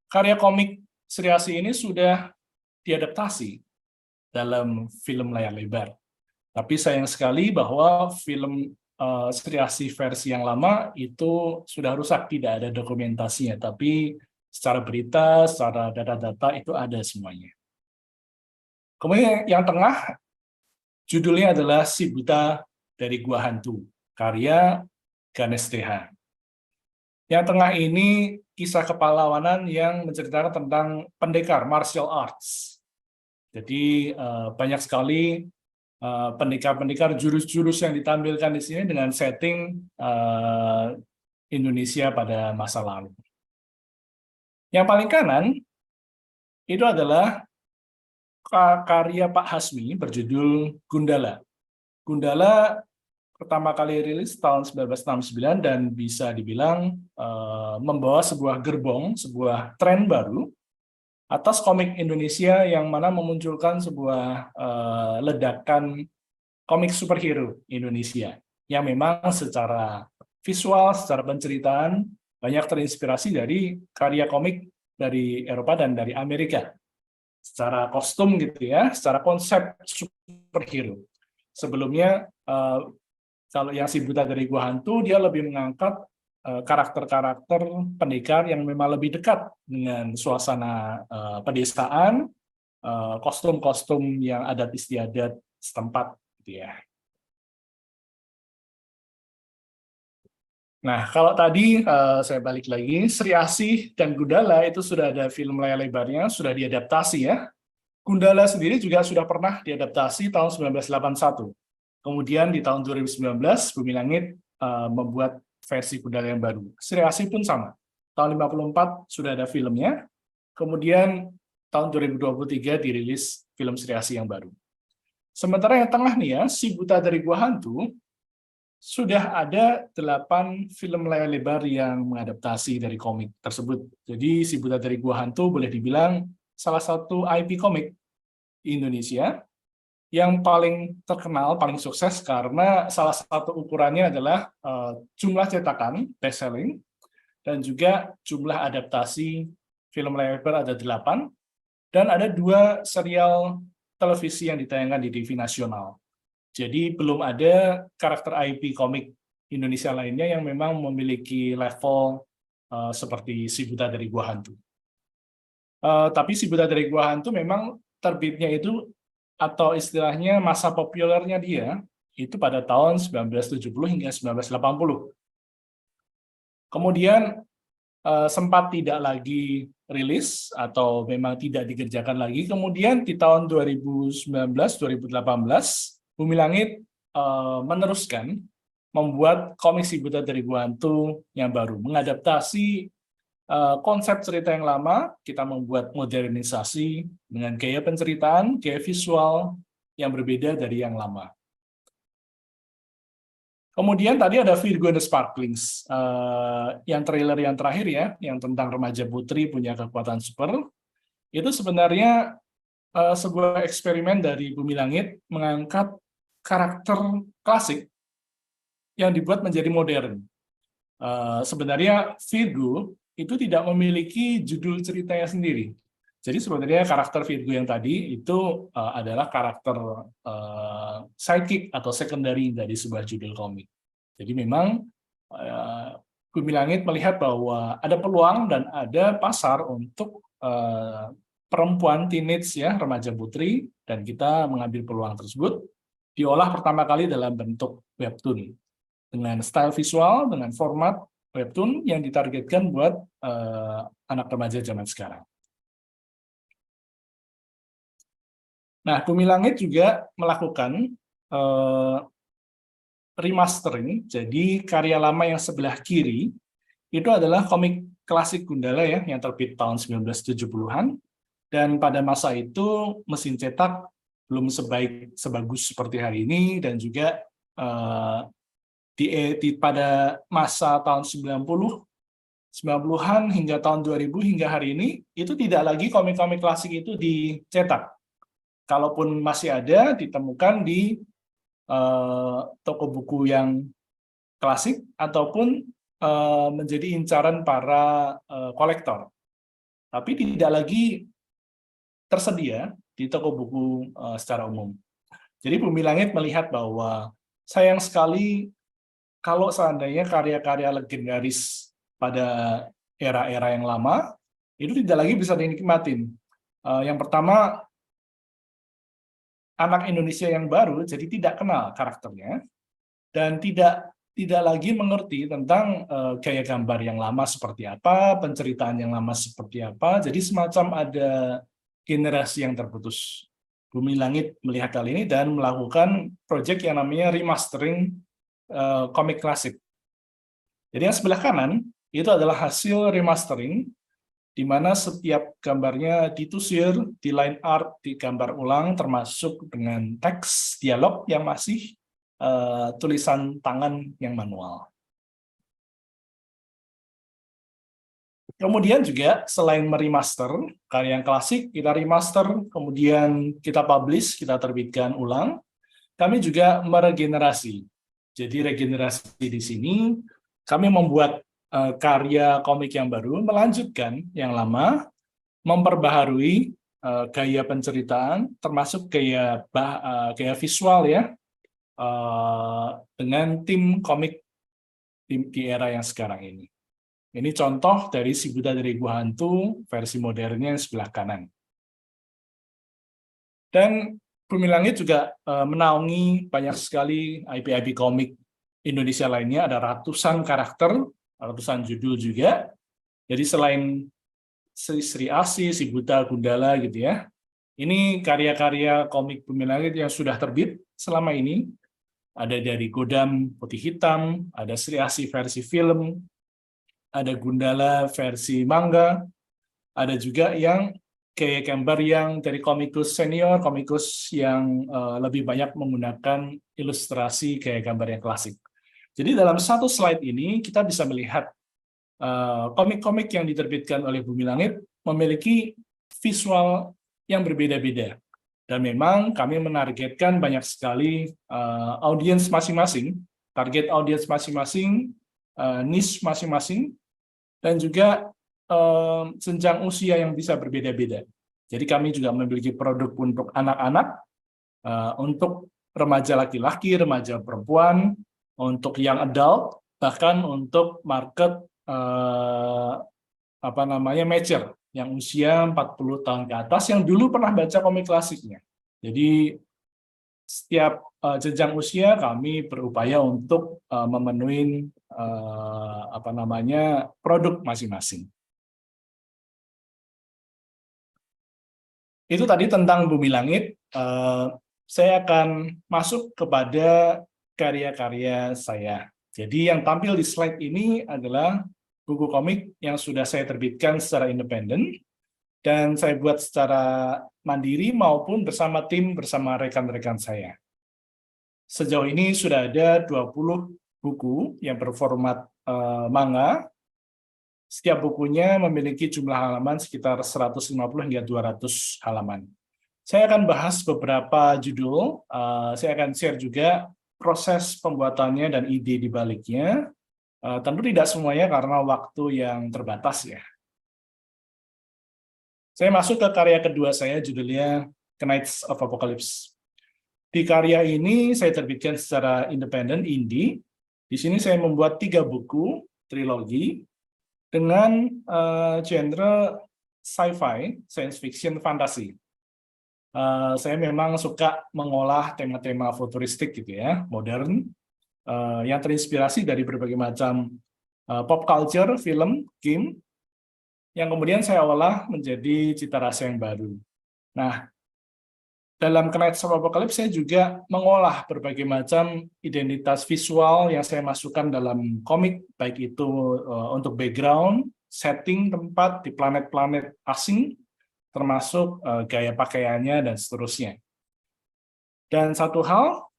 Speaker 14: karya komik Sri Asih ini sudah diadaptasi dalam film layar lebar. Tapi sayang sekali bahwa film Sri Asih versi yang lama itu sudah rusak, tidak ada dokumentasinya, tapi secara berita, secara data-data itu ada semuanya. Kemudian yang tengah, judulnya adalah Si Buta dari Gua Hantu, karya Ganes TH. Yang tengah ini kisah kepahlawanan yang menceritakan tentang pendekar, martial arts. Jadi banyak sekali pendekar-pendekar, jurus-jurus yang ditampilkan di sini dengan setting Indonesia pada masa lalu. Yang paling kanan itu adalah karya Pak Hasmi berjudul Gundala. Gundala pertama kali rilis tahun 1969 dan bisa dibilang membawa sebuah gerbong, sebuah tren baru atas komik Indonesia yang mana memunculkan sebuah ledakan komik superhero Indonesia yang memang secara visual, secara penceritaan banyak terinspirasi dari karya komik dari Eropa dan dari Amerika. Secara kostum gitu ya, secara konsep superhero. Sebelumnya Kalau yang Si Buta dari Gua Hantu, dia lebih mengangkat karakter-karakter pendekar yang memang lebih dekat dengan suasana pedesaan, kostum-kostum yang adat istiadat setempat, gitu ya. Nah, kalau tadi saya balik lagi, Sri Asih dan Gundala itu sudah ada film layar lebarnya, sudah diadaptasi ya. Gundala sendiri juga sudah pernah diadaptasi tahun 1981. Kemudian di tahun 2019, Bumi Langit membuat versi Gundala yang baru. Sri Asih pun sama. Tahun 54 sudah ada filmnya. Kemudian tahun 2023 dirilis film Sri Asih yang baru. Sementara yang tengah nih ya, Si Buta dari Gua Hantu, sudah ada 8 film layar lebar yang mengadaptasi dari komik tersebut. Jadi Si Buta dari Gua Hantu boleh dibilang salah satu IP komik Indonesia yang paling terkenal, paling sukses karena salah satu ukurannya adalah jumlah cetakan best selling dan juga jumlah adaptasi film layar lebar ada 8 dan ada 2 serial televisi yang ditayangkan di TV nasional. Jadi belum ada karakter IP komik Indonesia lainnya yang memang memiliki level seperti Si Buta dari Gua Hantu. Tapi Si Buta dari Gua Hantu memang terbitnya itu atau istilahnya masa populernya dia itu pada tahun 1970 hingga 1980. Kemudian sempat tidak lagi rilis atau memang tidak dikerjakan lagi. Kemudian di tahun 2019-2018 Bumi Langit meneruskan membuat komik Si Buta dari Gua Hantu yang baru, mengadaptasi konsep cerita yang lama, kita membuat modernisasi dengan gaya penceritaan, gaya visual yang berbeda dari yang lama. Kemudian tadi ada Virgo and the Sparklings, yang trailer yang terakhir ya, yang tentang remaja putri punya kekuatan super, itu sebenarnya sebuah eksperimen dari Bumi Langit mengangkat karakter klasik yang dibuat menjadi modern. Sebenarnya Virgo itu tidak memiliki judul ceritanya sendiri. Jadi sebenarnya karakter Virgo yang tadi itu adalah karakter sidekick atau secondary dari sebuah judul komik. Jadi memang Bumi Langit melihat bahwa ada peluang dan ada pasar untuk perempuan teenage ya, remaja putri, dan kita mengambil peluang tersebut diolah pertama kali dalam bentuk webtoon dengan style visual, dengan format webtoon yang ditargetkan buat anak remaja zaman sekarang. Nah, Bumi Langit juga melakukan remastering, jadi karya lama yang sebelah kiri itu adalah komik klasik Gundala ya, yang terbit tahun 1970-an, dan pada masa itu mesin cetak belum sebagus seperti hari ini, dan juga pada masa tahun 90-an hingga tahun 2000 hingga hari ini, itu tidak lagi komik-komik klasik itu dicetak. Kalaupun masih ada, ditemukan di toko buku yang klasik, ataupun menjadi incaran para kolektor. Tapi tidak lagi tersedia di toko buku secara umum. Jadi Bumi Langit melihat bahwa sayang sekali kalau seandainya karya-karya legendaris pada era-era yang lama itu tidak lagi bisa dinikmatin. Yang pertama, anak Indonesia yang baru jadi tidak kenal karakternya dan tidak lagi mengerti tentang gaya gambar yang lama seperti apa, penceritaan yang lama seperti apa. Jadi semacam ada generasi yang terputus. Bumi Langit melihat hal ini dan melakukan proyek yang namanya remastering komik klasik. Jadi yang sebelah kanan itu adalah hasil remastering, di mana setiap gambarnya ditusir, di line art, digambar ulang, termasuk dengan teks dialog yang masih tulisan tangan yang manual. Kemudian juga selain meremaster karya yang klasik, kita remaster, kemudian kita publish, kita terbitkan ulang, kami juga meregenerasi. Jadi regenerasi di sini, kami membuat karya komik yang baru, melanjutkan yang lama, memperbaharui gaya penceritaan, termasuk gaya visual ya, dengan tim komik di era yang sekarang ini. Ini contoh dari Si Buta dari Gua Hantu versi modernnya yang sebelah kanan. Dan Bumi Langit juga menaungi banyak sekali IP-IP komik Indonesia lainnya, ada ratusan karakter, ratusan judul juga. Jadi selain Sri Asih, Si Buta, Gundala gitu ya, ini karya-karya komik Bumi Langit yang sudah terbit selama ini. Ada dari Godam Putih Hitam, ada Sri Asih versi film, ada Gundala versi manga, ada juga yang kayak gambar yang dari komikus senior, komikus yang lebih banyak menggunakan ilustrasi kayak gambar yang klasik. Jadi dalam satu slide ini kita bisa melihat komik-komik yang diterbitkan oleh Bumi Langit memiliki visual yang berbeda-beda. Dan memang kami menargetkan banyak sekali audiens masing-masing, target audiens masing-masing, niche masing-masing, dan juga jenjang usia yang bisa berbeda-beda. Jadi kami juga memiliki produk untuk anak-anak, untuk remaja laki-laki, remaja perempuan, untuk young adult, bahkan untuk market mature, yang usia 40 tahun ke atas, yang dulu pernah baca komik klasiknya. Jadi setiap jenjang usia kami berupaya untuk memenuhi produk masing-masing. Itu tadi tentang Bumi Langit. Saya akan masuk kepada karya-karya saya. Jadi yang tampil di slide ini adalah buku komik yang sudah saya terbitkan secara independen, dan saya buat secara mandiri maupun bersama tim, bersama rekan-rekan saya. Sejauh ini sudah ada 20 buku yang berformat manga. Setiap bukunya memiliki jumlah halaman sekitar 150 hingga 200 halaman. Saya akan bahas beberapa judul, saya akan share juga proses pembuatannya dan ide di baliknya. Tentu tidak semuanya karena waktu yang terbatas ya. Saya masuk ke karya kedua saya, judulnya Knights of Apocalypse. Di karya ini saya terbitkan secara independen, indie. Di sini saya membuat 3 buku, trilogi, dengan genre sci-fi, science fiction, fantasi. Saya memang suka mengolah tema-tema futuristik gitu ya, modern, yang terinspirasi dari berbagai macam pop culture, film, game, yang kemudian saya olah menjadi cita rasa yang baru. Nah, dalam Knights of Apocalypse saya juga mengolah berbagai macam identitas visual yang saya masukkan dalam komik, baik itu untuk background, setting tempat di planet-planet asing, termasuk gaya pakaiannya dan seterusnya. Dan satu hal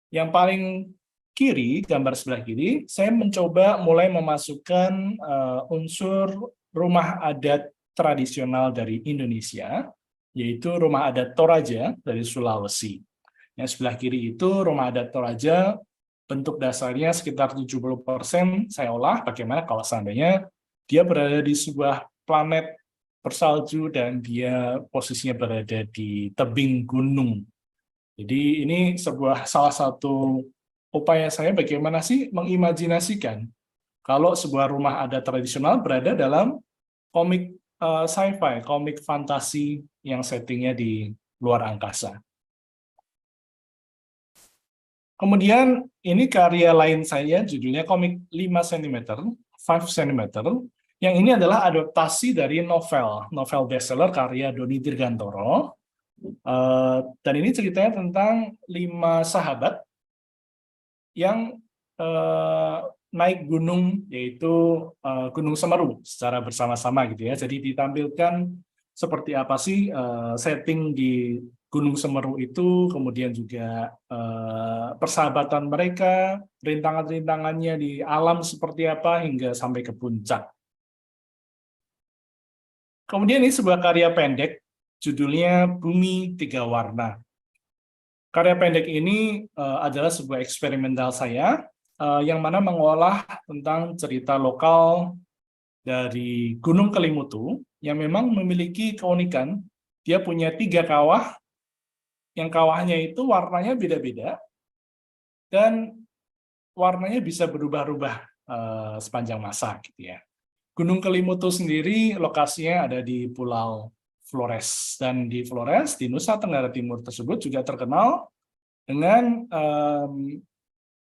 Speaker 14: yang paling kiri, gambar sebelah kiri, saya mencoba mulai memasukkan unsur rumah adat tradisional dari Indonesia, yaitu rumah adat Toraja dari Sulawesi. Yang sebelah kiri itu rumah adat Toraja, bentuk dasarnya sekitar 70% saya olah bagaimana kalau seandainya dia berada di sebuah planet bersalju dan dia posisinya berada di tebing gunung. Jadi ini salah satu upaya saya bagaimana sih mengimajinasikan kalau sebuah rumah adat tradisional berada dalam komik sci-fi, komik fantasi yang settingnya di luar angkasa. Kemudian ini karya lain saya, judulnya komik 5 cm, 5 cm, yang ini adalah adaptasi dari novel bestseller karya Doni Dirgantoro. Dan ini ceritanya tentang 5 sahabat yang naik gunung, yaitu Gunung Semeru secara bersama-sama gitu ya. Jadi ditampilkan seperti apa sih setting di Gunung Semeru itu, kemudian juga persahabatan mereka, rintangan-rintangannya di alam seperti apa hingga sampai ke puncak. Kemudian ini sebuah karya pendek, judulnya Bumi 3 Warna. Karya pendek ini adalah sebuah eksperimental saya, yang mana mengolah tentang cerita lokal dari Gunung Kelimutu, yang memang memiliki keunikan, dia punya 3 kawah, yang kawahnya itu warnanya beda-beda, dan warnanya bisa berubah-ubah sepanjang masa gitu ya. Gunung Kelimutu sendiri lokasinya ada di Pulau Flores, dan di Flores di Nusa Tenggara Timur tersebut juga terkenal dengan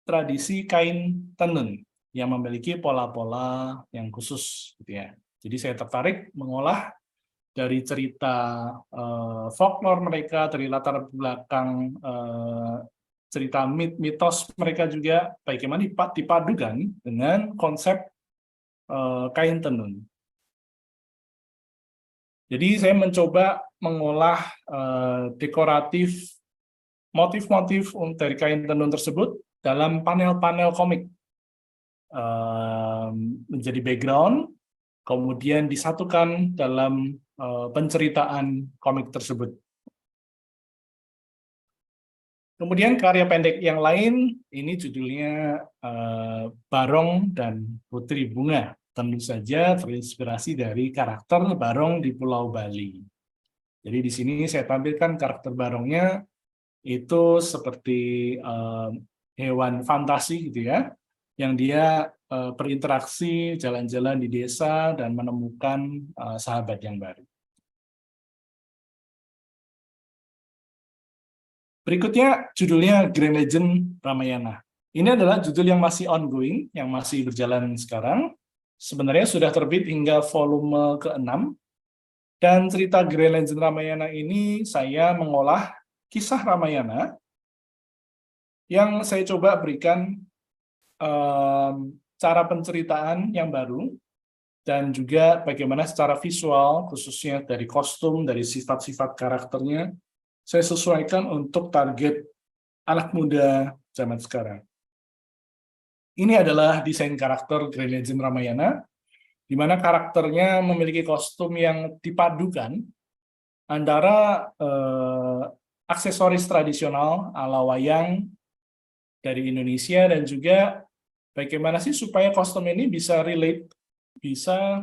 Speaker 14: tradisi kain tenun yang memiliki pola-pola yang khusus gitu ya. Jadi saya tertarik mengolah dari cerita folklore mereka, dari latar belakang cerita mitos mereka juga, bagaimana dipadukan dengan konsep kain tenun. Jadi saya mencoba mengolah dekoratif motif-motif dari kain tenun tersebut dalam panel-panel komik menjadi background, kemudian disatukan dalam penceritaan komik tersebut. Kemudian karya pendek yang lain, ini judulnya Barong dan Putri Bunga. Tentu saja terinspirasi dari karakter Barong di Pulau Bali. Jadi di sini saya tampilkan karakter Barongnya itu seperti hewan fantasi gitu ya, yang dia berinteraksi, jalan-jalan di desa, dan menemukan sahabat yang baru. Berikutnya judulnya Grand Legend Ramayana. Ini adalah judul yang masih ongoing, yang masih berjalan sekarang. Sebenarnya sudah terbit hingga volume ke-6. Dan cerita Grand Legend Ramayana ini saya mengolah kisah Ramayana yang saya coba berikan cara penceritaan yang baru, dan juga bagaimana secara visual, khususnya dari kostum, dari sifat-sifat karakternya, saya sesuaikan untuk target anak muda zaman sekarang. Ini adalah desain karakter Grand Legend Ramayana, di mana karakternya memiliki kostum yang dipadukan antara aksesoris tradisional ala wayang dari Indonesia, dan juga bagaimana sih supaya kostum ini bisa relate, bisa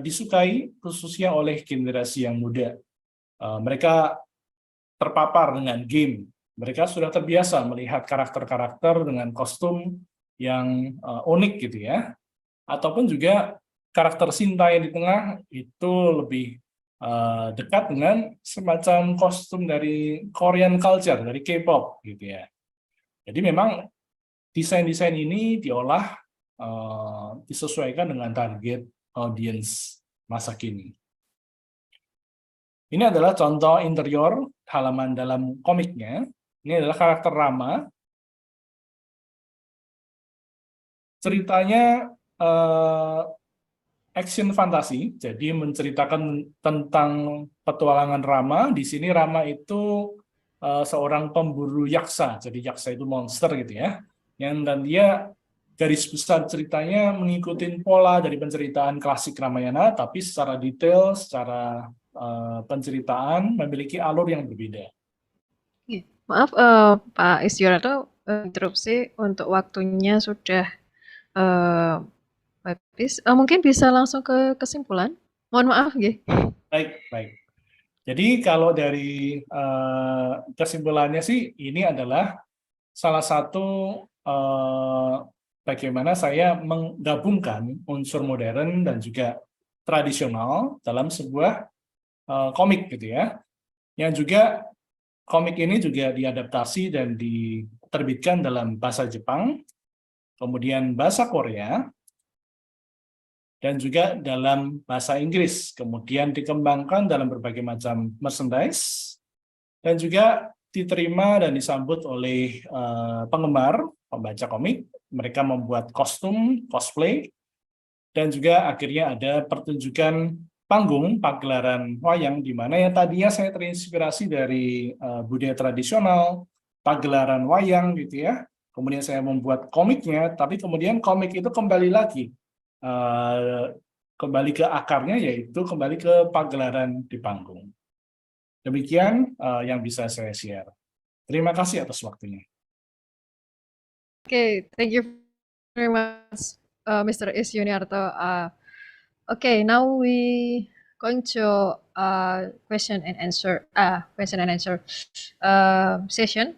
Speaker 14: disukai khususnya oleh generasi yang muda. Mereka terpapar dengan game. Mereka sudah terbiasa melihat karakter-karakter dengan kostum yang unik gitu ya. Ataupun juga karakter Sinta yang di tengah itu lebih dekat dengan semacam kostum dari Korean culture, dari K-pop gitu ya. Jadi memang desain-desain ini diolah disesuaikan dengan target audience masa kini. Ini adalah contoh interior halaman dalam komiknya. Ini adalah karakter Rama. Ceritanya action fantasi, jadi menceritakan tentang petualangan Rama. Di sini Rama itu seorang pemburu yaksa, jadi yaksa itu monster gitu ya. Dan dia garis besar ceritanya mengikuti pola dari penceritaan klasik Ramayana, tapi secara detail, secara penceritaan memiliki alur yang berbeda.
Speaker 6: Maaf Pak Isyorato, interupsi untuk waktunya sudah habis. Mungkin bisa langsung ke kesimpulan. Mohon maaf ya.
Speaker 14: Baik. Jadi kalau dari kesimpulannya sih, ini adalah salah satu bagaimana saya menggabungkan unsur modern dan juga tradisional dalam sebuah komik gitu ya. Yang juga komik ini juga diadaptasi dan diterbitkan dalam bahasa Jepang, kemudian bahasa Korea, dan juga dalam bahasa Inggris. Kemudian dikembangkan dalam berbagai macam merchandise, dan juga diterima dan disambut oleh penggemar, pembaca komik. Mereka membuat kostum, cosplay, dan juga akhirnya ada pertunjukan panggung pagelaran wayang, di mana yang tadinya saya terinspirasi dari budaya tradisional, pagelaran wayang gitu ya. Kemudian saya membuat komiknya, tapi kemudian komik itu kembali lagi, kembali ke akarnya, yaitu kembali ke pagelaran di panggung. Demikian yang bisa saya share. Terima kasih atas waktunya.
Speaker 6: Okay, thank you very much, Mr. Is Yuniarto. Okay, now we going to question and answer session.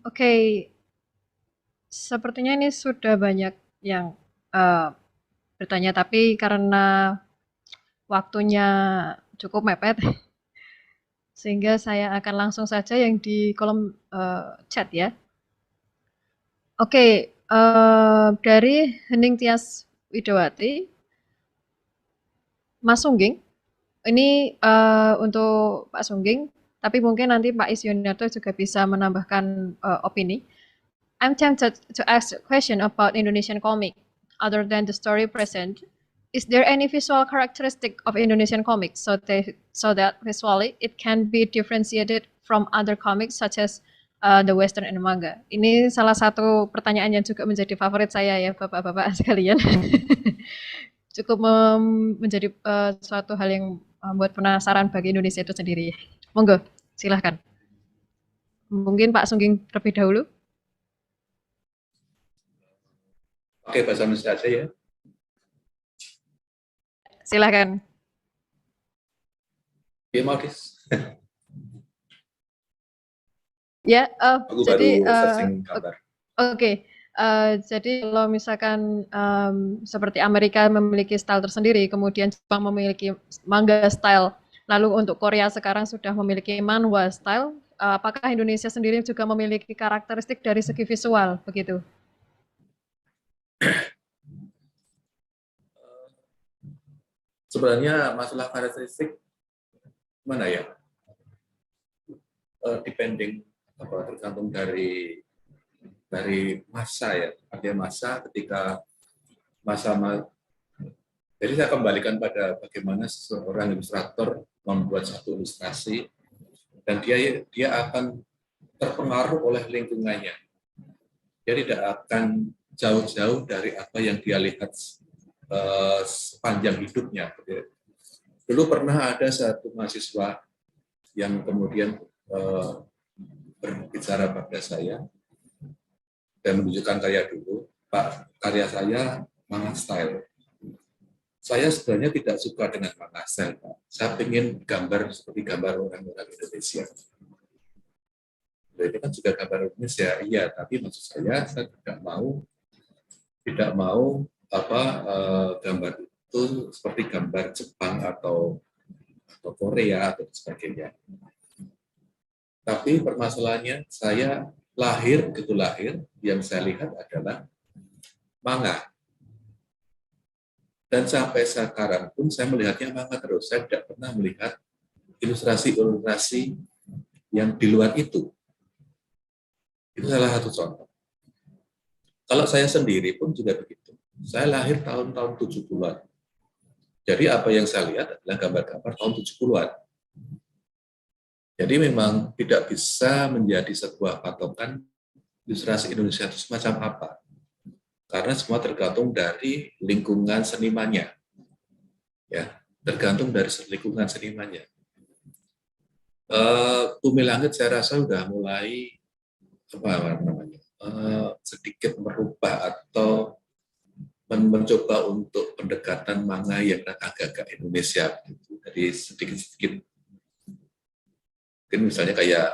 Speaker 6: Oke, sepertinya ini sudah banyak yang bertanya, tapi karena waktunya cukup mepet, sehingga saya akan langsung saja yang di kolom chat ya. Oke, dari Hening Tias Widowati, Mas Sungging, ini untuk Pak Sungging, tapi mungkin nanti Pak Isyonarto juga bisa menambahkan opini. I'm tempted to ask a question about Indonesian comic. Other than the story present, is there any visual characteristic of Indonesian comics so that visually it can be differentiated from other comics such as the Western and manga? Ini salah satu pertanyaan yang juga menjadi favorit saya ya Bapak-bapak sekalian. Cukup menjadi suatu hal yang membuat penasaran bagi Indonesia itu sendiri. Monggo, silahkan. Mungkin Pak Sungging terlebih dahulu.
Speaker 13: Oke, bahasa Indonesia aja ya.
Speaker 6: Silahkan.
Speaker 13: Ya, Maudis.
Speaker 6: Ya,
Speaker 13: Aku
Speaker 6: jadi
Speaker 13: baru searching kabar.
Speaker 6: Oke. Jadi kalau misalkan seperti Amerika memiliki style tersendiri, kemudian Jepang memiliki manga style, lalu untuk Korea sekarang sudah memiliki manhwa style, apakah Indonesia sendiri juga memiliki karakteristik dari segi visual, begitu?
Speaker 13: Sebenarnya masalah karakteristik mana ya? Depending tergantung dari masa ya. Artinya masa ketika jadi saya kembalikan pada bagaimana seorang ilustrator membuat satu ilustrasi dan dia akan terpengaruh oleh lingkungannya. Dia tidak akan jauh-jauh dari apa yang dia lihat sepanjang hidupnya. Dulu pernah ada satu mahasiswa yang kemudian berbicara pada saya dan menunjukkan karya dulu. Pak, karya saya manga style. Saya sebenarnya tidak suka dengan manga style, Pak. Saya ingin gambar seperti gambar orang-orang Indonesia. Ini kan juga gambar Indonesia, iya, tapi maksud saya tidak mau gambar itu seperti gambar Jepang atau Korea atau sebagainya. Tapi permasalahannya saya lahir, yang saya lihat adalah manga. Dan sampai sekarang pun saya melihatnya manga terus. Saya tidak pernah melihat ilustrasi-ilustrasi yang di luar itu. Itu salah satu contoh. Kalau saya sendiri pun juga begitu. Saya lahir tahun-tahun 70-an. Jadi apa yang saya lihat adalah gambar-gambar tahun 70-an. Jadi memang tidak bisa menjadi sebuah patokan ilustrasi Indonesia itu semacam apa. Karena semua tergantung dari lingkungan senimannya. Ya, tergantung dari lingkungan senimannya. Bumi Langit saya rasa sudah mulai sedikit merubah atau mencoba untuk pendekatan manga yang agak-agak Indonesia, jadi sedikit-sedikit. Mungkin misalnya kayak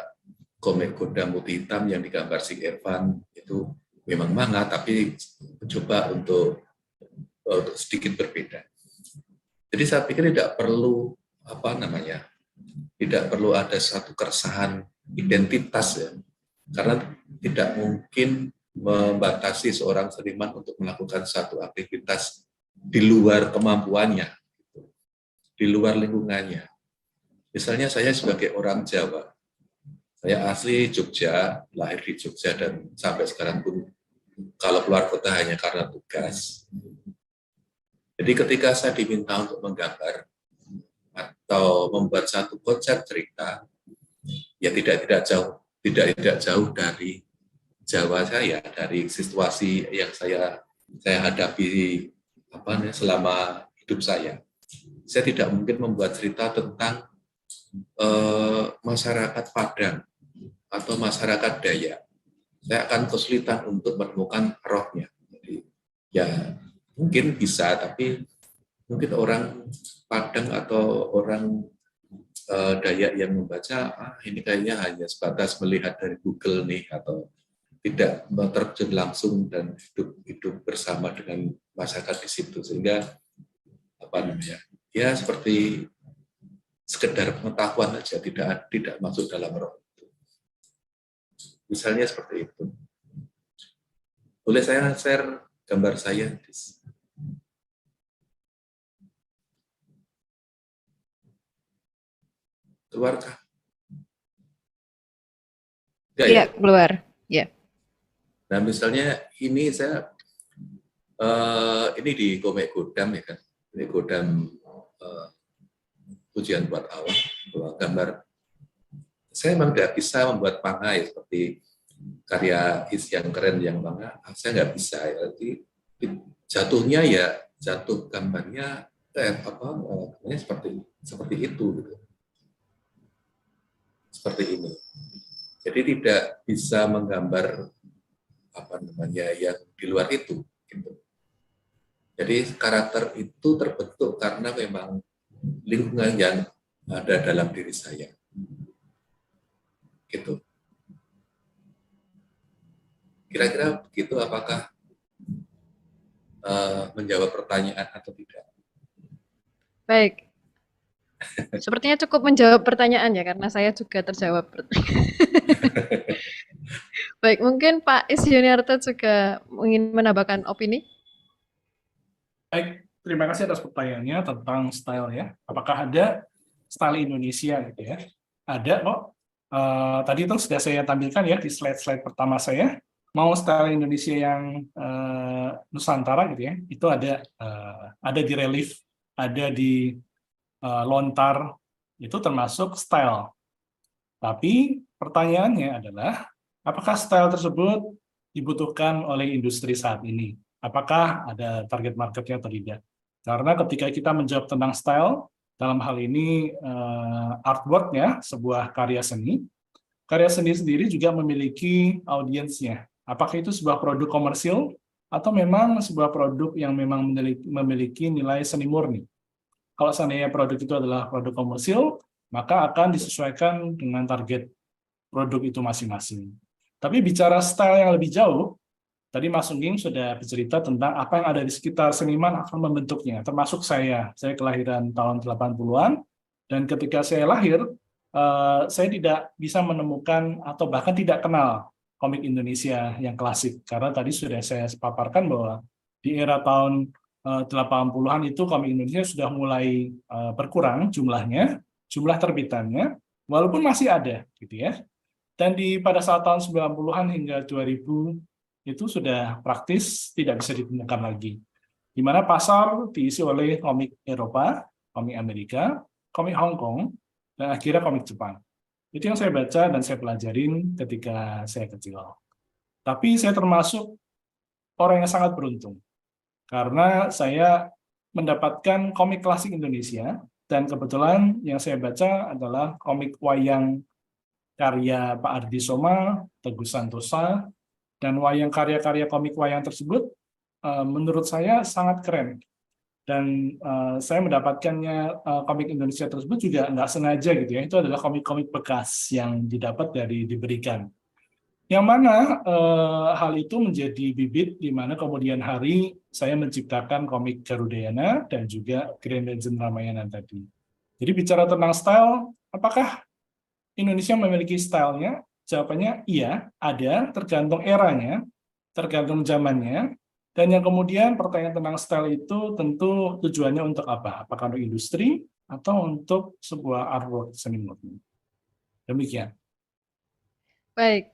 Speaker 13: komik kuda putih hitam yang digambar si Irfan itu memang manga, tapi mencoba untuk sedikit berbeda. Jadi saya pikir tidak perlu tidak perlu ada satu keresahan identitas ya, karena tidak mungkin membatasi seorang seniman untuk melakukan satu aktivitas di luar kemampuannya, di luar lingkungannya. Misalnya saya sebagai orang Jawa, saya asli Jogja, lahir di Jogja dan sampai sekarang pun kalau keluar kota hanya karena tugas. Jadi ketika saya diminta untuk menggambar atau membuat satu konsep cerita, ya tidak jauh dari Jawa saya, dari situasi yang saya hadapi selama hidup saya. Saya tidak mungkin membuat cerita tentang masyarakat Padang atau masyarakat Dayak. Saya akan kesulitan untuk menemukan rohnya. Jadi, ya mungkin bisa, tapi mungkin orang Padang atau orang Dayak yang membaca, ini kayaknya hanya sebatas melihat dari Google nih, atau tidak terjun langsung dan hidup bersama dengan masyarakat di situ, sehingga apa namanya, ya seperti sekedar pengetahuan saja, tidak masuk dalam roh itu. Misalnya seperti itu. Boleh saya share gambar saya? Keluarkah?
Speaker 6: Iya, keluar. Ya.
Speaker 13: Nah, misalnya ini saya ini di Komik Godam ya kan, ini Godam ujian buat awal, gambar. Saya memang nggak bisa membuat manga ya, seperti karya yang keren yang manga, saya nggak bisa ya. Jadi jatuhnya ya jatuh gambarnya gambarnya seperti itu gitu. Seperti ini. Jadi tidak bisa menggambar apa namanya yang di luar itu gitu. Jadi karakter itu terbentuk karena memang lingkungan yang ada dalam diri saya. Gitu. Kira-kira begitu, apakah menjawab pertanyaan atau tidak?
Speaker 6: Baik. Sepertinya cukup menjawab pertanyaan ya, karena saya juga terjawab. Baik, mungkin Pak Yuniarto juga ingin menambahkan opini?
Speaker 14: Baik, terima kasih atas pertanyaannya tentang style ya. Apakah ada style Indonesia gitu ya? Ada kok. Tadi itu sudah saya tampilkan ya di slide-slide pertama saya. Mau style Indonesia yang Nusantara gitu ya, itu ada di relief, ada di lontar, itu termasuk style. Tapi pertanyaannya adalah, apakah style tersebut dibutuhkan oleh industri saat ini? Apakah ada target marketnya atau tidak? Karena ketika kita menjawab tentang style, dalam hal ini artwork-nya, sebuah karya seni sendiri juga memiliki audiensnya. Apakah itu sebuah produk komersil atau memang sebuah produk yang memang memiliki nilai seni murni? Kalau seandainya produk itu adalah produk komersil, maka akan disesuaikan dengan target produk itu masing-masing. Tapi bicara style yang lebih jauh, tadi Mas Sungging sudah bercerita tentang apa yang ada di sekitar seniman akan membentuknya, termasuk saya. Saya kelahiran tahun 80-an, dan ketika saya lahir, saya tidak bisa menemukan atau bahkan tidak kenal komik Indonesia yang klasik. Karena tadi sudah saya paparkan bahwa di era tahun 80-an itu komik Indonesia sudah mulai berkurang jumlahnya, jumlah terbitannya, walaupun masih ada, gitu ya. Dan pada saat tahun 90-an hingga 2000 itu sudah praktis tidak bisa ditemukan lagi. Di mana pasar diisi oleh komik Eropa, komik Amerika, komik Hong Kong, dan akhirnya komik Jepang. Itu yang saya baca dan saya pelajarin ketika saya kecil. Tapi saya termasuk orang yang sangat beruntung. Karena saya mendapatkan komik klasik Indonesia, dan kebetulan yang saya baca adalah komik wayang karya Pak Ardi Soma, Teguh Santosa, dan wayang karya-karya komik wayang tersebut menurut saya sangat keren. Dan saya mendapatkannya komik Indonesia tersebut juga nggak sengaja gitu ya, itu adalah komik-komik bekas yang diberikan. Yang mana hal itu menjadi bibit di mana kemudian hari saya menciptakan komik Garudayana dan juga Grand Legend Ramayana tadi. Jadi bicara tentang style, apakah Indonesia memiliki stylenya? Jawabannya iya, ada, tergantung eranya, tergantung zamannya, dan yang kemudian pertanyaan tentang style itu tentu tujuannya untuk apa? Apakah untuk industri atau untuk sebuah artwork seni murni? Demikian.
Speaker 6: Baik.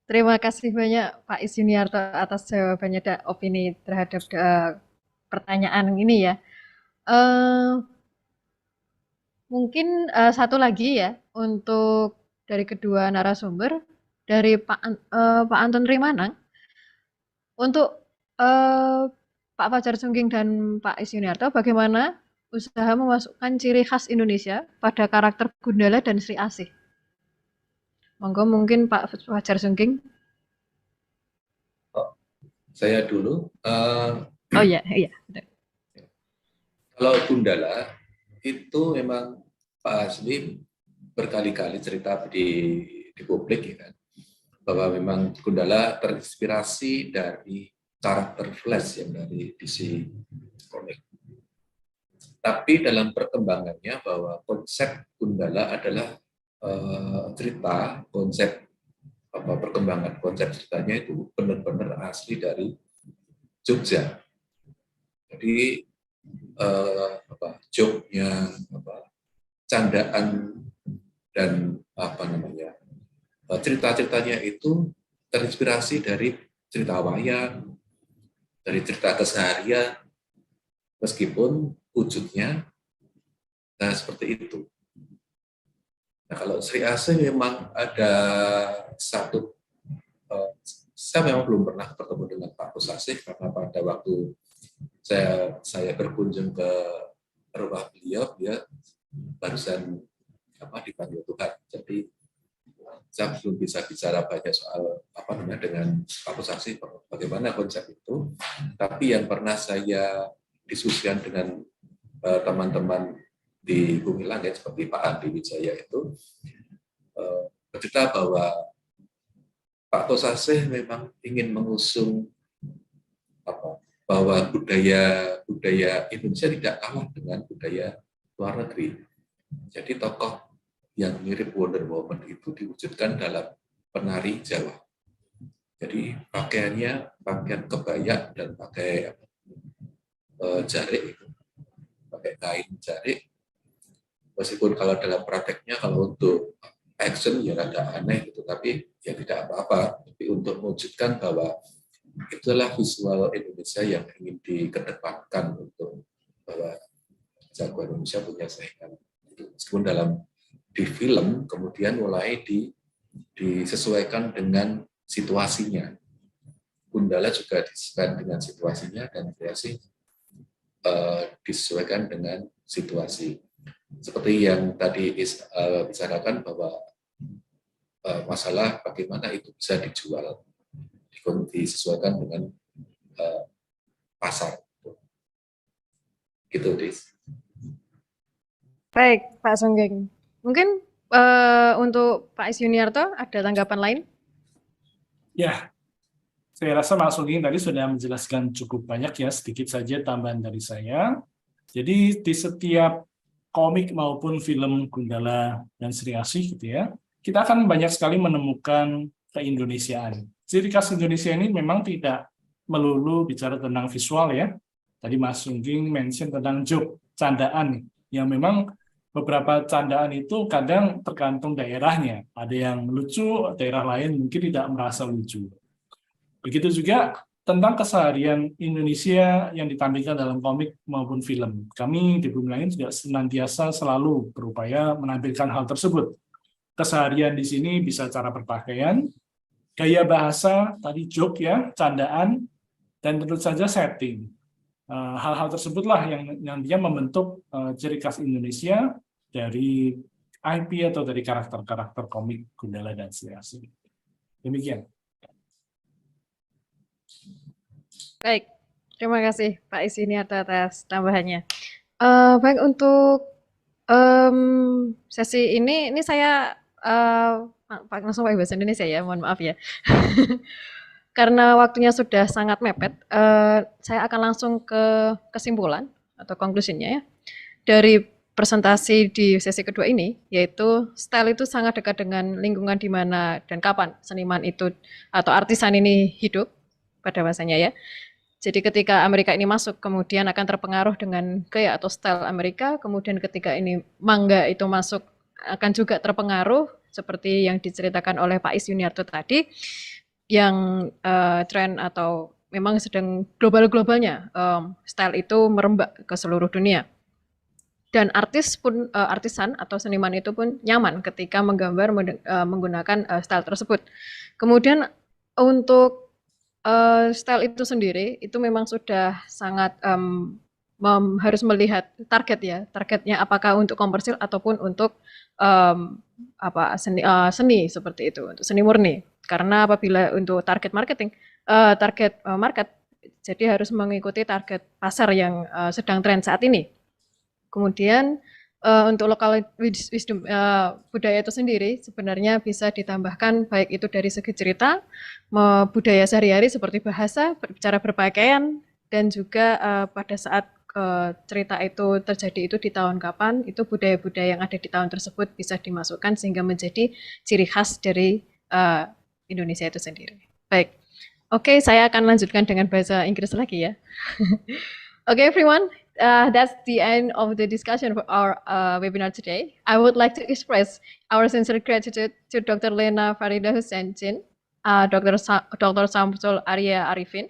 Speaker 6: Terima kasih banyak Pak Yuniarto atas jawabannya dan opini terhadap pertanyaan ini ya. Mungkin satu lagi ya untuk dari kedua narasumber, dari Pak Anton Rimanang, untuk Pak Fajar Sungging dan Pak Yuniarto, bagaimana usaha memasukkan ciri khas Indonesia pada karakter Gundala dan Sri Asih? Monggo mungkin Pak Fajar Sungging.
Speaker 13: Saya dulu.
Speaker 6: Oh iya.
Speaker 13: Kalau Gundala itu memang Pak Asli berkali-kali cerita di publik ya kan, bahwa memang Gundala terinspirasi dari karakter Flash yang dari DC Comic. Tapi dalam perkembangannya bahwa konsep Gundala adalah cerita, konsep perkembangan konsep ceritanya itu benar-benar asli dari Jogja. Jadi joke-nya, candaan dan cerita-ceritanya itu terinspirasi dari cerita wayang, dari cerita keseharian, meskipun wujudnya seperti itu. Nah, kalau Sri Asih memang ada satu, saya memang belum pernah bertemu dengan Pak Gus Asih karena pada waktu saya berkunjung ke rumah beliau, dia barusan dipanggil Tuhan. Jadi saya belum bisa bicara banyak soal dengan Pak Gus Asih bagaimana konsep itu. Tapi yang pernah saya diskusikan dengan teman-teman di Bumi Langit seperti Pak Andi Wijaya itu bercerita bahwa Pak Gus Asih memang ingin mengusung bahwa budaya Indonesia tidak kalah dengan budaya luar negeri. Jadi tokoh yang mirip Wonder Woman itu diwujudkan dalam penari Jawa. Jadi pakaiannya pakaian kebaya dan pakai jarik, pakai kain jarik. Meskipun kalau dalam prakteknya kalau untuk action ya agak aneh gitu, tapi ya tidak apa-apa. Tapi untuk mewujudkan bahwa itulah visual Indonesia yang ingin dikedepankan untuk bahwa jagoan Indonesia punya saingan. Meskipun di film kemudian mulai disesuaikan dengan situasinya. Gundala juga disesuaikan dengan situasinya dan kreasi disesuaikan dengan situasi. Seperti yang tadi bicarakan bahwa masalah bagaimana itu bisa dijual, disesuaikan dengan pasar. Gitu, Dis.
Speaker 6: Baik, Pak Songgeng. Mungkin untuk Pak Isyuniarto ada tanggapan lain?
Speaker 14: Ya, saya rasa Mas Songgeng tadi sudah menjelaskan cukup banyak ya, sedikit saja tambahan dari saya. Jadi di setiap komik maupun film Gundala dan Sri Asih gitu ya, kita akan banyak sekali menemukan keindonesiaan. Ciri khas Indonesia ini memang tidak melulu bicara tentang visual ya. Tadi Mas Songgeng mention tentang joke, candaan, yang memang beberapa candaan itu kadang tergantung daerahnya. Ada yang lucu, daerah lain mungkin tidak merasa lucu. Begitu juga tentang keseharian Indonesia yang ditampilkan dalam komik maupun film. Kami di Bumi Langit juga senantiasa selalu berupaya menampilkan hal tersebut. Keseharian di sini bisa cara berpakaian, gaya bahasa, tadi joke ya, candaan, dan tentu saja setting. Hal-hal tersebutlah yang dia membentuk ciri khas Indonesia dari IP atau dari karakter-karakter komik Gundala dan Sri Asih. Demikian.
Speaker 6: Baik, terima kasih Pak Isyuniarto atas tambahannya. Baik, untuk sesi ini saya langsung pakai bahasa Indonesia ya, mohon maaf ya. Karena waktunya sudah sangat mepet, saya akan langsung ke kesimpulan atau konklusinya ya. Dari presentasi di sesi kedua ini, yaitu style itu sangat dekat dengan lingkungan di mana dan kapan seniman itu atau artisan ini hidup pada masanya ya. Jadi ketika Amerika ini masuk, kemudian akan terpengaruh dengan gaya atau style Amerika, kemudian ketika ini manga itu masuk, akan juga terpengaruh, seperti yang diceritakan oleh Pak Isyuniarto tadi, yang tren atau memang sedang global-globalnya, style itu merembak ke seluruh dunia. Dan artisan atau seniman itu pun nyaman ketika menggambar menggunakan style tersebut. Kemudian untuk style itu sendiri itu memang sudah sangat harus melihat target ya, targetnya apakah untuk komersil ataupun untuk seni seperti itu, untuk seni murni. Karena apabila untuk target market, jadi harus mengikuti target pasar yang sedang tren saat ini. Kemudian untuk lokal wisdom budaya itu sendiri sebenarnya bisa ditambahkan baik itu dari segi cerita, budaya sehari-hari seperti bahasa, cara berpakaian, dan juga pada saat cerita itu terjadi itu di tahun kapan, itu budaya-budaya yang ada di tahun tersebut bisa dimasukkan sehingga menjadi ciri khas dari Indonesia itu sendiri. Baik, oke, saya akan lanjutkan dengan bahasa Inggris lagi ya. Okay, everyone. That's the end of the discussion for our webinar today. I would like to express our sincere gratitude to Dr. Lena Farida Hussein Jin, Dr. Samsul Arya Arifin,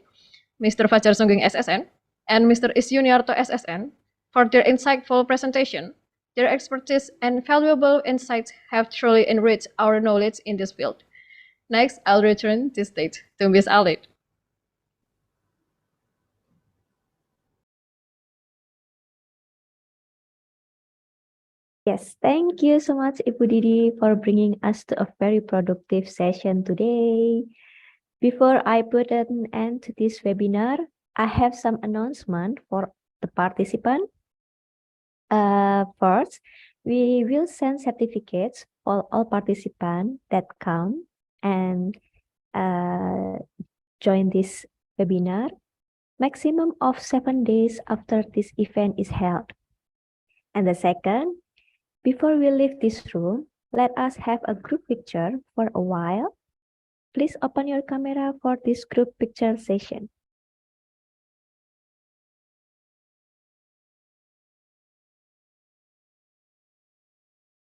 Speaker 6: Mr. Fajar Sungging SSN, and Mr. Isyuniarto SSN for their insightful presentation. Their expertise and valuable insights have truly enriched our knowledge in this field. Next, I'll return this stage to Ms. Alit.
Speaker 4: Yes, thank you so much, Ibu Didi, for bringing us to a very productive session today. Before I put an end to this webinar, I have some announcement for the participant. First, we will send certificates for all participants that come and join this webinar, maximum of 7 days after this event is held. And the second, before we leave this room, let us have a group picture for a while. Please open your camera for this group picture session.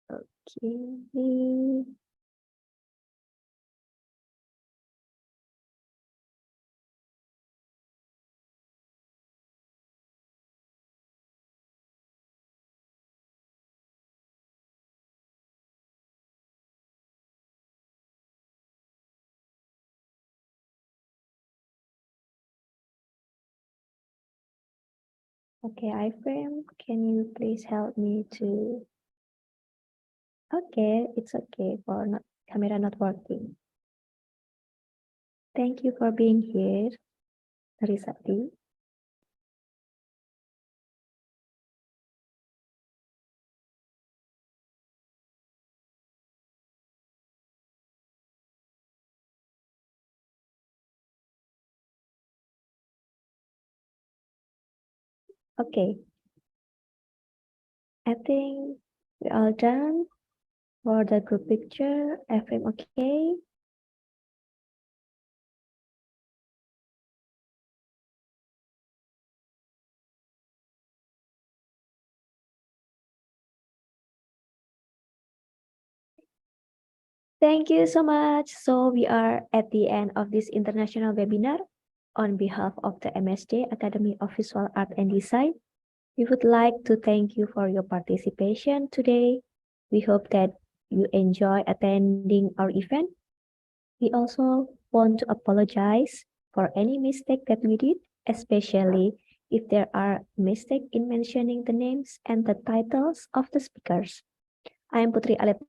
Speaker 4: Okay. Okay, IFrame, can you please help me to... Okay, it's okay for not camera not working. Thank you for being here, Risati. Okay. I think we're all done for the group picture. IFrame, okay? Thank you so much. So we are at the end of this international webinar. On behalf of the MSD Academy of Visual Art and Design, we would like to thank you for your participation today. We hope that you enjoy attending our event. We also want to apologize for any mistake that we did, especially if there are mistakes in mentioning the names and the titles of the speakers. I am Putri Alit.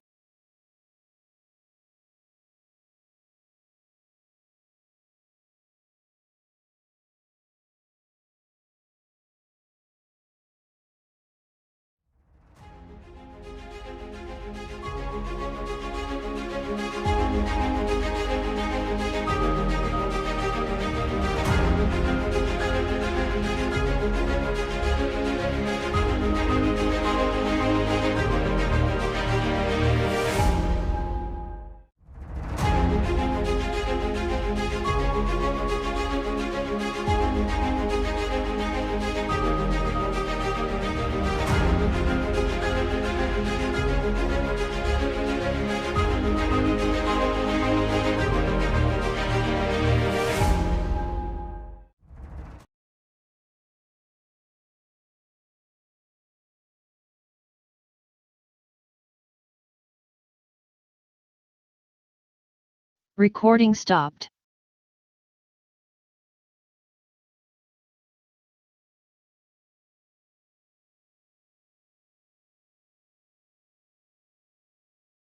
Speaker 5: Recording stopped.